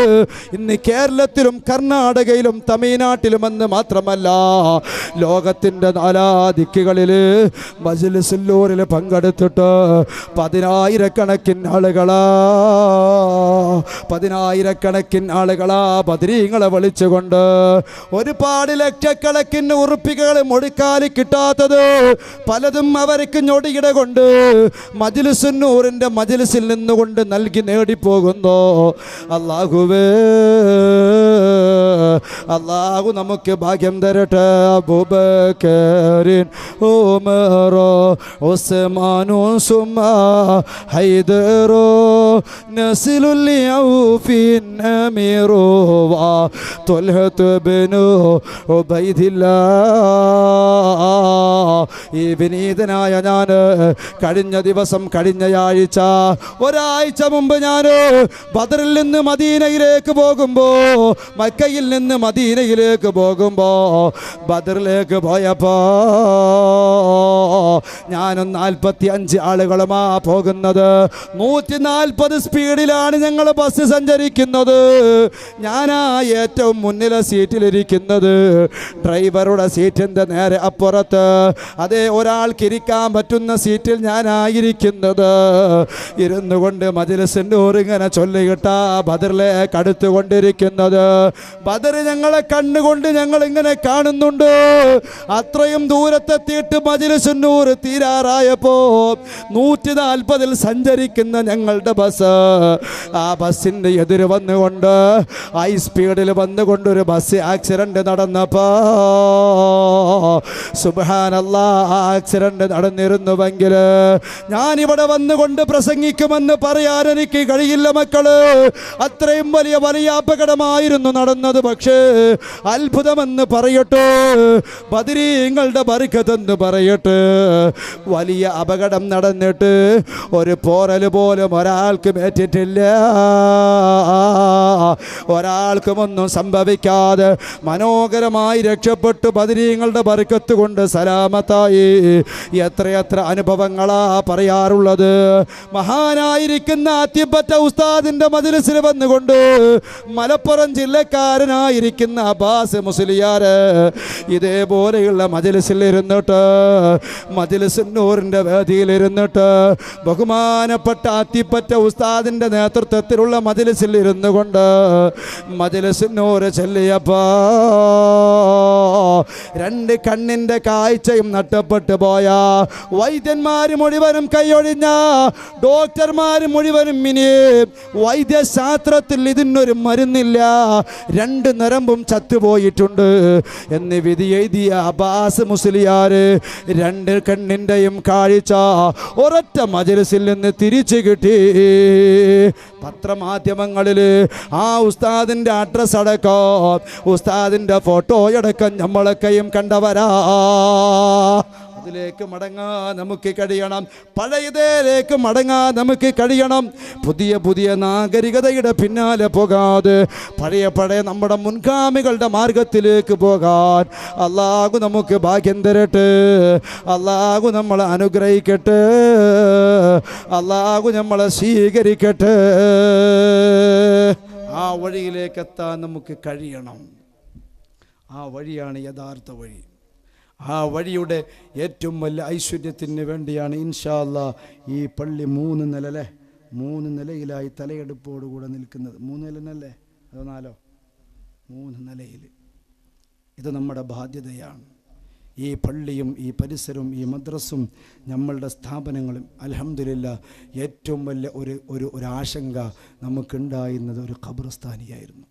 Speaker 1: ഇന്ന് കേരളത്തിലും കർണാടകയിലും തമിഴ്നാട്ടിലുമെന്ന് മാത്രമല്ല, ലോകത്തിൻ്റെ 4 ദിക്കുകളിൽ മജ്ലിസുന്നൂറിൽ പങ്കെടുത്തിട്ട് 10,000 ആളുകളാ ബദരീങ്ങളെ വിളിച്ചുകൊണ്ട് ഒരുപാട് ലക്ഷക്കണക്കിന് ഉറുപ്പികൾ മുടിക്കാലി കിട്ടാത്തത് പലതും അവർക്ക് ഞൊടിയിട കൊണ്ട് മജ്ലിസുന്നൂറിന്റെ മജ്ലിസിൽ നിന്നുകൊണ്ട് നൽകി നേടിപ്പോകുന്നു. അല്ലാഹു നമുക്ക് ഭാഗ്യം തരട്ടെ. അബൂബക്കറിൻ ഉമർ ഉസ്മാനു സുമ ഹൈദറു നസ്ലുൽ യൗഫിൻ അമീറു വ തുൽഹത്ത് ബിനു ഉബൈദില്ലാ. ഈ വിനീതനായ ഞാൻ കഴിഞ്ഞ ദിവസം, ഒരാഴ്ച മുമ്പ് ഞാൻ ബദറിൽ നിന്ന് മദീനയിലേക്ക് പോകുമ്പോ, മക്കയിൽ നിന്ന് മദീനയിലേക്ക് പോകുമ്പോ, ബദറിലേക്ക് പോയപ്പോ ഞാനും 45 ആളുകളുമാ പോകുന്നത്. 140 സ്പീഡിലാണ് ഞങ്ങൾ ബസ് സഞ്ചരിക്കുന്നത്. ഞാനാ ഏറ്റവും മുന്നിലെ സീറ്റിലിരിക്കുന്നത്. ഡ്രൈവറുടെ സീറ്റിൻ്റെ നേരെ അപ്പുറത്ത് അതേ ഒരാൾക്ക് ഇരിക്കാൻ പറ്റുന്ന സീറ്റിൽ ഞാനായിരിക്കുന്നത്. ഇരുന്നു കൊണ്ട് മജ്ലിസുന്നൂർ ഇങ്ങനെ ചൊല്ലിയിട്ടാ ബദറിലേക്ക് അടുത്തുകൊണ്ടിരിക്കുന്നത്. ബദർ ഞങ്ങളെ കണ്ണുകൊണ്ട് ഞങ്ങൾ ഇങ്ങനെ കാണുന്നുണ്ട്. അത്രയും ദൂരത്തെത്തിയിട്ട് മജ്ലിസുന്നൂർ തീരാറായപ്പോ 140 സഞ്ചരിക്കുന്ന ഞങ്ങളുടെ ബസ്, ആ ബസ്സിൻ്റെ എതിര് വന്നുകൊണ്ട് ഹൈ സ്പീഡിൽ വന്നുകൊണ്ടൊരു ബസ് ആക്സിഡന്റ് നടന്നപ്പോ, സുബ്ഹാനല്ലാഹ്, ആക്സിഡന്റ് നടന്നിരുന്നുവെങ്കിൽ ഞാനിവിടെ വന്നുകൊണ്ട് പ്രസംഗിക്കുമെന്ന് പറയാൻ എനിക്ക് കഴിയില്ല മക്കള്. അത്രയും വലിയ അപകടമായിരുന്നു നടന്നത്. പക്ഷേ അത്ഭുതമെന്ന് പറയട്ടെ, ബദരീങ്ങളുടെ ബർക്കത്തെന്ന് പറയട്ടെ, വലിയ അപകടം നടന്നിട്ട് ഒരു പോറൽ പോലും ഒരാൾക്കും ഏറ്റിട്ടില്ല. ഒരാൾക്കും ഒന്നും സംഭവിക്കാതെ മനോഹരമായി രക്ഷപ്പെട്ടു ബദരീങ്ങളുടെ ബർക്കത്ത് കൊണ്ട് സലാമത്തായി. എത്രയെത്ര അനുഭവങ്ങളാ പറയാറുള്ളത്. മഹാനായിരിക്കുന്ന അത്തിപ്പറ്റ ഉസ്താദിന്റെ മജ്ലിസിൽ വന്നുകൊണ്ട് മലപ്പുറം ജില്ലക്കാരനായിരിക്കുന്ന അബ്ബാസ് മുസ്ലിയാര് ഇതേപോലെയുള്ള മജ്ലിസിൽ ഇരുന്നിട്ട്, മജ്ലിസുന്നൂറിന്റെ വേദിയിൽ ഇരുന്നിട്ട്, ബഹുമാനപ്പെട്ട അത്തിപ്പറ്റ ഉസ്താദിന്റെ നേതൃത്വത്തിലുള്ള മജ്ലിസിൽ ഇരുന്നു കൊണ്ട് മജ്ലിസുന്നൂർ ചൊല്ലിയപ്പോ 2 കണ്ണിന്റെ കാഴ്ചയും നഷ്ടപ്പെട്ടു പോയ, വൈദ്യന്മാർ മുഴുവനും കൈയൊഴിഞ്ഞ, ഡോക്ടർമാർ മുഴുവനും ഇനി വൈദ്യശാസ്ത്രത്തിൽ ഇതിനൊരു മരുന്നില്ല, 2 നരമ്പും ചത്തുപോയിട്ടുണ്ട് എന്ന് വിധി എഴുതിയ അബ്ബാസ് മുസ്ലിയാര് 2 കണ്ണിൻ്റെയും കാഴ്ച ഒരൊറ്റ മജ്ലിസിൽ നിന്ന് തിരിച്ചു കിട്ടി. പത്രമാധ്യമങ്ങളിൽ ആ ഉസ്താദിൻ്റെ അഡ്രസ് അടക്കം, ഉസ്താദിൻ്റെ ഫോട്ടോയടക്കം നമ്മളൊക്കെയും കണ്ടവരാ. അതിലേക്ക് മടങ്ങാൻ നമുക്ക് കഴിയണം. പഴയതിലേക്ക് മടങ്ങാൻ നമുക്ക് കഴിയണം. പുതിയ നാഗരികതയുടെ പിന്നാലെ പോകാതെ പഴയ നമ്മുടെ മുൻഗാമികളുടെ മാർഗത്തിലേക്ക് പോകാൻ അല്ലാഹു നമുക്ക് ഭാഗ്യം തരട്ടെ. അല്ലാഹു നമ്മളെ അനുഗ്രഹിക്കട്ടെ. അല്ലാഹു നമ്മളെ സ്വീകരിക്കട്ടെ. ആ വഴിയിലേക്ക് എത്താൻ നമുക്ക് കഴിയണം. ആ വഴിയാണ് യഥാർത്ഥ വഴി. ആ വഴിയുടെ ഏറ്റവും വലിയ ഐശ്വര്യത്തിന് വേണ്ടിയാണ് ഇൻഷാ അല്ലാഹ് ഈ പള്ളി 3 നിലയിലെ 3 നിലയിലായി തലയെടുപ്പോടുകൂടെ നിൽക്കുന്നത്. 3 നിലനല്ലേ അതോ 4? 3 നിലയിൽ. ഇത് നമ്മുടെ ബാധ്യതയാണ്. ഈ പള്ളിയും ഈ പരിസരവും ഈ മദ്രസും നമ്മളുടെ സ്ഥാപനങ്ങളും അൽഹംദുലില്ലാഹ് ഏറ്റവും വലിയ ഒരു ആശങ്ക നമുക്കുണ്ടായിരുന്നത് ഒരു ഖബർസ്ഥാനിയായിരുന്നു.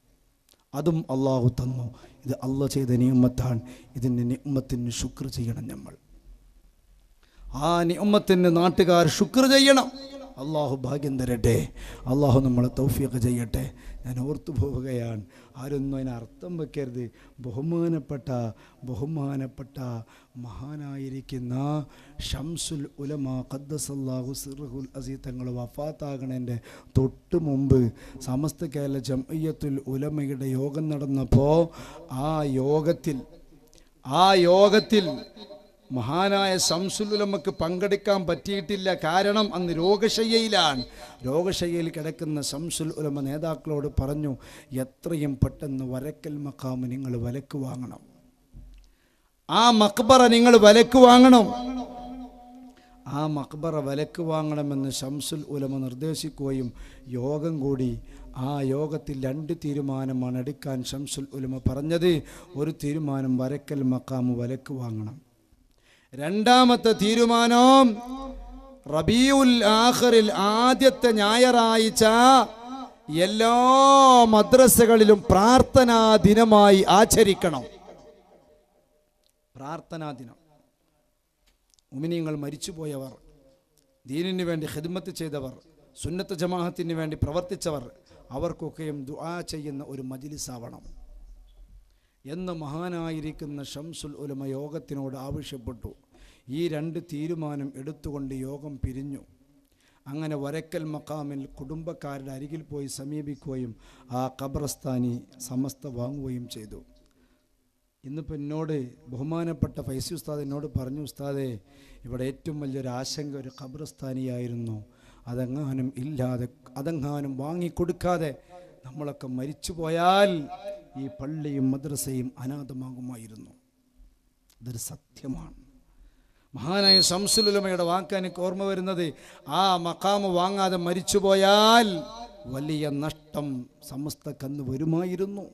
Speaker 1: അതും അള്ളാഹു തന്നു. ഇത് അള്ളാഹ് ചെയ്ത നിഅമത്താണ്. ഇതിൻ്റെ നിഅമത്തിന് ശുക്ർ ചെയ്യണം. നമ്മൾ ആ നിഅമത്തിന് നാട്ടുകാർ ശുക്ർ ചെയ്യണം. അള്ളാഹു ഭാഗ്യം തരട്ടെ. അള്ളാഹു നമ്മളെ തൗഫീഖ് ചെയ്യട്ടെ. ഞാൻ ഓർത്തു പോവുകയാണ്, ആരൊന്നും അതിന് അർത്ഥം വയ്ക്കരുത്. ബഹുമാനപ്പെട്ട മഹാനായിരിക്കുന്ന ഷംസുൽ ഉലമ ഖദ്ദസല്ലാഹു സിർറുൽ അസീസ് തങ്ങൾ വഫാത്താകണേൻ്റെ തൊട്ട് മുമ്പ് സമസ്ത കേരള ജംഇയ്യത്തുൽ ഉലമയുടെ യോഗം നടന്നപ്പോൾ ആ യോഗത്തിൽ മഹാനായ ശംസുൽ ഉലമക്ക് പങ്കെടുക്കാൻ പറ്റിയിട്ടില്ല. കാരണം അന്ന് രോഗശയ്യയിലാണ്. രോഗശയ്യയിൽ കിടക്കുന്ന ശംസുൽ ഉലമ നേതാക്കളോട് പറഞ്ഞു, എത്രയും പെട്ടെന്ന് വരക്കൽ മഖാം നിങ്ങൾ വിലക്ക് വാങ്ങണം, ആ മക്ബറ നിങ്ങൾ വിലക്ക് വാങ്ങണം. ആ മക്ബറ വിലക്ക് വാങ്ങണമെന്ന് ശംസുൽ ഉലമ നിർദ്ദേശിക്കുകയും യോഗം കൂടി. ആ യോഗത്തിൽ 2 തീരുമാനമാണ് എടുക്കാൻ ശംസുൽ ഉലമ പറഞ്ഞത്. ഒരു തീരുമാനം വരക്കൽ മഖാം വിലക്ക് വാങ്ങണം. രണ്ടാമത്തെ തീരുമാനം റബീഉൽ ആഖിറിൽ ആദ്യത്തെ ഞായറാഴ്ച എല്ലാ മദ്രസകളിലും പ്രാർത്ഥനാ ദിനമായി ആചരിക്കണം. പ്രാർത്ഥനാ ദിനം. മുഅ്മിനീങ്ങൾ മരിച്ചുപോയവർ, ദീനിന് വേണ്ടി ഖിദ്മത്ത് ചെയ്തവർ, സുന്നത്ത് ജമാഅത്തിന് വേണ്ടി പ്രവർത്തിച്ചവർ, അവർക്കൊക്കെയും ദുആ ചെയ്യുന്ന ഒരു മജ്ലിസാവണം എന്ന് മഹാനായിരിക്കുന്ന ഷംസുൽ ഉലമ യോഗത്തിനോട് ആവശ്യപ്പെട്ടു. ഈ 2 തീരുമാനം എടുത്തുകൊണ്ട് യോഗം പിരിഞ്ഞു. അങ്ങനെ വരക്കൽ മഖാമിൽ കുടുംബക്കാരുടെ അരികിൽ പോയി സമീപിക്കുകയും ആ ഖബർസ്ഥാനി സമസ്ത വാങ്ങുകയും ചെയ്തു. ഇന്നിപ്പോൾ എന്നോട് ബഹുമാനപ്പെട്ട ഫൈസി ഉസ്താദ് എന്നോട് പറഞ്ഞു, ഉസ്താദേ, ഇവിടെ ഏറ്റവും വലിയൊരു ആശങ്ക ഒരു ഖബർസ്ഥാനിയായിരുന്നു. അതെങ്ങാനും വാങ്ങിക്കൊടുക്കാതെ നമ്മളൊക്കെ മരിച്ചു പോയാൽ ഈ പള്ളിയും മദ്രസയും അനാഥമാകുമായിരുന്നു. ഇതൊരു സത്യമാണ്. മഹാനായ ശംസുൽ ഉലമയുടെ വാക്ക് എനിക്ക് ഓർമ്മ വരുന്നത്, ആ മഖാം വാങ്ങാതെ മരിച്ചുപോയാൽ വലിയ നഷ്ടം സമസ്തക്കന്ന് വരുമായിരുന്നു.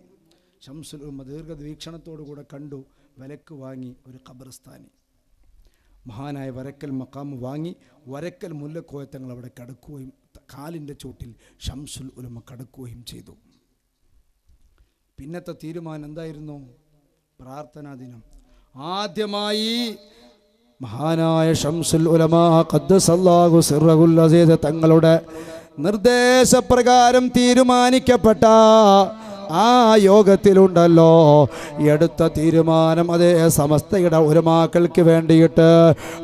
Speaker 1: ശംസുൽ ഉലമ ദീർഘവീക്ഷണത്തോടുകൂടെ കണ്ടു, വിലക്ക് വാങ്ങി ഒരു ഖബർസ്ഥാനി. മഹാനായ വരക്കൽ മഖാം വാങ്ങി വരക്കൽ മുല്ലക്കോയത്തങ്ങൾ അവിടെ കടക്കുകയും കാലിൻ്റെ ചോട്ടിൽ ശംസുൽ ഉലമ കടക്കുകയും ചെയ്തു. പിന്നത്തെ തീരുമാനം എന്തായിരുന്നു? പ്രാർത്ഥനാ ദിനം. ആദ്യമായി മഹാനായ ശംസുൽ ഉലമ ഖദ്ദസല്ലാഹു സിർറഹുൽ അസീസ് തങ്ങളുടെ നിർദ്ദേശപ്രകാരം തീരുമാനിക്കപ്പെട്ട ആ യോഗത്തിലുണ്ടല്ലോ, എടുത്ത തീരുമാനം അതേ സമസ്തയുടെ ഉലമാക്കൾക്ക് വേണ്ടിയിട്ട്,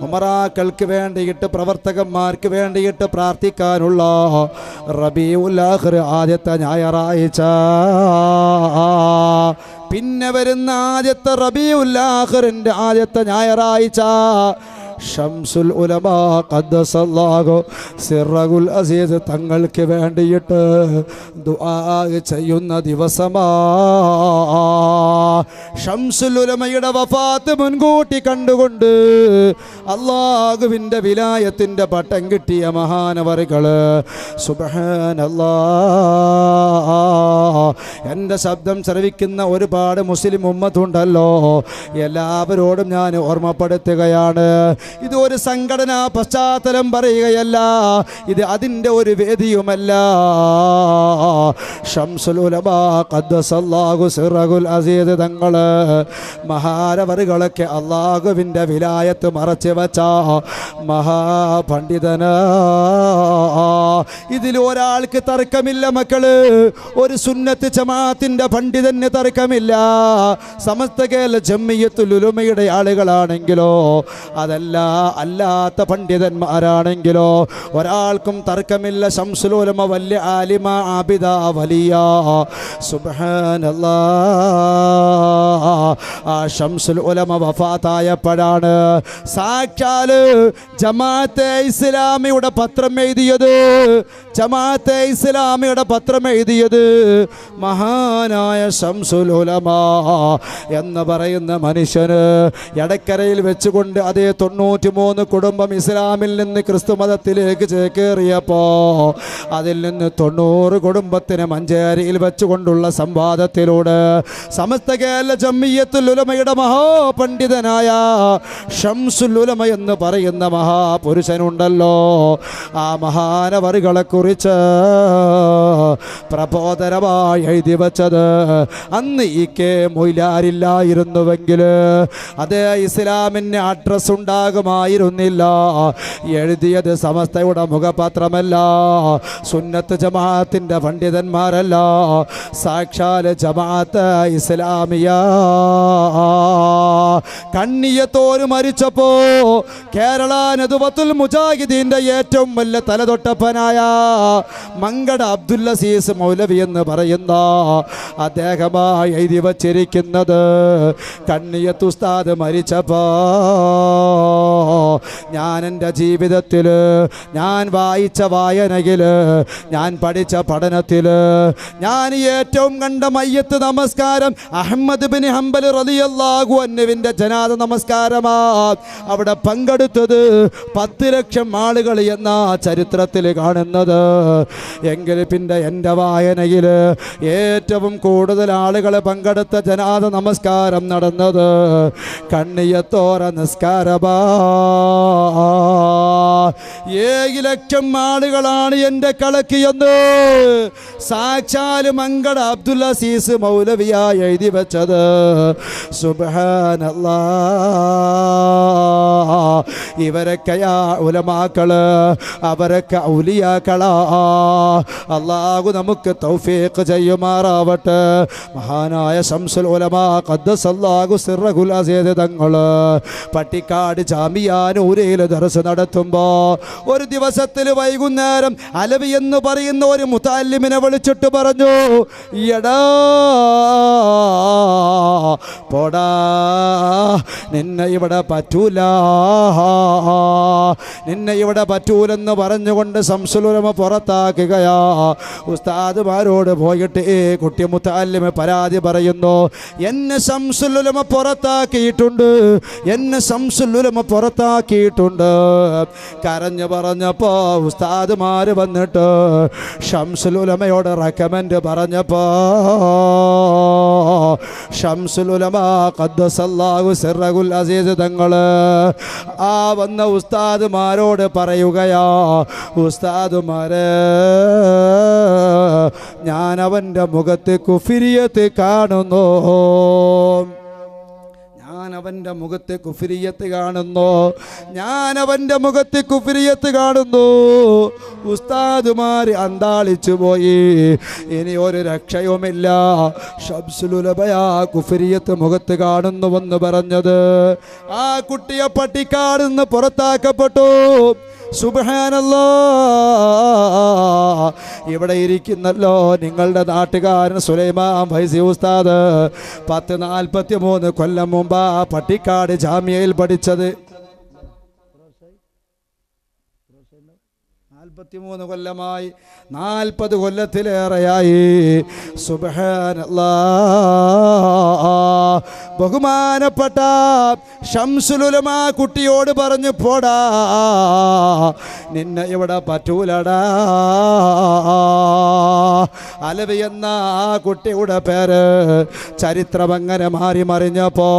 Speaker 1: ഉമറാക്കൾക്ക് വേണ്ടിയിട്ട്, പ്രവർത്തകന്മാർക്ക് വേണ്ടിയിട്ട് പ്രാർത്ഥിക്കാനുള്ള റബീഉൽ ആഖിർ ആദ്യത്തെ ഞായറാഴ്ച, പിന്നെ വരുന്ന ആദ്യത്തെ റബീഉൽ ആഖിറിന്റെ ആദ്യത്തെ ഞായറാഴ്ച ഷംസുൽ ഉലമ ഖദ്ദസല്ലാഹു സിർറഹുൽ അസീസ് തങ്ങൾക്ക് വേണ്ടിയിട്ട് ദുആ ചെയ്യുന്ന ദിവസമാ. ഷംസുൽ ഉലമയുടെ വഫാത്ത് മുൻകൂട്ടി കണ്ടുകൊണ്ട് അല്ലാഹുവിൻ്റെ വിലായത്തിൻ്റെ പട്ടം കിട്ടിയ മഹാനവറുകള് സുബ്ഹാനല്ലാഹ്, എൻ്റെ ശബ്ദം ശ്രവിക്കുന്ന ഒരുപാട് മുസ്ലിം ഉമ്മത്തുണ്ടല്ലോ, എല്ലാവരോടും ഞാൻ ഓർമ്മപ്പെടുത്തുകയാണ്. ഇത് ഒരു സംഘടനാ പശ്ചാത്തലം പറയുകയല്ല, ഇത് അതിൻ്റെ ഒരു വേദിയുമല്ല. ശംസുൽ ഉലമ ഖദ്ദസല്ലാഹു സിർറഹുൽ അസീസ് തങ്ങള് മഹാനവറുകളൊക്കെ അല്ലാഹുവിൻ്റെ വിലായത്ത് മറച്ചു വച്ച മഹാപണ്ഡിതന്. ഇതിൽ ഒരാൾക്ക് തർക്കമില്ല മക്കള്, ഒരു സുന്നത്ത് ജമാഅത്തിന്റെ പണ്ഡിതന് തർക്കമില്ല. സമസ്ത കേരള ജംഇയ്യത്തുൽ ഉലമയുടെ ആളുകളാണെങ്കിലോ അതല്ല അല്ലാത്ത പണ്ഡിതന്മാരാണെങ്കിലോ ഒരാൾക്കും തർക്കമില്ല. ശംസുൽ ഉലമ വലിയ ആലിമ, ആബിദ, വലിയ. സുബ്ഹാനല്ലാഹ്, ആ ശംസുൽ ഉലമ വഫാത്തായപ്പോഴാണ് സാക്ഷാൽ ജമാഅത്തെ ഇസ്ലാമിയുടെ പത്രം എഴുതിയത്. ജമാഅത്തെ ഇസ്ലാമിയുടെ പത്രം എഴുതിയത് മഹാനായ ശംസുൽ ഉലമ എന്ന് പറയുന്ന മനുഷ്യന് എടക്കരയിൽ വെച്ചുകൊണ്ട് അതേ 90 93 കുടുംബം ഇസ്ലാമിൽ നിന്ന് ക്രിസ്തു മതത്തിലേക്ക് ചേക്കേറിയപ്പോ അതിൽ നിന്ന് 90 കുടുംബത്തിന് മഞ്ചേരിയിൽ വെച്ചുകൊണ്ടുള്ള സംവാദത്തിലൂടെ സമസ്ത കേരള ജംഇയ്യത്തുൽ ഉലമയുടെ മഹാപണ്ഡിതനായ ഷംസുൽ ഉലമ എന്ന് പറയുന്ന മഹാപുരുഷനുണ്ടല്ലോ, ആ മഹാനവറുകളെ കുറിച്ച് പ്രബോധനമായി എഴുതി വച്ചത് അന്ന് ഈ കെ മൊയ്ലാരില്ലായിരുന്നുവെങ്കിൽ അതേ ഇസ്ലാമിന് അഡ്രസ് ഉണ്ടാകുമായിരുന്നില്ല. എഴുതിയത് സമസ്തയുടെ മുഖപത്രമല്ല, സുന്നത്ത് ജമാഅത്തിന്റെ പണ്ഡിതന്മാരല്ല, സാക്ഷാൽ ജമാഅത്ത് ഇസ്ലാമിയ. കണ്ണിയത്തോര് മരിച്ചപ്പോ കേരള നദുവത്തുൽ മുജാഹിദീന്റെ ഏറ്റവും വലിയ തലതൊട്ടപ്പനായ മങ്കട അബ്ദുൽ അസീസ് മൗലവി എന്ന് പറയുന്ന അദ്ദേഹമായി എഴുതി വച്ചിരിക്കുന്നത്, കണ്ണിയത്ത് ഉസ്താദ് മരിച്ചപ്പോ ഞാൻ എൻ്റെ ജീവിതത്തിൽ ഞാൻ വായിച്ച വായനയിൽ ഞാൻ പഠിച്ച പഠനത്തിൽ ഞാൻ ഏറ്റവും കണ്ട മയ്യത്ത് നമസ്കാരം അഹ്മദ് ബിൻ ഹംബൽ റളിയല്ലാഹു അൻഹുവിൻ്റെ ജനാസ നമസ്കാരമാ. അവിടെ പങ്കെടുത്തത് 10 ലക്ഷം ആളുകൾ എന്ന ചരിത്രത്തിൽ കാണുന്നത്. എങ്കിൽ പിന്നെ എൻ്റെ വായനയിൽ ഏറ്റവും കൂടുതൽ ആളുകൾ പങ്കെടുത്ത ജനാസ നമസ്കാരം നടന്നത് കണ്ണിയത്തോര നിസ്കാരമാ. 7 ലക്ഷം ആളുകളാണ് എൻ്റെ കളക്കിയെന്ന് സാക്ഷാൽ മങ്കട അബ്ദുൽ അസീസ് മൗലവിയായി എഴുതി വെച്ചത്. സുബ്ഹാനല്ലാഹ്, ഇവരൊക്കെ ഉലമാക്കള്, അവരൊക്കെ ഔലിയാക്കളാ. അല്ലാഹു നമുക്ക് തൗഫീഖ് ചെയ്യുമാറാവട്ടെ. മഹാനായ ശംസുൽ ഉലമാ ഖദ്ദസല്ലാഹു സിർറഹുൽ അസീസ് തങ്ങള് പട്ടിക്കാട് ജാമിയാനൂരയിൽ ദർസ് നടത്തുമ്പോ ഒരു ദിവസത്തിൽ വൈകുന്നേരം അലവി എന്ന് പറയുന്ന ഒരു മുതഅല്ലിമിനെ വിളിച്ചിട്ട് പറഞ്ഞു, എടാ പോടാ, നിന്നെ ഇവിടെ പറ്റൂല, നിന്നെ ഇവിടെ പറ്റൂലെന്ന് പറഞ്ഞുകൊണ്ട് ശംസുൽ ഉലമ പുറത്താക്കുകയാ. ഉസ്താദുമാരോട് പോയിട്ട് കുട്ടി മുതഅല്ലിമ് പരാതി പറയുന്നു, എന്നെ ശംസുൽ ഉലമ പുറത്താക്കിയിട്ടുണ്ട്, എന്നെ ശംസുൽ ഉലമ പുറത്താക്കിയിട്ടുണ്ട്. കരഞ്ഞു പറഞ്ഞപ്പോ ഉസ്താദുമാര് വന്നിട്ട് ശംസുൽ ഉലമയോട് റെക്കമെൻഡ് പറഞ്ഞപ്പോ ശംസുൽ ഉലമ ഖദ്ദസല്ലാഹു സിർറഹുൽ അസീസ് തങ്ങള് ആ വന്ന ഉസ്താദുമാരോട് പറയുകയാ, ഉസ്താദുമാരെ, ഞാൻ അവൻ്റെ മുഖത്ത് കുഫിരിയത്ത് കാണുന്നു, ഞാൻ അവൻ്റെ മുഖത്ത് കുഫിരിയത്ത് കാണുന്നു, ഞാൻ അവൻ്റെ മുഖത്ത് കുഫിരിയത്ത് കാണുന്നു. ഉസ്താദുമാര് അന്താളിച്ചു പോയി. ഇനി ഒരു രക്ഷയുമില്ല. ശംസുൽ ഉലമയാ കുഫിരിയത്ത് മുഖത്ത് കാണുന്നുവെന്ന് പറഞ്ഞത്. ആ കുട്ടിയെ പട്ടിക്കാട് നിന്ന് പുറത്താക്കപ്പെട്ടു. സുബ്ഹാനല്ലാഹ്, ഇവിടെ ഇരിക്കുന്നല്ലോ നിങ്ങളുടെ നാട്ടുകാരൻ സുലൈമാൻ ഫൈസി ഉസ്താദ് 43 കൊല്ലം മുമ്പാ പട്ടിക്കാട് ജാമിയയിൽ പഠിച്ചത്. 43 കൊല്ലമായി, 40 കൊല്ലത്തിലേറെയായി. സുബ്ഹാനല്ലാഹ്, ബഹുമാനപ്പെട്ട ശംസുൽ ഉലമ കുട്ടിയോട് പറഞ്ഞു, പോടാ, നിന്നെ ഇവിടെ പറ്റൂലടാ. അലവി എന്ന ആ കുട്ടിയുടെ പേര് ചരിത്രം അങ്ങനെ മാറി മറിഞ്ഞപ്പോ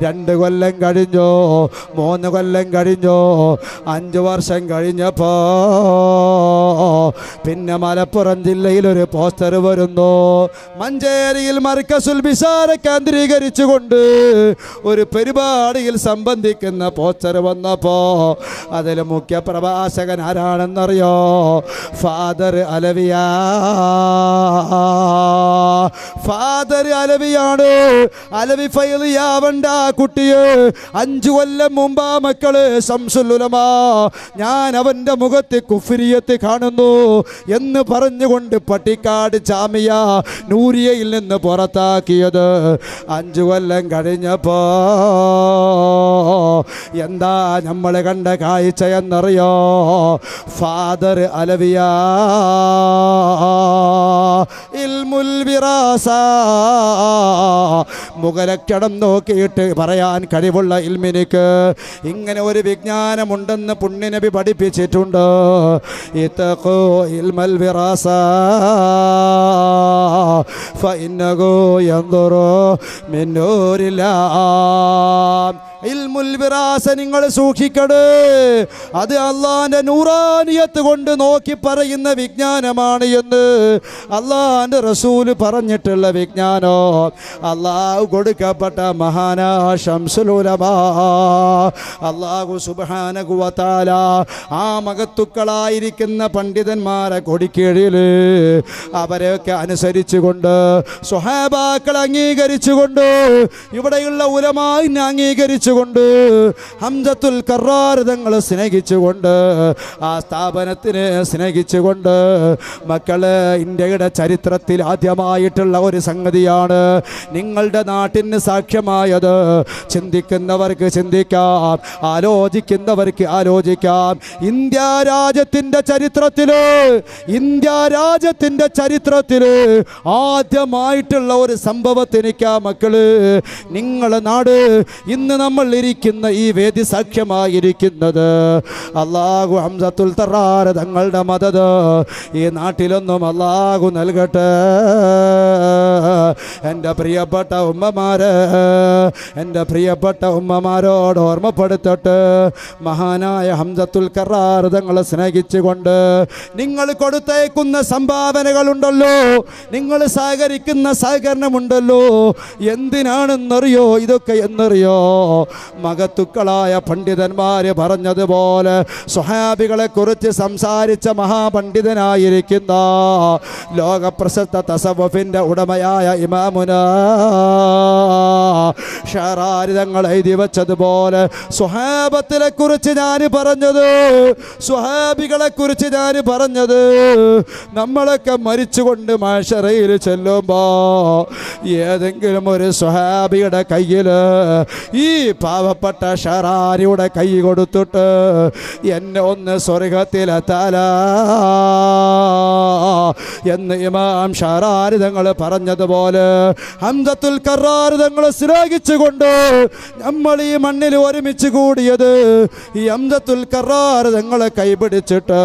Speaker 1: 2 കൊല്ലം കഴിഞ്ഞോ, 3 കൊല്ലം കഴിഞ്ഞോ, 5 വർഷം കഴിഞ്ഞപ്പോ പിന്നെ മലപ്പുറം ജില്ലയിൽ ഒരു പോസ്റ്റർ വരുന്നു. മഞ്ചേരിയിൽ മർക്കസുൽ ബിസാര കേന്ദ്രീകരിച്ചുകൊണ്ട് ഒരു പരിപാടിയിൽ സംബന്ധിക്കുന്ന പോസ്റ്റർ വന്നപ്പോ അതിൽ മുഖ്യ പ്രഭാഷകൻ ആരാണെന്നറിയോ? ഫാദർ അലവിയാ. ഫാദർ അലവിയാണ്. അലവി ഫൈലിയാവണ്ട കുട്ടിയെ 5 കൊല്ലം മുമ്പാ മക്കള് ശംസുൽ ഉലമ ഞാൻ അവൻ്റെ മുഖത്ത് കുഫ്രിയത്ത് കാണുന്നു എന്ന് പറഞ്ഞുകൊണ്ട് പട്ടിക്കാട് ജാമിയ നൂരിയയിൽ നിന്ന് പുറത്താക്കിയത് 5 കൊല്ലം കഴിഞ്ഞപ്പോ എന്താ നമ്മൾ കണ്ട കാഴ്ച എന്നറിയോ? ഫാദർ അലവിയ ഇൽമുൽ വിറാസ, മുഖലക്കടം നോക്കിയിട്ട് പറയാൻ കഴിവുള്ള ഇൽമിനിക്ക് ഇങ്ങനെ ഒരു വിജ്ഞാനമുണ്ടെന്ന് പുണ്യനബി പഠിപ്പിച്ചിട്ടുണ്ട്. ഇത്തഖൂ ഇൽമൽ വിറാസ ഫഇന്നഹു യൻദുറു മിൻ നൂരില്ലാഹ്. ഇൽമുൽ വിറാസ നിങ്ങൾ സൂക്ഷിക്കണേ. അത് അള്ളാന്റെ നൂറാനിയത്ത് കൊണ്ട് നോക്കി പറയുന്ന വിജ്ഞാനമാണ് എന്ന് അള്ളാന്റെ റസൂല് പറഞ്ഞിട്ടുള്ള വിജ്ഞാനോ അള്ളാഹു കൊടുക്കപ്പെട്ട മഹാന ശംസുൽ ഉലമാ അള്ളാഹു സുബ്ഹാനഹു വ തആല ആ മഹത്തുക്കളായിരിക്കുന്ന പണ്ഡിതന്മാരെ കൊടിക്കീഴിൽ അവരെയൊക്കെ അനുസരിച്ചുകൊണ്ട് സ്വഹാബാക്കൾ അംഗീകരിച്ചുകൊണ്ട് ഇവിടെയുള്ള ഉലമാഇനെ അംഗീകരിച്ചു കൊണ്ട് ഹംസത്തുൽ കറാർ തങ്ങളെ സ്നേഹിച്ചുകൊണ്ട് ആ സ്ഥാപനത്തിനെ സ്നേഹിച്ചുകൊണ്ട് മക്കള് ഇന്ത്യയുടെ ചരിത്രത്തിൽ ആദ്യമായിട്ടുള്ള ഒരു സംഗതിയാണ് നിങ്ങളുടെ നാട്ടിന് സാക്ഷ്യമായത്. ചിന്തിക്കുന്നവർക്ക് ചിന്തിക്കാം, ആലോചിക്കുന്നവർക്ക് ആലോചിക്കാം. ഇന്ത്യ രാജ്യത്തിൻ്റെ ചരിത്രത്തില് ആദ്യമായിട്ടുള്ള ഒരു സംഭവത്തിനിക്കാ മക്കള് നിങ്ങളെ നാട് ഇന്ന് നമ്മൾ ഇരിക്കുന്ന ഈ വേദി സാക്ഷ്യമായിരിക്കുന്നത്. അല്ലാഹു ഹംസത്തുൽ തറാർ തങ്ങളുടെ മദദ് ഈ നാട്ടിലൊന്നും അല്ലാഹു നൽകട്ടെ. എൻ്റെ പ്രിയപ്പെട്ട ഉമ്മമാരോട് ഓർമ്മപ്പെടുത്തട്ടെ. മഹാനായ ഹംസത്തുൽ കറാർ തങ്ങളെ സ്നേഹിച്ചുകൊണ്ട് നിങ്ങൾ കൊടുത്തേക്കുന്ന സംഭാവനകളുണ്ടല്ലോ, നിങ്ങൾ സഹകരിക്കുന്ന സഹകരണമുണ്ടല്ലോ, എന്തിനാണെന്നറിയോ? ഇതൊക്കെ എന്നറിയോ? മഹത്തുക്കളായ പണ്ഡിതന്മാര് പറഞ്ഞതുപോലെ സ്വഹാബികളെ കുറിച്ച് സംസാരിച്ച മഹാപണ്ഡിതനായിരിക്കുന്ന ലോകപ്രശസ്ത തസവ്വുഫിന്റെ ഉടമയായ ഇമാമുന ഷറാരി തങ്ങൾ എഴുതി വെച്ചതുപോലെ സ്വഹാബത്തിനെ കുറിച്ച് ഞാൻ പറഞ്ഞത്, സ്വഹാബികളെ കുറിച്ച് ഞാൻ പറഞ്ഞത്, നമ്മളൊക്കെ മരിച്ചുകൊണ്ട് മഹ്ശറയിൽ ചെല്ലുമ്പോ ഏതെങ്കിലും ഒരു സ്വഹാബിയുടെ കയ്യിൽ ഈ പാവപ്പെട്ട ഷറാരിയുടെ കൈ കൊടുത്തിട്ട് എന്നെ ഒന്ന് സ്വർഗത്തിലെത്താല എന്ന് ഇമാം ഷറാരി തങ്ങൾ പറഞ്ഞതുപോലെ ഹംസത്തുൽ കറാർ തങ്ങളെ സ്നേഹിച്ചുകൊണ്ട് നമ്മൾ ഈ മണ്ണിൽ ഒരുമിച്ച് കൂടിയത് ഈ ഹംസത്തുൽ കറാർ തങ്ങളെ കൈപിടിച്ചിട്ട്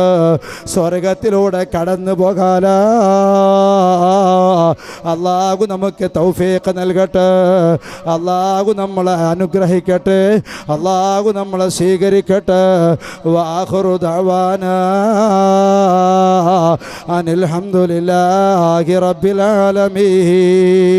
Speaker 1: സ്വർഗത്തിലൂടെ കടന്നു പോകാല. അല്ലാഹു നമുക്ക് തൗഫീഖ് നൽകട്ടെ. അല്ലാഹു നമ്മളെ അനുഗ്രഹിക്കട്ടെ. അല്ലാഹു നമ്മളെ സ്വീകരിക്കട്ടെ. വആഖിറു ദഅവാനാ അനിൽ ഹംദുലില്ലാഹി റബ്ബിൽ ആലമീൻ.